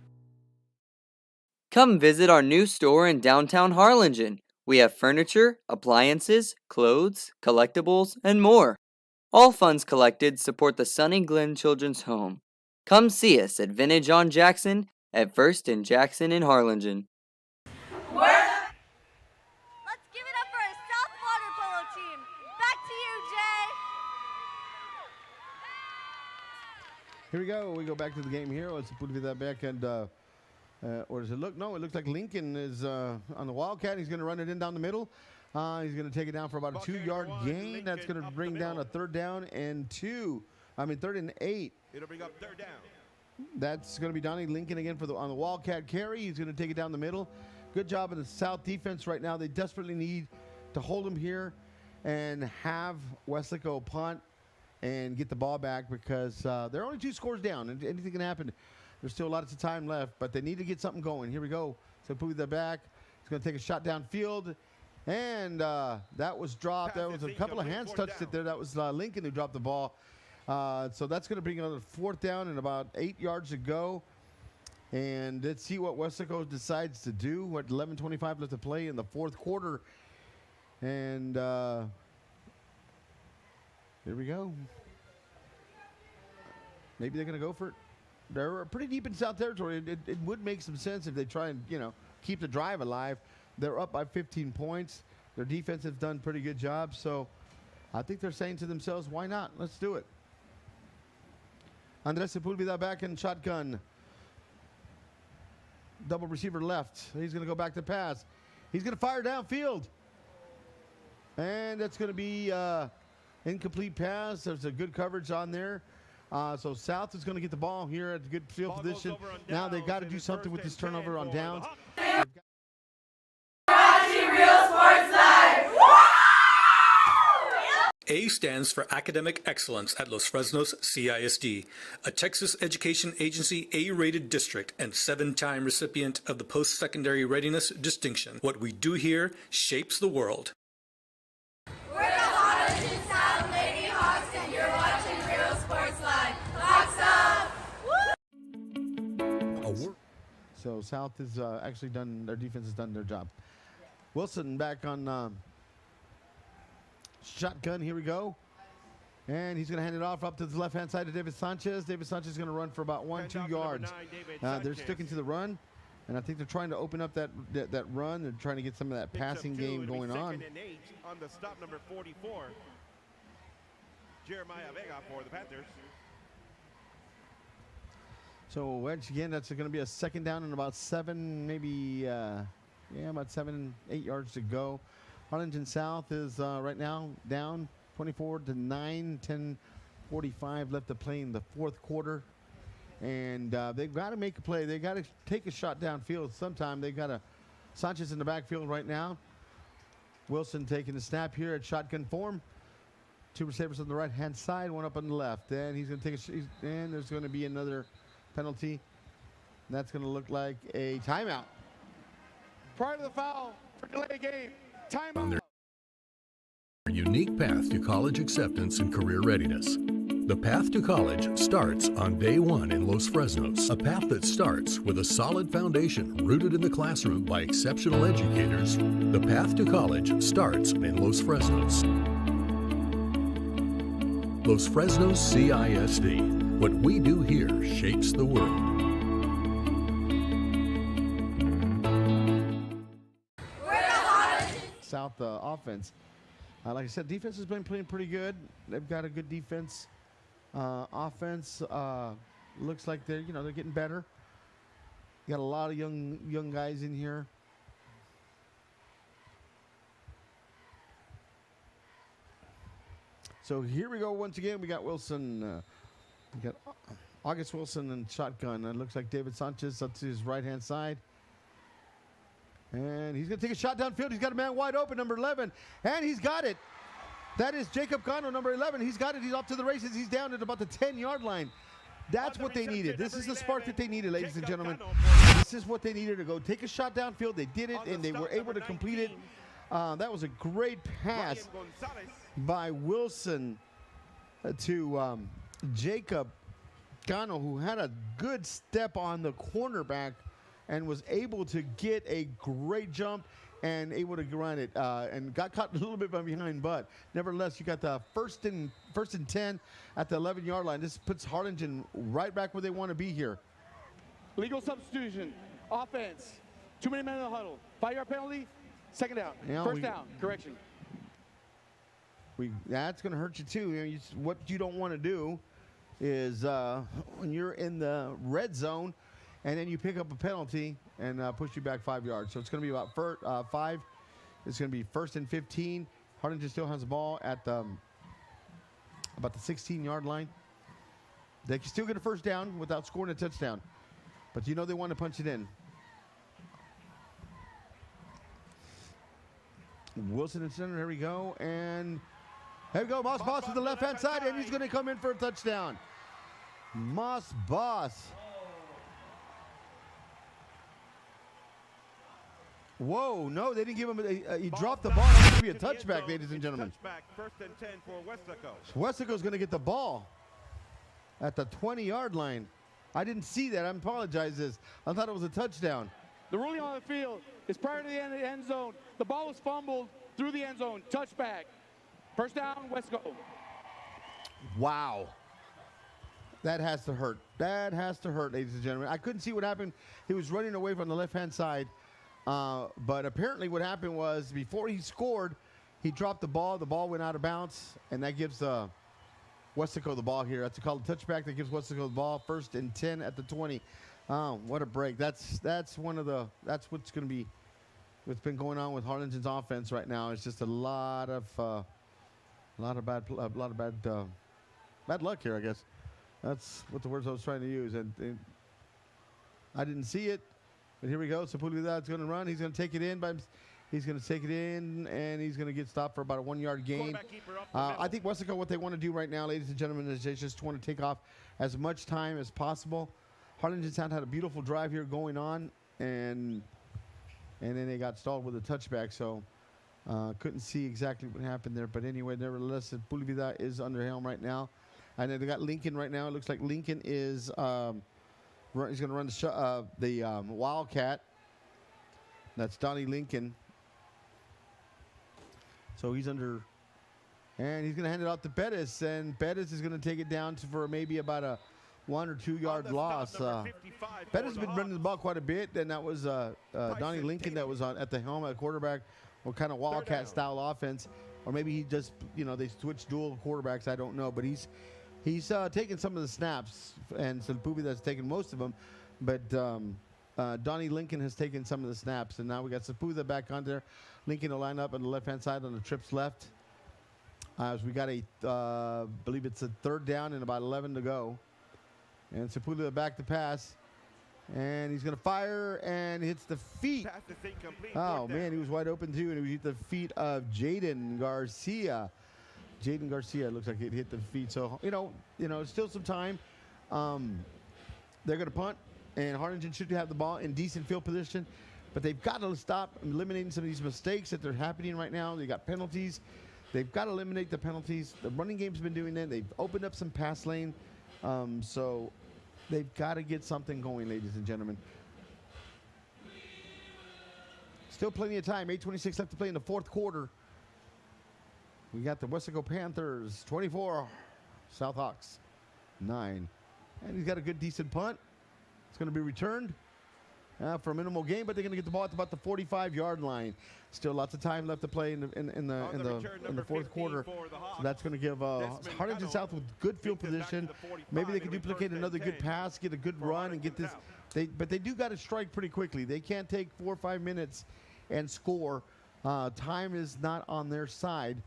Come visit our new store in downtown Harlingen. We have furniture, appliances, clothes, collectibles, and more. All funds collected support the Sunny Glen Children's Home. Come see us at Vintage on Jackson at First and Jackson in Harlingen. Let's give it up for our South Water Polo team. Back to you, Jay. Here we go. We go back to the game here. Let's put that back and or does it look? No, it looks like Lincoln is on the Wildcat. He's going to run it in down the middle. He's going to take it down for about a 2-yard gain. That's going to bring down a third and 8. It'll bring up third down. That's going to be Donnie Lincoln again on the Wildcat carry. He's going to take it down the middle. Good job in the South defense right now. They desperately need to hold him here and have Weslaco punt and get the ball back because they're only 2 scores down and anything can happen. There's still lots of time left, but they need to get something going. Here we go. So put that back. He's going to take a shot downfield. And that was dropped. That was a couple of hands touched it there. That was Lincoln who dropped the ball. So that's going to bring another 4th down and about 8 yards to go. And let's see what Weslaco decides to do. What 11:25 left to play in the fourth quarter. And here we go. Maybe they're going to go for it. they're pretty deep in South territory. It would make some sense if they try and, keep the drive alive. They're up by 15 points. Their defense has done a pretty good job. So I think they're saying to themselves, why not? Let's do it. Andres Sepulveda back in shotgun. Double receiver left. He's going to go back to pass. He's going to fire downfield. And that's going to be incomplete pass. There's a good coverage on there. So South is going to get the ball here at a good field position. Now they've got to do something with this turnover on downs. Watching Real Sports Live. A stands for Academic Excellence at Los Fresnos CISD, a Texas Education Agency A-rated district and 7-time recipient of the Post-Secondary Readiness Distinction. What we do here shapes the world. We're the Harlingen South Lady Hawks, and you're watching Real Sports Live. Hawks up! So South has actually done, their defense has done their job. Wilson back on shotgun. Here we go. And he's going to hand it off up to the left-hand side to David Sanchez. David Sanchez is going to run for about 1-2 yards. They're sticking to the run. And I think they're trying to open up that run. They're trying to get some of that passing game going on. On the stop, number 44, Jeremiah Vega for the Panthers. So once again, that's going to be a second down and about 7, maybe, about 7, 8 yards to go. Harlingen South is right now down 24-9, 10:45 left to play in the fourth quarter. And they've got to make a play. They've got to take a shot downfield sometime. They've got Sanchez in the backfield right now. Wilson taking the snap here at shotgun form. 2 receivers on the right-hand side, 1 up on the left. And he's going to take and there's going to be another penalty. That's going to look like a timeout. Prior to the foul for delay game. Timeout. On their unique path to college acceptance and career readiness. The path to college starts on day 1 in Los Fresnos, a path that starts with a solid foundation rooted in the classroom by exceptional educators. The path to college starts in Los Fresnos. Los Fresnos CISD. What we do here shapes the world. South offense. Like I said, defense has been playing pretty good. They've got a good defense. Offense looks like they're getting better. You got a lot of young guys in here. So here we go once again. We got Wilson. We got August Wilson and shotgun. It looks like David Sanchez up to his right-hand side. And he's going to take a shot downfield. He's got a man wide open, number 11. And he's got it. That is Jacob Cano, number 11. He's got it. He's off to the races. He's down at about the 10-yard line. That's what they needed. This is the spark that they needed, ladies and gentlemen. This is what they needed to go. Take a shot downfield. They did it, and they were able to complete it. That was a great pass by Wilson to Jacob Cano, who had a good step on the cornerback and was able to get a great jump and able to run it and got caught a little bit behind, but nevertheless, you got the first and 10 at the 11-yard line. This puts Harlingen right back where they want to be here. Legal substitution, offense, 2 minute man in the huddle, 5-yard penalty, second down, first down, correction. That's going to hurt you too. What you don't want to do is when you're in the red zone, and then you pick up a penalty and push you back 5 yards. So it's going to be about 5. It's going to be 1st and 15. Harlingen still has the ball at about the 16-yard line. They can still get a first down without scoring a touchdown. But they want to punch it in. Wilson in center. Here we go. And here we go. Moss Boss to the left-hand side, and he's going to come in for a touchdown. Moss Boss. Whoa, no, they didn't give him he dropped the ball. It's going to be a touchback, ladies and gentlemen. Touchback, 1st and 10 for Weslaco. Weslaco's going to get the ball at the 20-yard line. I didn't see that. I apologize. I thought it was a touchdown. The ruling on the field is prior to the end zone. The ball was fumbled through the end zone. Touchback. First down, Weslaco. Wow. That has to hurt. That has to hurt, ladies and gentlemen. I couldn't see what happened. He was running away from the left-hand side. But apparently what happened was before he scored, he dropped the ball. The ball went out of bounds, and that gives Weslaco the ball here. That's called a touchback. That gives Weslaco the ball. 1st and 10 at the 20. Oh, what a break. That's what's going to be what's been going on with Harlingen's offense right now. It's just a lot of bad luck here, I guess. That's what the words I was trying to use. And I didn't see it. But here we go. Sepulveda's going to run. He's going to take it in. He's going to take it in, and he's going to get stopped for about a 1-yard gain. I think Weslaco, what they want to do right now, ladies and gentlemen, is they just want to take off as much time as possible. Harlingen South had a beautiful drive here going on, and then they got stalled with a touchback. So couldn't see exactly what happened there. But anyway, nevertheless, Sepulveda is under helm right now. And then they got Lincoln right now. It looks like Lincoln is he's going to run the Wildcat. That's Donnie Lincoln. So he's under, and he's going to hand it off to Bettis, and Bettis is going to take it down for maybe about a 1 or 2 yard loss. Bettis has been running the ball quite a bit, and that was Donnie Lincoln that was at the helm at quarterback, or kind of Wildcat style offense, or maybe he just they switched dual quarterbacks. I don't know, but he's taken some of the snaps, and Sepulveda's taken most of them, but Donnie Lincoln has taken some of the snaps, and now we got Sepulveda back on there. Lincoln will line up on the left-hand side on the trips left. As we got a, believe it's a 3rd down and about 11 to go. And Sepulveda back to pass. And he's going to fire and hits the feet. Oh, man, he was wide open, too, and he hit the feet of Jaden Garcia. Jaden Garcia looks like it hit the feet. So, still some time. They're going to punt, and Harlingen should have the ball in decent field position. But they've got to stop eliminating some of these mistakes that they're happening right now. They got penalties. They've got to eliminate the penalties. The running game's been doing that. They've opened up some pass lane. So they've got to get something going, ladies and gentlemen. Still plenty of time. 8:26 left to play in the 4th quarter. We got the Weslaco Panthers 24, South Hawks 9. And he's got a good, decent punt. It's going to be returned for a minimal gain, but they're going to get the ball at about the 45-yard line. Still lots of time left to play in the 4th quarter. So that's going to give Harlingen South with good field position. Maybe they can duplicate another good pass, get a good run, and get this. But they do got to strike pretty quickly. They can't take 4 or 5 minutes and score. Time is not on their side.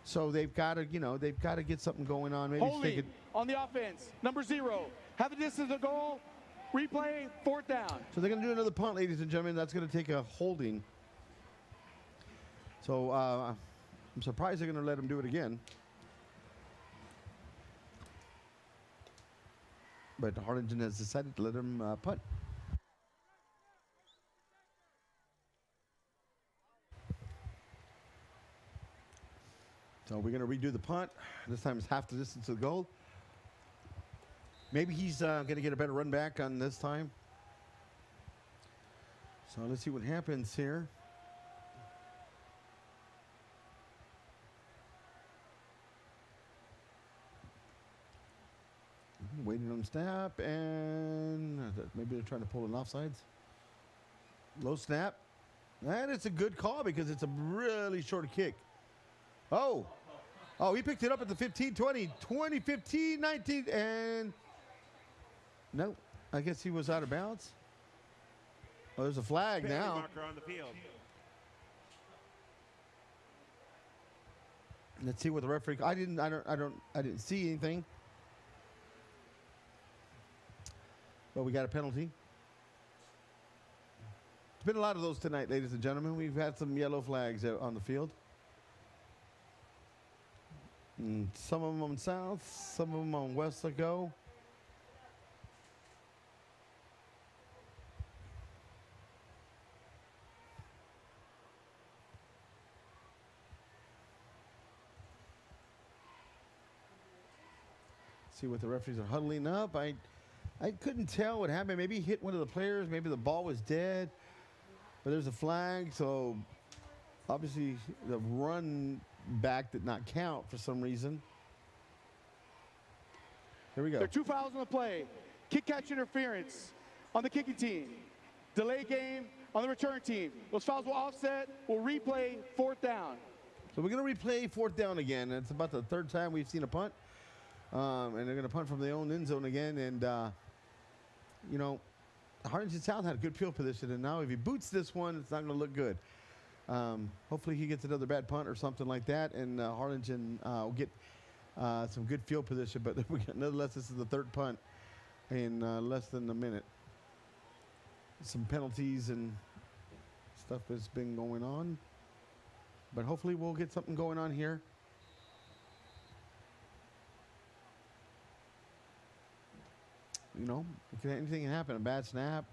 So they've got to, get something going on. Maybe take it on the offense. Number 0. Have the distance to goal. Replay, 4th down. So they're going to do another punt, ladies and gentlemen. That's going to take a holding. So I'm surprised they're going to let him do it again. But Harlingen has decided to let him punt. So we're going to redo the punt. This time it's half the distance to the goal. Maybe he's going to get a better run back on this time. So let's see what happens here. Waiting on snap, and maybe they're trying to pull an offsides. Low snap. And it's a good call because it's a really short kick. Oh, he picked it up at the 15, 20, 15, 19, and no, I guess he was out of bounds. Oh, there's a flag now. Marker on the field. Let's see what the referee. I didn't see anything. But we got a penalty. There's been a lot of those tonight, ladies and gentlemen. We've had some yellow flags on the field. And some of them on South, some of them on Weslaco. See what the referees are huddling up. I couldn't tell what happened. Maybe he hit one of the players. Maybe the ball was dead. But there's a flag, so obviously the run back did not count for some reason. Here we go. There are 2 fouls on the play. Kick catch interference on the kicking team. Delay game on the return team. Those fouls will offset. We'll replay 4th down. So we're going to replay 4th down again. It's about the 3rd time we've seen a punt. And they're going to punt from their own end zone again. And, you know, Harlingen South had a good field position. And now if he boots this one, it's not going to look good. Hopefully he gets another bad punt or something like that. And Harlingen will get some good field position. But nonetheless, this is the 3rd punt in less than a minute. Some penalties and stuff has been going on. But hopefully we'll get something going on here. You know, anything can happen. A bad snap.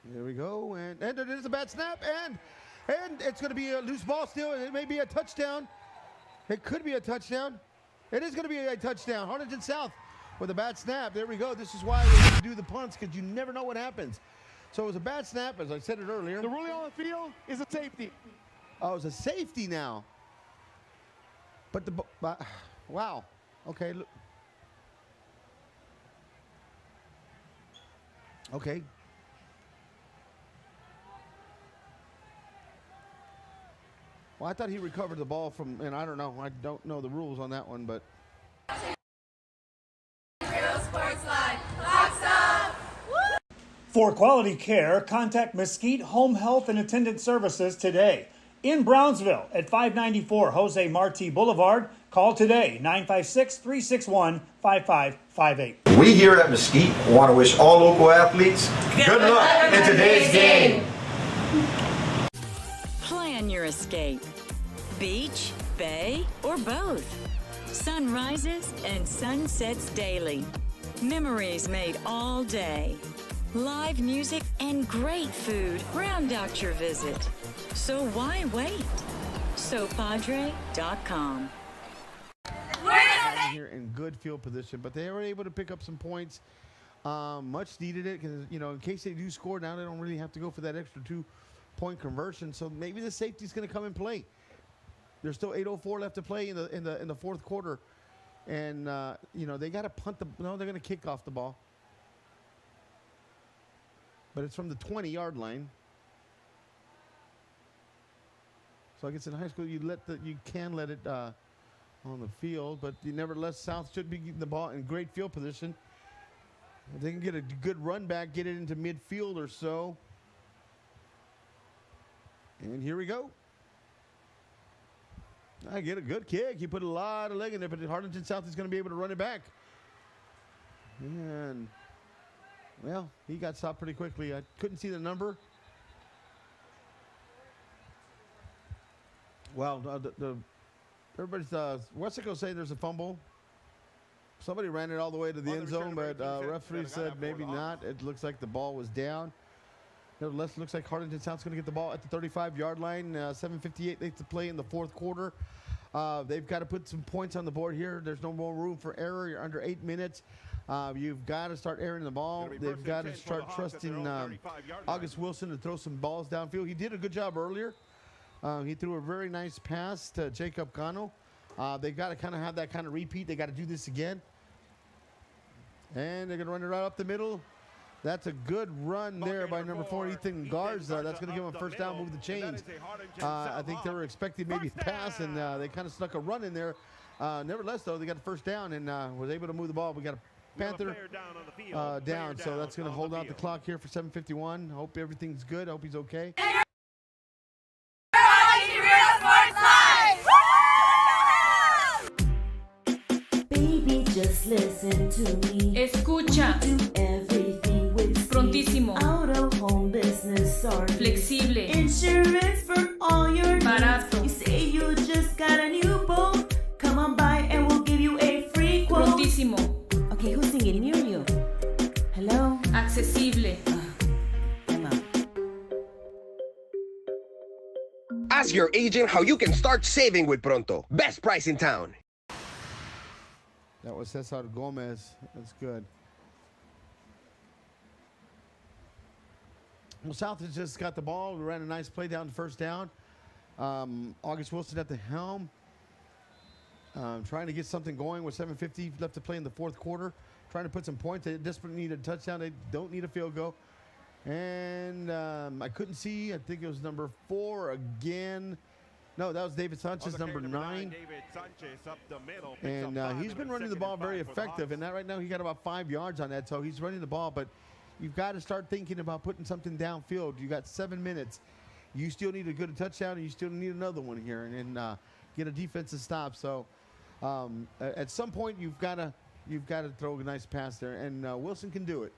There we go. And it is a bad snap. And it's going to be a loose ball still. And it may be a touchdown. It could be a touchdown. It is going to be a touchdown. Harlingen South with a bad snap. There we go. This is why we have to do the punts, because you never know what happens. So it was a bad snap, as I said it earlier. The ruling on the field is a safety. Oh, it's a safety now. But wow. Okay. Look. Okay. Well, I thought he recovered the ball from, and I don't know. I don't know the rules on that one, but. Real Sports Live. Locks up. For quality care, contact Mesquite Home Health and Attendant Services today. In Brownsville at 594 Jose Marti Boulevard. Call today, 956-361-5558. We here at Mesquite want to wish all local athletes good luck in today's game. Plan your escape. Beach, bay, or both. Sunrises and sunsets daily. Memories made all day. Live music and great food round out your visit. So why wait? SoPadre.com. Here in good field position, but they were able to pick up some points. Much needed it because, you know, in case they do score now, they don't really have to go for that extra 2-point conversion. So maybe the safety's going to come and play. There's still 8:04 left to play in the 4th quarter, and you know, they got to punt the. No, they're going to kick off the ball, but it's from the 20-yard line. So I guess in high school you can let it on the field, but nevertheless South should be getting the ball in great field position. If they can get a good run back, get it into midfield or so. And here we go. I get a good kick. He put a lot of leg in there, but Harlingen South is going to be able to run it back. And, well, he got stopped pretty quickly. I couldn't see the number. Well, everybody's Weslaco saying there's a fumble. Somebody ran it all the way to the end zone, but referee said maybe not. It looks like the ball was down. Nevertheless, looks like Harlingen South's going to get the ball at the 35-yard line. 7:58 left to play in the 4th quarter. They've got to put some points on the board here. There's no more room for error. You're under 8 minutes. You've got to start airing the ball. They've got to start trusting August Wilson to throw some balls downfield. He did a good job earlier. He threw a very nice pass to Jacob Cano. They've got to kind of have that kind of repeat. They got to do this again. And they're going to run it right up the middle. That's a good run there by number 4, Ethan Garza. That's going to give him a first down, move the chains. I think they were expecting maybe a pass, and they kind of snuck a run in there. Nevertheless, though, they got the first down and was able to move the ball. We got a Panther down, so that's going to hold out the clock here for 7:51. Hope everything's good. Hope he's okay. Baby, just listen to me. Escucha. Everything with Prontísimo. Out of home business or Flexible. Insurance for all your Barato. needs. You say you just got a new boat. Come on by and we'll give you a free quote. Prontísimo. Okay, who's singing? Muriel. Hello? Accesible. Ask your agent how you can start saving with Pronto. Best price in town. That was Cesar Gomez. That's good. Well, South has just got the ball. We ran a nice play down, first down. August Wilson at the helm. trying to get something going with 7:50 left to play in the fourth quarter. Trying to put some points. They desperately need a touchdown. They don't need a field goal. And I couldn't see. I think it was number 4 again. No, that was David Sanchez, number 9. David Sanchez up the middle. And he's been running the ball very effective. And that right now he got about 5 yards on that. So he's running the ball. But you've got to start thinking about putting something downfield. You got 7 minutes. You still need a good touchdown, and you still need another one here, and get a defensive stop. So at some point you've got to throw a nice pass there, and Wilson can do it.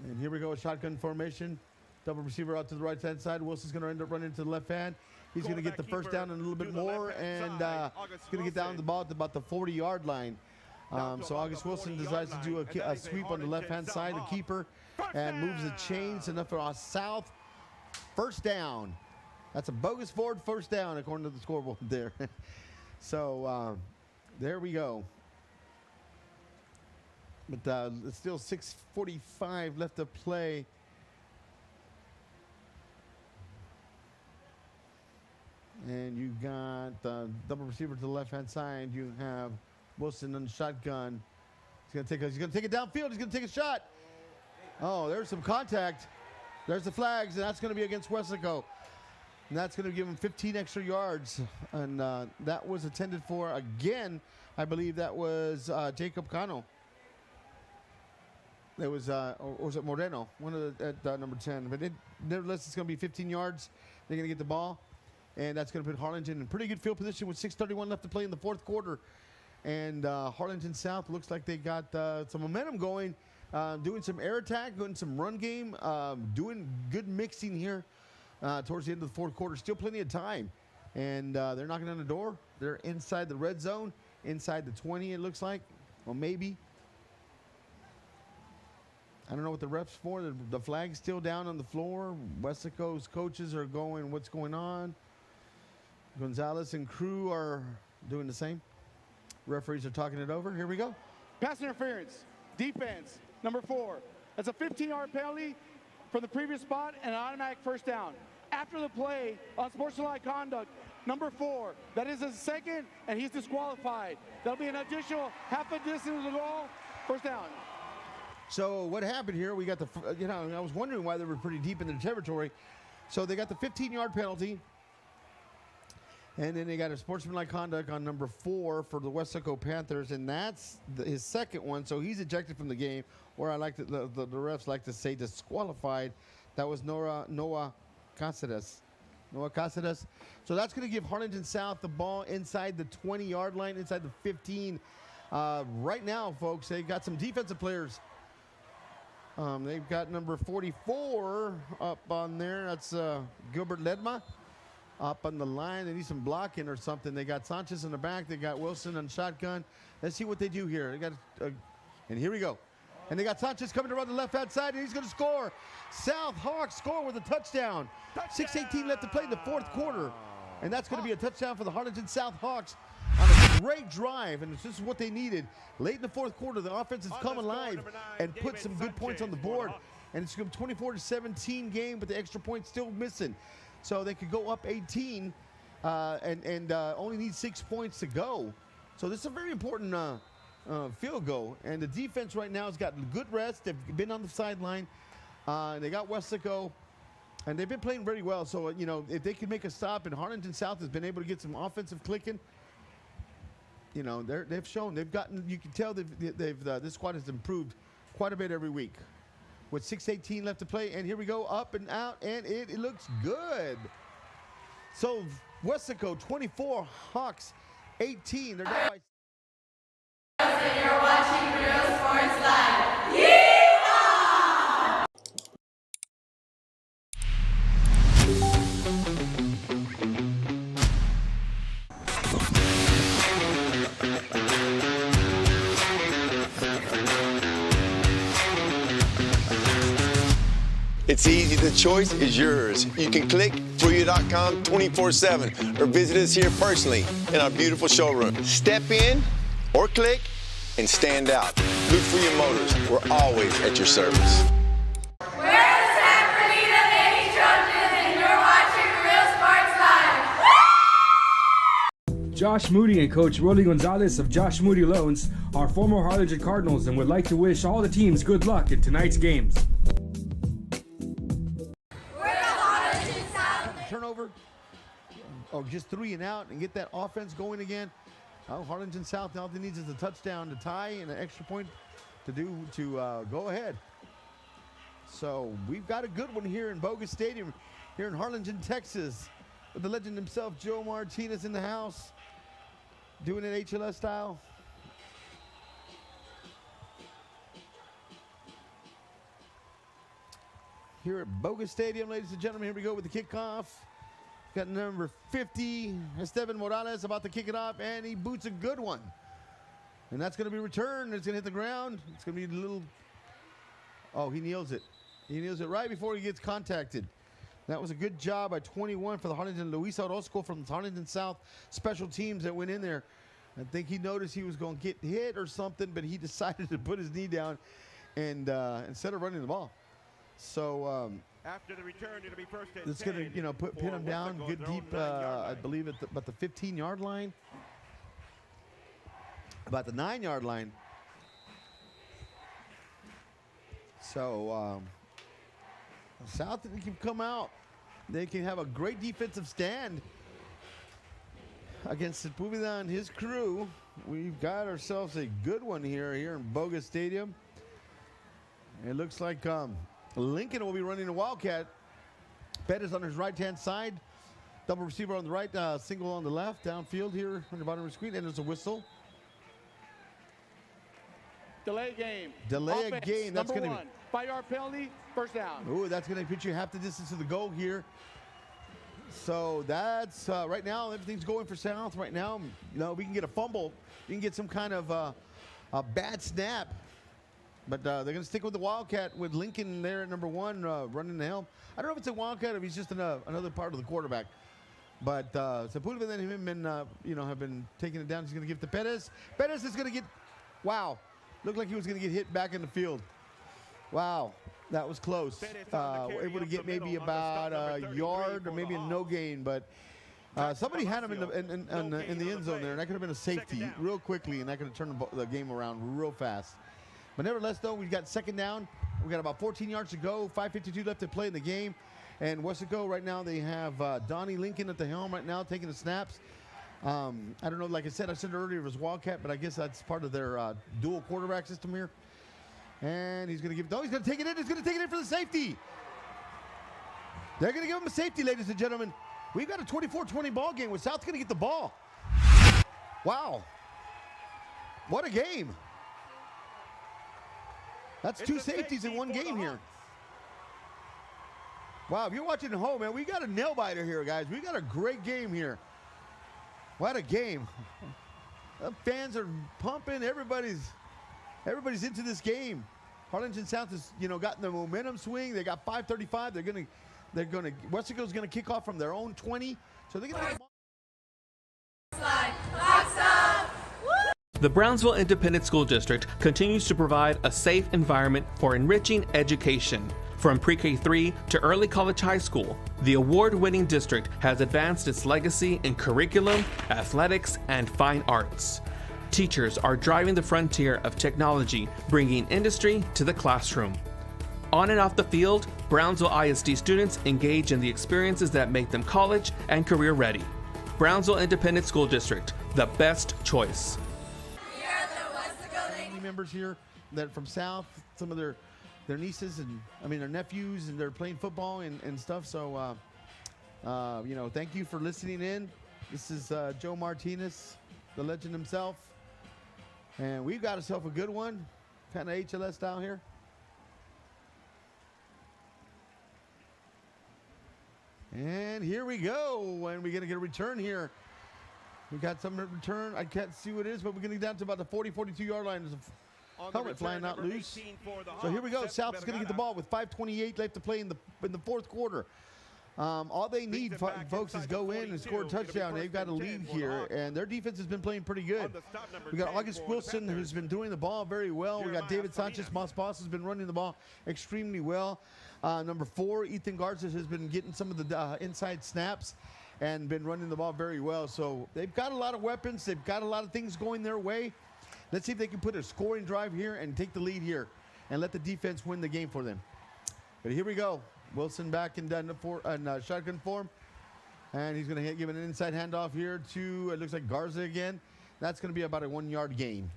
And here we go, a shotgun formation. Double receiver out to the right-hand side. Wilson's going to end up running to the left hand. He's going to get the first down and a little bit more, and he's going to get down the ball at about the 40-yard line. So August Wilson decides to do a sweep on the left-hand side, a keeper, and moves the chains enough for us south. First down. That's a bogus Ford first down, according to the scoreboard there. So there we go. But it's still 6:45 left to play. And you got the double receiver to the left-hand side. You have Wilson on the shotgun. He's gonna take it downfield. He's gonna take a shot. Oh, there's some contact. There's the flags, and that's gonna be against Weslaco. And that's gonna give him 15 extra yards. And that was attended for again. I believe that was Jacob Cano. It was, or was it Moreno? One of the at number 10. But nevertheless, it's gonna be 15 yards. They're gonna get the ball. And that's going to put Harlingen in pretty good field position with 6:31 left to play in the fourth quarter. And Harlingen South looks like they got some momentum going, doing some air attack, doing some run game, doing good mixing here towards the end of the fourth quarter. Still plenty of time. And they're knocking on the door. They're inside the red zone, inside the 20 it looks like. Well, maybe. I don't know what the ref's for. The flag's still down on the floor. Weslaco's coaches are going, what's going on? Gonzalez and crew are doing the same. Referees are talking it over. Here we go. Pass interference. Defense, number 4. That's a 15-yard penalty from the previous spot and an automatic first down. After the play on sportsmanlike conduct, number 4, that is a second, and he's disqualified. That'll be an additional half a distance to goal. First down. So what happened here, we got the, I was wondering why they were pretty deep in their territory. So they got the 15-yard penalty. And then they got a sportsmanlike conduct on number 4 for the Weslaco Panthers, and that's his second one. So he's ejected from the game, or I like to, the refs like to say disqualified. That was Noah Cáceres. Noah Cáceres. So that's going to give Harlingen South the ball inside the 20-yard line, inside the 15. Right now, folks, they got some defensive players. They've got number 44 up on there. That's Gilbert Ledma. Up on the line. They need some blocking or something. They got Sanchez in the back. They got Wilson on shotgun. Let's see what they do here. They got, and here we go. And they got Sanchez coming around the left-hand side, and he's going to score. South Hawks score with a touchdown. 6:18 left to play in the fourth quarter. And that's going to be a touchdown for the Harlingen South Hawks on a great drive, and this is what they needed. Late in the fourth quarter, the offense has come alive and put some good points on the board. And it's a 24-17 game, but the extra point still missing. So they could go up 18 and only need 6 points to go. So this is a very important field goal. And the defense right now has got good rest. They've been on the sideline. They got Weslaco, and they've been playing very well. So, if they can make a stop, and Harlingen South has been able to get some offensive clicking, they've shown. They've gotten, you can tell this squad has improved quite a bit every week. With 6:18 left to play, and here we go, up and out, and it looks good. So Weslaco 24, Hawks 18. They're down by. You're watching Real Sports Live. Yeehaw! It's easy. The choice is yours. You can click Fuya.com 24/7 or visit us here personally in our beautiful showroom. Step in or click and stand out. Look for your motors. We're always at your service. We're the San Bernardino Lady Trojans, and you're watching Real Sports Live. Josh Moody and Coach Rolly Gonzalez of Josh Moody Loans are former Harlingen Cardinals and would like to wish all the teams good luck in tonight's games. Turnover. Oh, just 3 and out and get that offense going again. Oh, Harlingen South, all they needs is a touchdown to tie and an extra point to go ahead. So we've got a good one here in Bogus Stadium, here in Harlingen, Texas, with the legend himself, Joe Martinez, in the house, doing it HLS style. Here at Bogus Stadium, ladies and gentlemen, here we go with the kickoff. Got number 50, Esteban Morales, about to kick it off, and he boots a good one. And that's going to be returned. It's going to hit the ground. It's going to be a little... Oh, he kneels it. He kneels it right before he gets contacted. That was a good job by 21 for the Harlingen. Luis Orozco from the Harlingen South special teams that went in there. I think he noticed he was going to get hit or something, but he decided to put his knee down and instead of running the ball. So after the return, it'll be first and it's going to, pin him down good deep, I believe, at about the 15-yard line. About the 9-yard line. So South can come out. They can have a great defensive stand against Sepúlveda and his crew. We've got ourselves a good one here in Bogus Stadium. It looks like Lincoln will be running a Wildcat. Pettis on his right-hand side. Double receiver on the right, single on the left. Downfield here on the bottom of the screen, and there's a whistle. Delay game. Delay Offense, a game. That's going to be 5-yard penalty, first down. Ooh, that's going to put you half the distance to the goal here. So that's right now everything's going for South right now. We can get a fumble. You can get some kind of a bad snap. But they're going to stick with the Wildcat with Lincoln there at number 1 running the helm. I don't know if it's a Wildcat or if he's just another part of the quarterback. But Sepúlveda and him have been taking it down. He's going to give it to Pettis. Pettis is going to get, wow. Looked like he was going to get hit back in the field. Wow, that was close. Able to get maybe about a yard or maybe a no gain, but somebody had him in the end zone there, and that could have been a safety real quickly, and that could have turned the game around real fast. But nevertheless, though, we've got second down. We've got about 14 yards to go, 5:52 left to play in the game. And Weslaco right now, they have Donnie Lincoln at the helm right now taking the snaps. I don't know, like I said earlier it was Wildcat, but I guess that's part of their dual quarterback system here. And he's going to he's going to take it in. He's going to take it in for the safety. They're going to give him a safety, ladies and gentlemen. We've got a 24-20 ball game where South's going to get the ball. Wow. What a game. That's two safeties in one game here. Wow, if you're watching at home, man, we got a nail-biter here, guys. We got a great game here. What a game. The fans are pumping. Everybody's into this game. Harlingen South has, gotten the momentum swing. They got 5:35. They're gonna Weslaco's gonna kick off from their own 20. So they're gonna The Brownsville Independent School District continues to provide a safe environment for enriching education. From pre-K3 to early college high school, the award-winning district has advanced its legacy in curriculum, athletics, and fine arts. Teachers are driving the frontier of technology, bringing industry to the classroom. On and off the field, Brownsville ISD students engage in the experiences that make them college and career ready. Brownsville Independent School District, the best choice. Members here that from South, some of their nieces and their nephews, and they're playing football and stuff. So thank you for listening in. This is Joe Martinez, the legend himself, and we've got ourselves a good one, kind of HLS style here. And here we go, and we're gonna get a return here. We got some return. I can't see what it is, but we're getting down to about the 42-yard line. There's a helmet flying out loose. So here we go. South is going to get the ball with 5:28 left to play in the fourth quarter. All they need, folks, is go in and score a touchdown. They've got a lead here, and their defense has been playing pretty good. We got August Wilson, who's been doing the ball very well. We got David Sanchez. Mas Boss has been running the ball extremely well. Number 4, Ethan Garza has been getting some of the inside snaps. and been running the ball very well. So they've got a lot of weapons. They've got a lot of things going their way. Let's see if they can put a scoring drive here and take the lead here and let the defense win the game for them. But here we go. Wilson back in shotgun form. And he's going to give an inside handoff here to, it looks like Garza again. That's going to be about a 1-yard gain.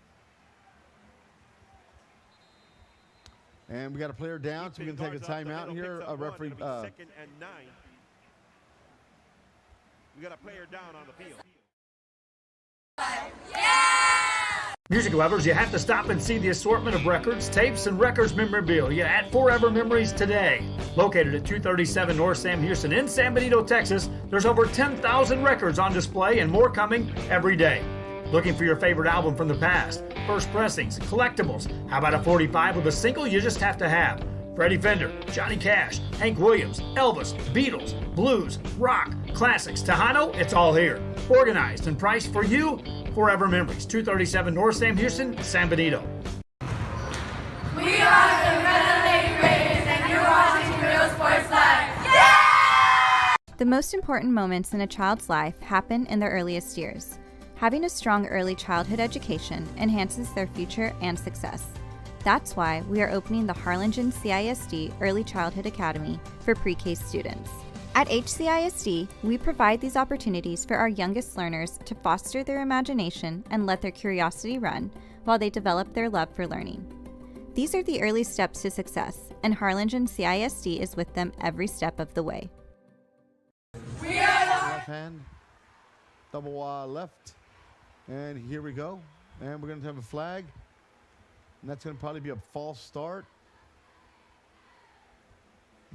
And we got a player down, so we're going to take a timeout here. A referee. Second and 9. We got a player down on the field. Music lovers, you have to stop and see the assortment of records, tapes, and records memorabilia at Forever Memories today. Located at 237 North Sam Houston in San Benito, Texas, there's over 10,000 records on display and more coming every day. Looking for your favorite album from the past, first pressings, collectibles. How about a 45 with a single you just have to have? Freddie Fender, Johnny Cash, Hank Williams, Elvis, Beatles, blues, rock, classics, Tejano, it's all here. Organized and priced for you. Forever Memories, 237 North Sam Houston, San Benito. We are the Red Lady Raiders, and you're watching Real Sports Live. Yeah! The most important moments in a child's life happen in their earliest years. Having a strong early childhood education enhances their future and success. That's why we are opening the Harlingen CISD Early Childhood Academy for pre-K students. At HCISD, we provide these opportunities for our youngest learners to foster their imagination and let their curiosity run while they develop their love for learning. These are the early steps to success, and Harlingen CISD is with them every step of the way. We are left hand, double left, and here we go. And we're going to have a flag, and that's going to probably be a false start.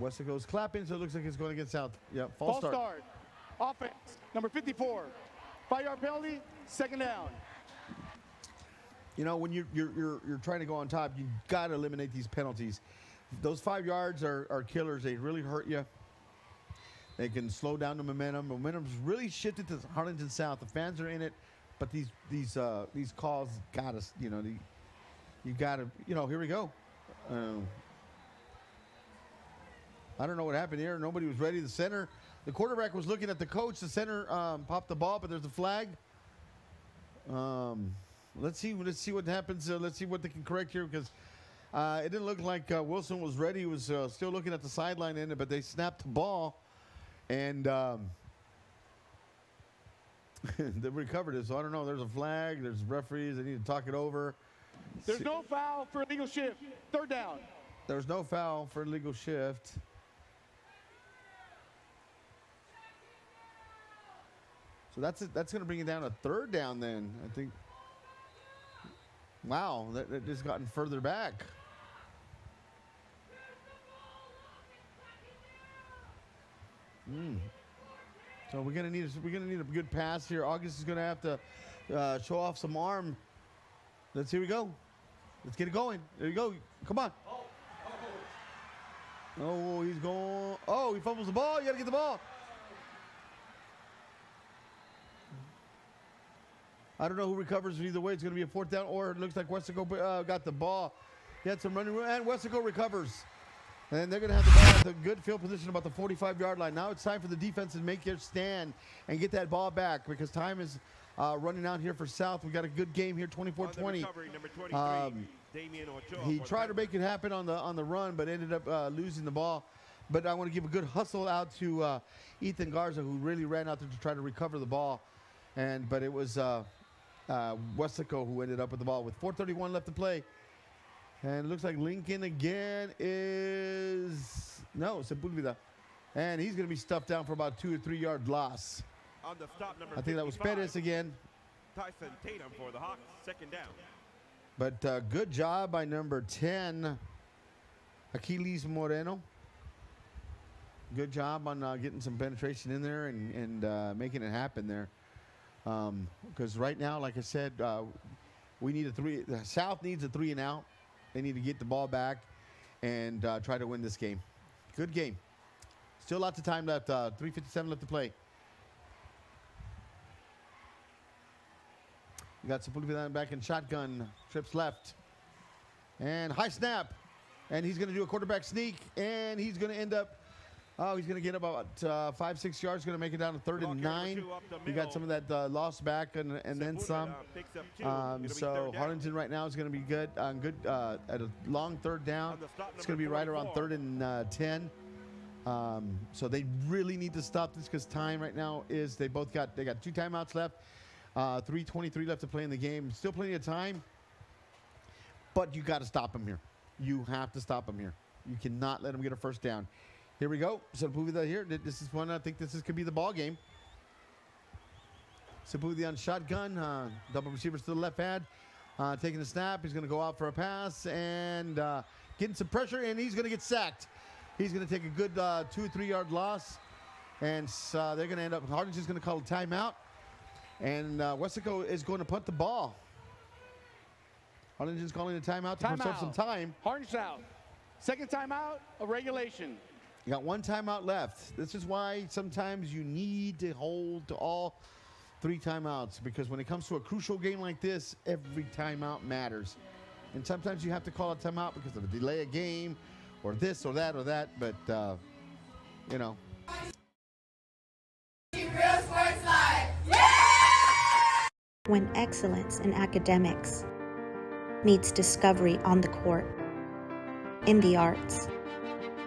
Weslaco's clapping, so it looks like it's going against South. Yeah, false start. Offense, number 54. 5-yard penalty, second down. You know, when you're trying to go on top, you got to eliminate these penalties. Those 5 yards are killers. They really hurt you. They can slow down the momentum. Momentum's really shifted to Harlingen South. The fans are in it, but these calls got us. You know, you got to. You know, here we go. I don't know what happened here. Nobody was ready. The center, the quarterback was looking at the coach. The center popped the ball, but there's a flag. Let's see what happens. Let's see what they can correct here, because it didn't look like Wilson was ready. He was still looking at the sideline end, but they snapped the ball, and they recovered it. So I don't know. There's a flag. There's referees. They need to talk it over. There's no foul for illegal shift. Third down. There's no foul for illegal shift. So that's going to bring it down to third down then, I think. Wow, that just gotten further back. So we're gonna need a good pass here. August is gonna have to show off some arm. Here we go. Let's get it going. There you go. Come on. Oh, he's going. Oh, he fumbles the ball. You gotta get the ball. I don't know who recovers either way. It's going to be a fourth down, or it looks like Weslaco got the ball. He had some running room, and Weslaco recovers. And they're going to have the ball at a good field position about the 45-yard line. Now it's time for the defense to make their stand and get that ball back, because time is running out here for South. We got a good game here, 24-20. He tried to make it happen on the run, but ended up losing the ball. But I want to give a good hustle out to Ethan Garza, who really ran out there to try to recover the ball. But it was Weslaco who ended up with the ball with 4:31 left to play. And it looks like Lincoln again is Sepulveda. And he's going to be stuffed down for about 2 or 3 yard loss. On the stop, number I think that was Perez again. Tyson Tatum for the Hawks, second down. But good job by number 10, Achilles Moreno. Good job on getting some penetration in there and making it happen there. Because right now, like I said, we need the South needs a 3 and out. They need to get the ball back and try to win this game. Good game. Still lots of time left. 3:57 left to play. We got Sepulveda back in shotgun. Trips left. And high snap. And he's going to do a quarterback sneak. And he's going to end up Oh, he's going to get about 5-6 yards. Going to make it down to 3rd and 9. He got some of that loss back and then some. So Harlingen right now is going to be good at a long 3rd down. It's going to be right around 3rd and 10. So they really need to stop this because time right now is they got 2 timeouts left. 3:23 left to play in the game. Still plenty of time, but you got to stop him here. You have to stop him here. You cannot let him get a first down. Here we go. Sepulveda here. This is one. I think this could be the ball game. Sepulveda on shotgun. Double receivers to the left pad. Taking a snap. He's going to go out for a pass and getting some pressure, and he's going to get sacked. He's going to take a good 2 or 3 yard loss, and they're going to end up. Harlingen's going to call a timeout, and Weslaco is going to punt the ball. Harlingen's calling a timeout to preserve some time. Harlingen South. Second timeout of regulation. You got 1 timeout left. This is why sometimes you need to hold to all 3 timeouts, because when it comes to a crucial game like this, every timeout matters. And sometimes you have to call a timeout because of a delay of game or this or that, but, you know. Real Sports Live. Yeah! When excellence in academics meets discovery on the court, in the arts,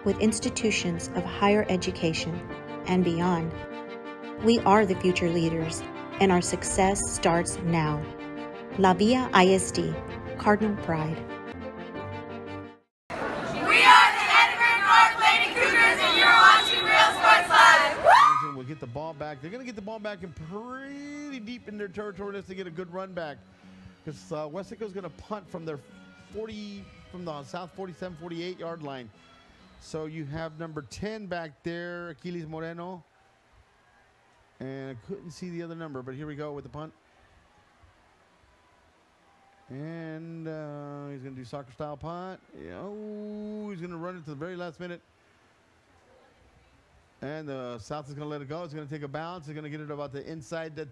with institutions of higher education and beyond, we are the future leaders, and our success starts now. La Villa ISD, Cardinal Pride. We are the Edinburgh North Lady Cougars, and you're watching Real Sports Live. Will get the ball back. They're going to get the ball back and pretty deep in their territory just to get a good run back, because Weslaco is going to punt from their 40, from the south 47, 48 yard line. So you have number 10 back there, Achilles Moreno. And I couldn't see the other number, but here we go with the punt. And he's going to do soccer style punt. Oh, he's going to run it to the very last minute. And the South is going to let it go. It's going to take a bounce. They're going to get it about the inside at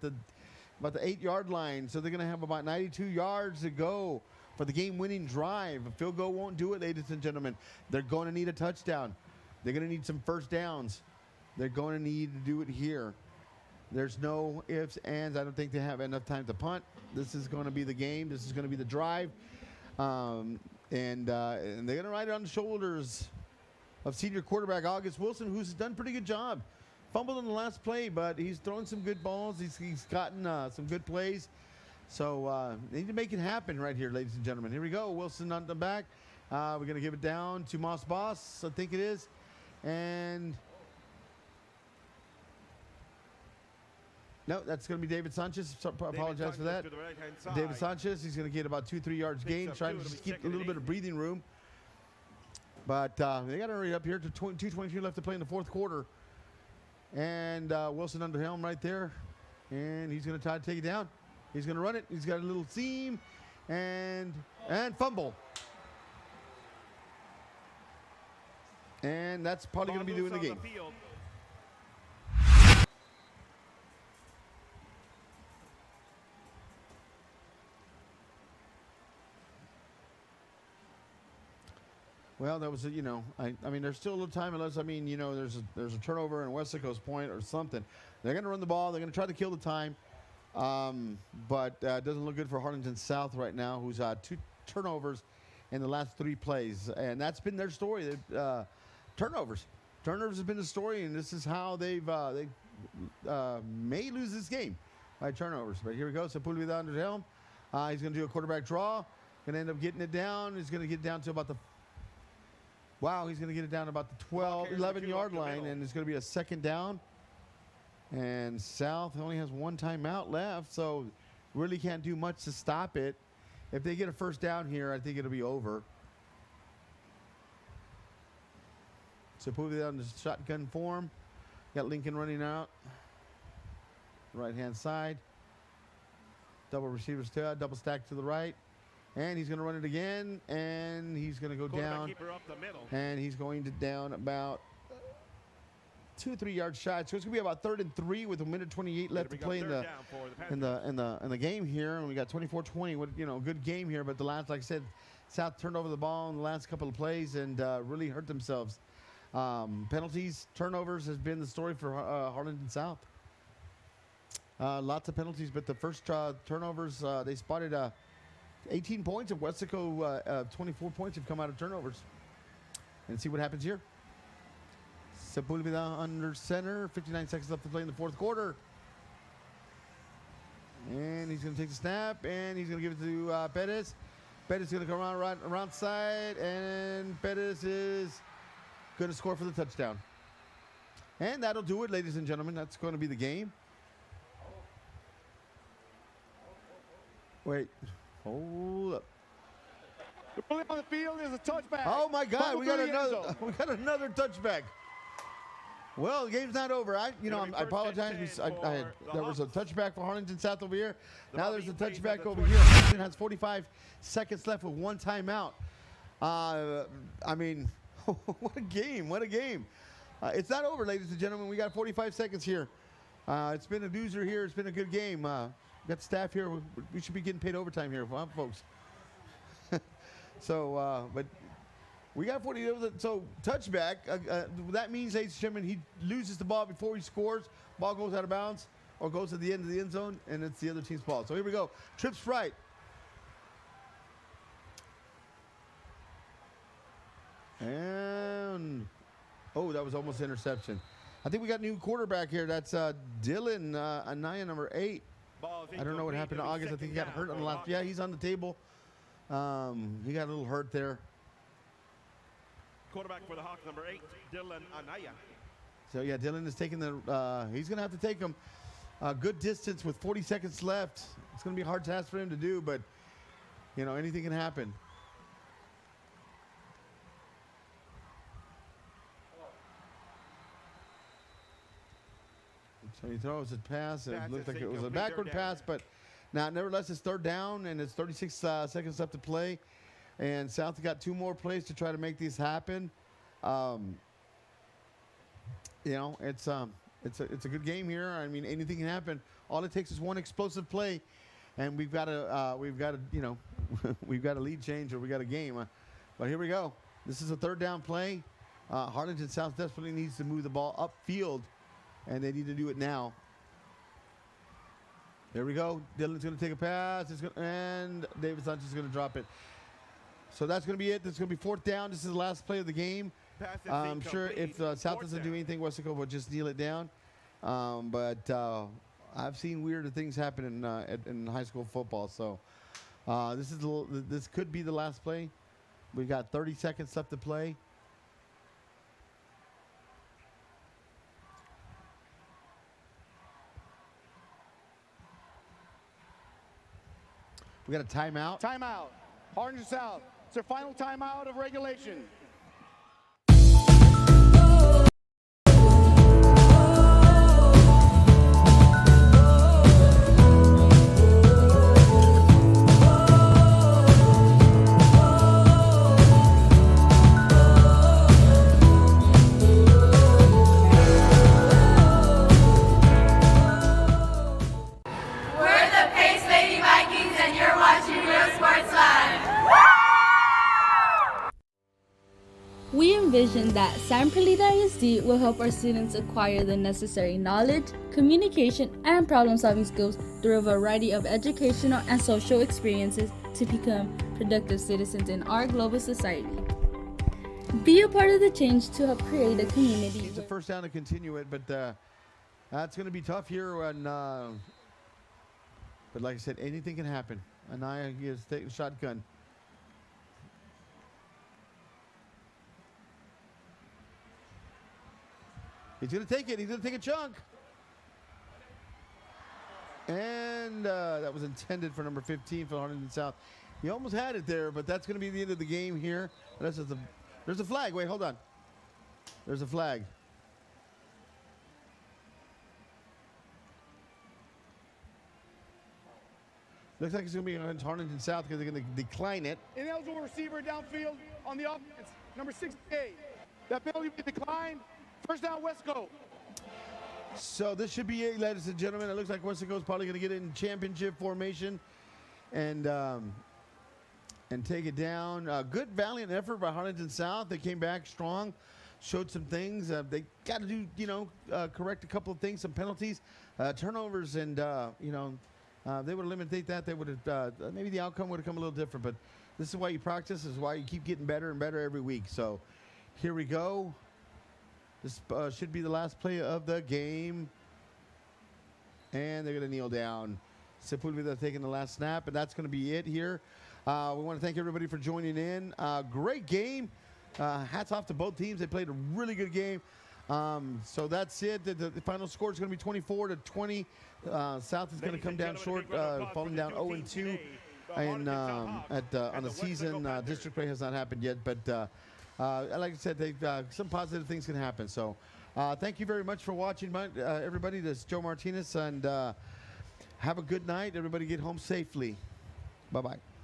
about the 8 yard line. So they're going to have about 92 yards to go for the game-winning drive. A field goal won't do it, ladies and gentlemen. They're going to need a touchdown. They're going to need some first downs. They're going to need to do it here. There's no ifs, ands. I don't think they have enough time to punt. This is going to be the game. This is going to be the drive. And they're going to ride it on the shoulders of senior quarterback August Wilson, who's done a pretty good job. Fumbled on the last play, but he's thrown some good balls. He's gotten some good plays. So they need to make it happen right here, ladies and gentlemen. Here we go. Wilson on the back. We're going to give it down to Moss Boss, I think it is. And no, that's going to be David Sanchez. So, apologize for that. David Sanchez, he's going to get about 2-3 yards gain, trying to just keep a little bit of breathing room. But they got to hurry up here to 2:22 left to play in the 4th quarter. And Wilson under helm right there. And he's going to try to take it down. He's going to run it. He's got a little seam and fumble. And that's probably going to be doing the game. Well, that was I mean, there's still a little time unless, there's a turnover in Weslaco's point or something. They're going to run the ball. They're going to try to kill the time. But it doesn't look good for Harlingen South right now, who's 2 turnovers in the last 3 plays. And that's been their story. Turnovers. Turnovers has been the story, and this is how they may lose this game by turnovers. But here we go. Sepulveda under the helm. He's going to do a quarterback draw. Going to end up getting it down. He's going to get down to about the he's going to get it down about the 11 yard line, and it's going to be a 2nd down. And South only has 1 timeout left, so really can't do much to stop it. If they get a first down here, I think it'll be over. So put it on the shotgun form. Got Lincoln running out. Right-hand side. Double receivers to double stack to the right. And he's going to run it again, and he's going to go down. And he's going to down about 2 or 3 yard shot. So it's going to be about 3rd and 3 with 1:28 left to play in the game here. And we got 24-20. Good game here. But the last, like I said, South turned over the ball in the last couple of plays and really hurt themselves. Penalties, turnovers has been the story for Harlingen South. Lots of penalties, but the first turnovers, they spotted 18 points, and Weslaco 24 points have come out of turnovers. And see what happens here. Sepulveda under center, 59 seconds left to play in the fourth quarter. And he's going to take the snap, and he's going to give it to Perez. Perez is going to come around side, and Perez is going to score for the touchdown. And that'll do it, ladies and gentlemen. That's going to be the game. Wait, hold up. On the field is a touchback. Oh my God, we got another touchback. Well, the game's not over. I apologize. There was a touchback for Harlingen South over here. Now there's a touchback over here. Harlingen has 45 seconds left with one timeout. I mean, what a game! What a game! It's not over, ladies and gentlemen. We got 45 seconds here. It's been a doozer here. It's been a good game. Got staff here. We should be getting paid overtime here, folks. So, but we got 40. So, touchback. That means, ladies and gentlemen, he loses the ball before he scores. Ball goes out of bounds or goes to the end of the end zone, and it's the other team's ball. So, here we go. Trips right. And, oh, that was almost an interception. I think we got a new quarterback here. That's Dylan Anaya, number 8. I don't know what happened to August. I think he got hurt on the last. Yeah, he's on the table. He got a little hurt there. Quarterback for the Hawks, number 8, Dylan Anaya. So yeah, Dylan is taking the. He's gonna have to take him a good distance with 40 seconds left. It's gonna be a hard task for him to do, but you know anything can happen. So he throws his pass. It looked like it was a backward pass, but now nevertheless it's third down and it's 36 seconds left to play. And South got 2 more plays to try to make these happen. You know, it's a good game here. I mean, anything can happen. All it takes is one explosive play, and we've got a you know we've got a lead change or we got a game. But here we go. This is a third down play. Harlingen South desperately needs to move the ball upfield, and they need to do it now. There we go. Dylan's going to take a pass, and David Sanchez is going to drop it. So that's going to be it. This is going to be fourth down. This is the last play of the game. I'm sure if South doesn't do anything, Weslaco will just kneel it down. But I've seen weirder things happen in high school football. So this could be the last play. We've got 30 seconds left to play. We got a timeout. Timeout. Harlingen South. It's their final timeout of regulation. We envision that San Perlita ISD will help our students acquire the necessary knowledge, communication, and problem-solving skills through a variety of educational and social experiences to become productive citizens in our global society. Be a part of the change to help create a community. It's a first down to continue it, but that's going to be tough here. When, but like I said, anything can happen. Anaya is taking shotgun. He's going to take it. He's going to take a chunk. And that was intended for number 15 for Harlingen South. He almost had it there, but that's going to be the end of the game here. There's a flag. Wait, hold on. There's a flag. Looks like it's going to be on Harlingen South because they're going to decline it. Ineligible receiver downfield on the offense, number 68. That penalty be declined. First down, Weslaco. So this should be it, ladies and gentlemen. It looks like Weslaco is probably going to get in championship formation and take it down. Good valiant effort by Harlingen South. They came back strong. showed some things. They got to do, correct a couple of things, some penalties, turnovers, and, they would eliminate that. They would have, maybe the outcome would have come a little different. But this is why you practice. This is why you keep getting better and better every week. So here we go. This should be the last play of the game. And they're going to kneel down. Sepulveda taking the last snap, and that's going to be it here. We want to thank everybody for joining in. Great game. Hats off to both teams. They played a really good game. So that's it. The final score is going to be 24-20. South is going to come down short, falling down 0-2. And on the season, district play has not happened yet. But like I said, some positive things can happen. So thank you very much for watching, everybody. This is Joe Martinez, and have a good night. Everybody get home safely. Bye-bye.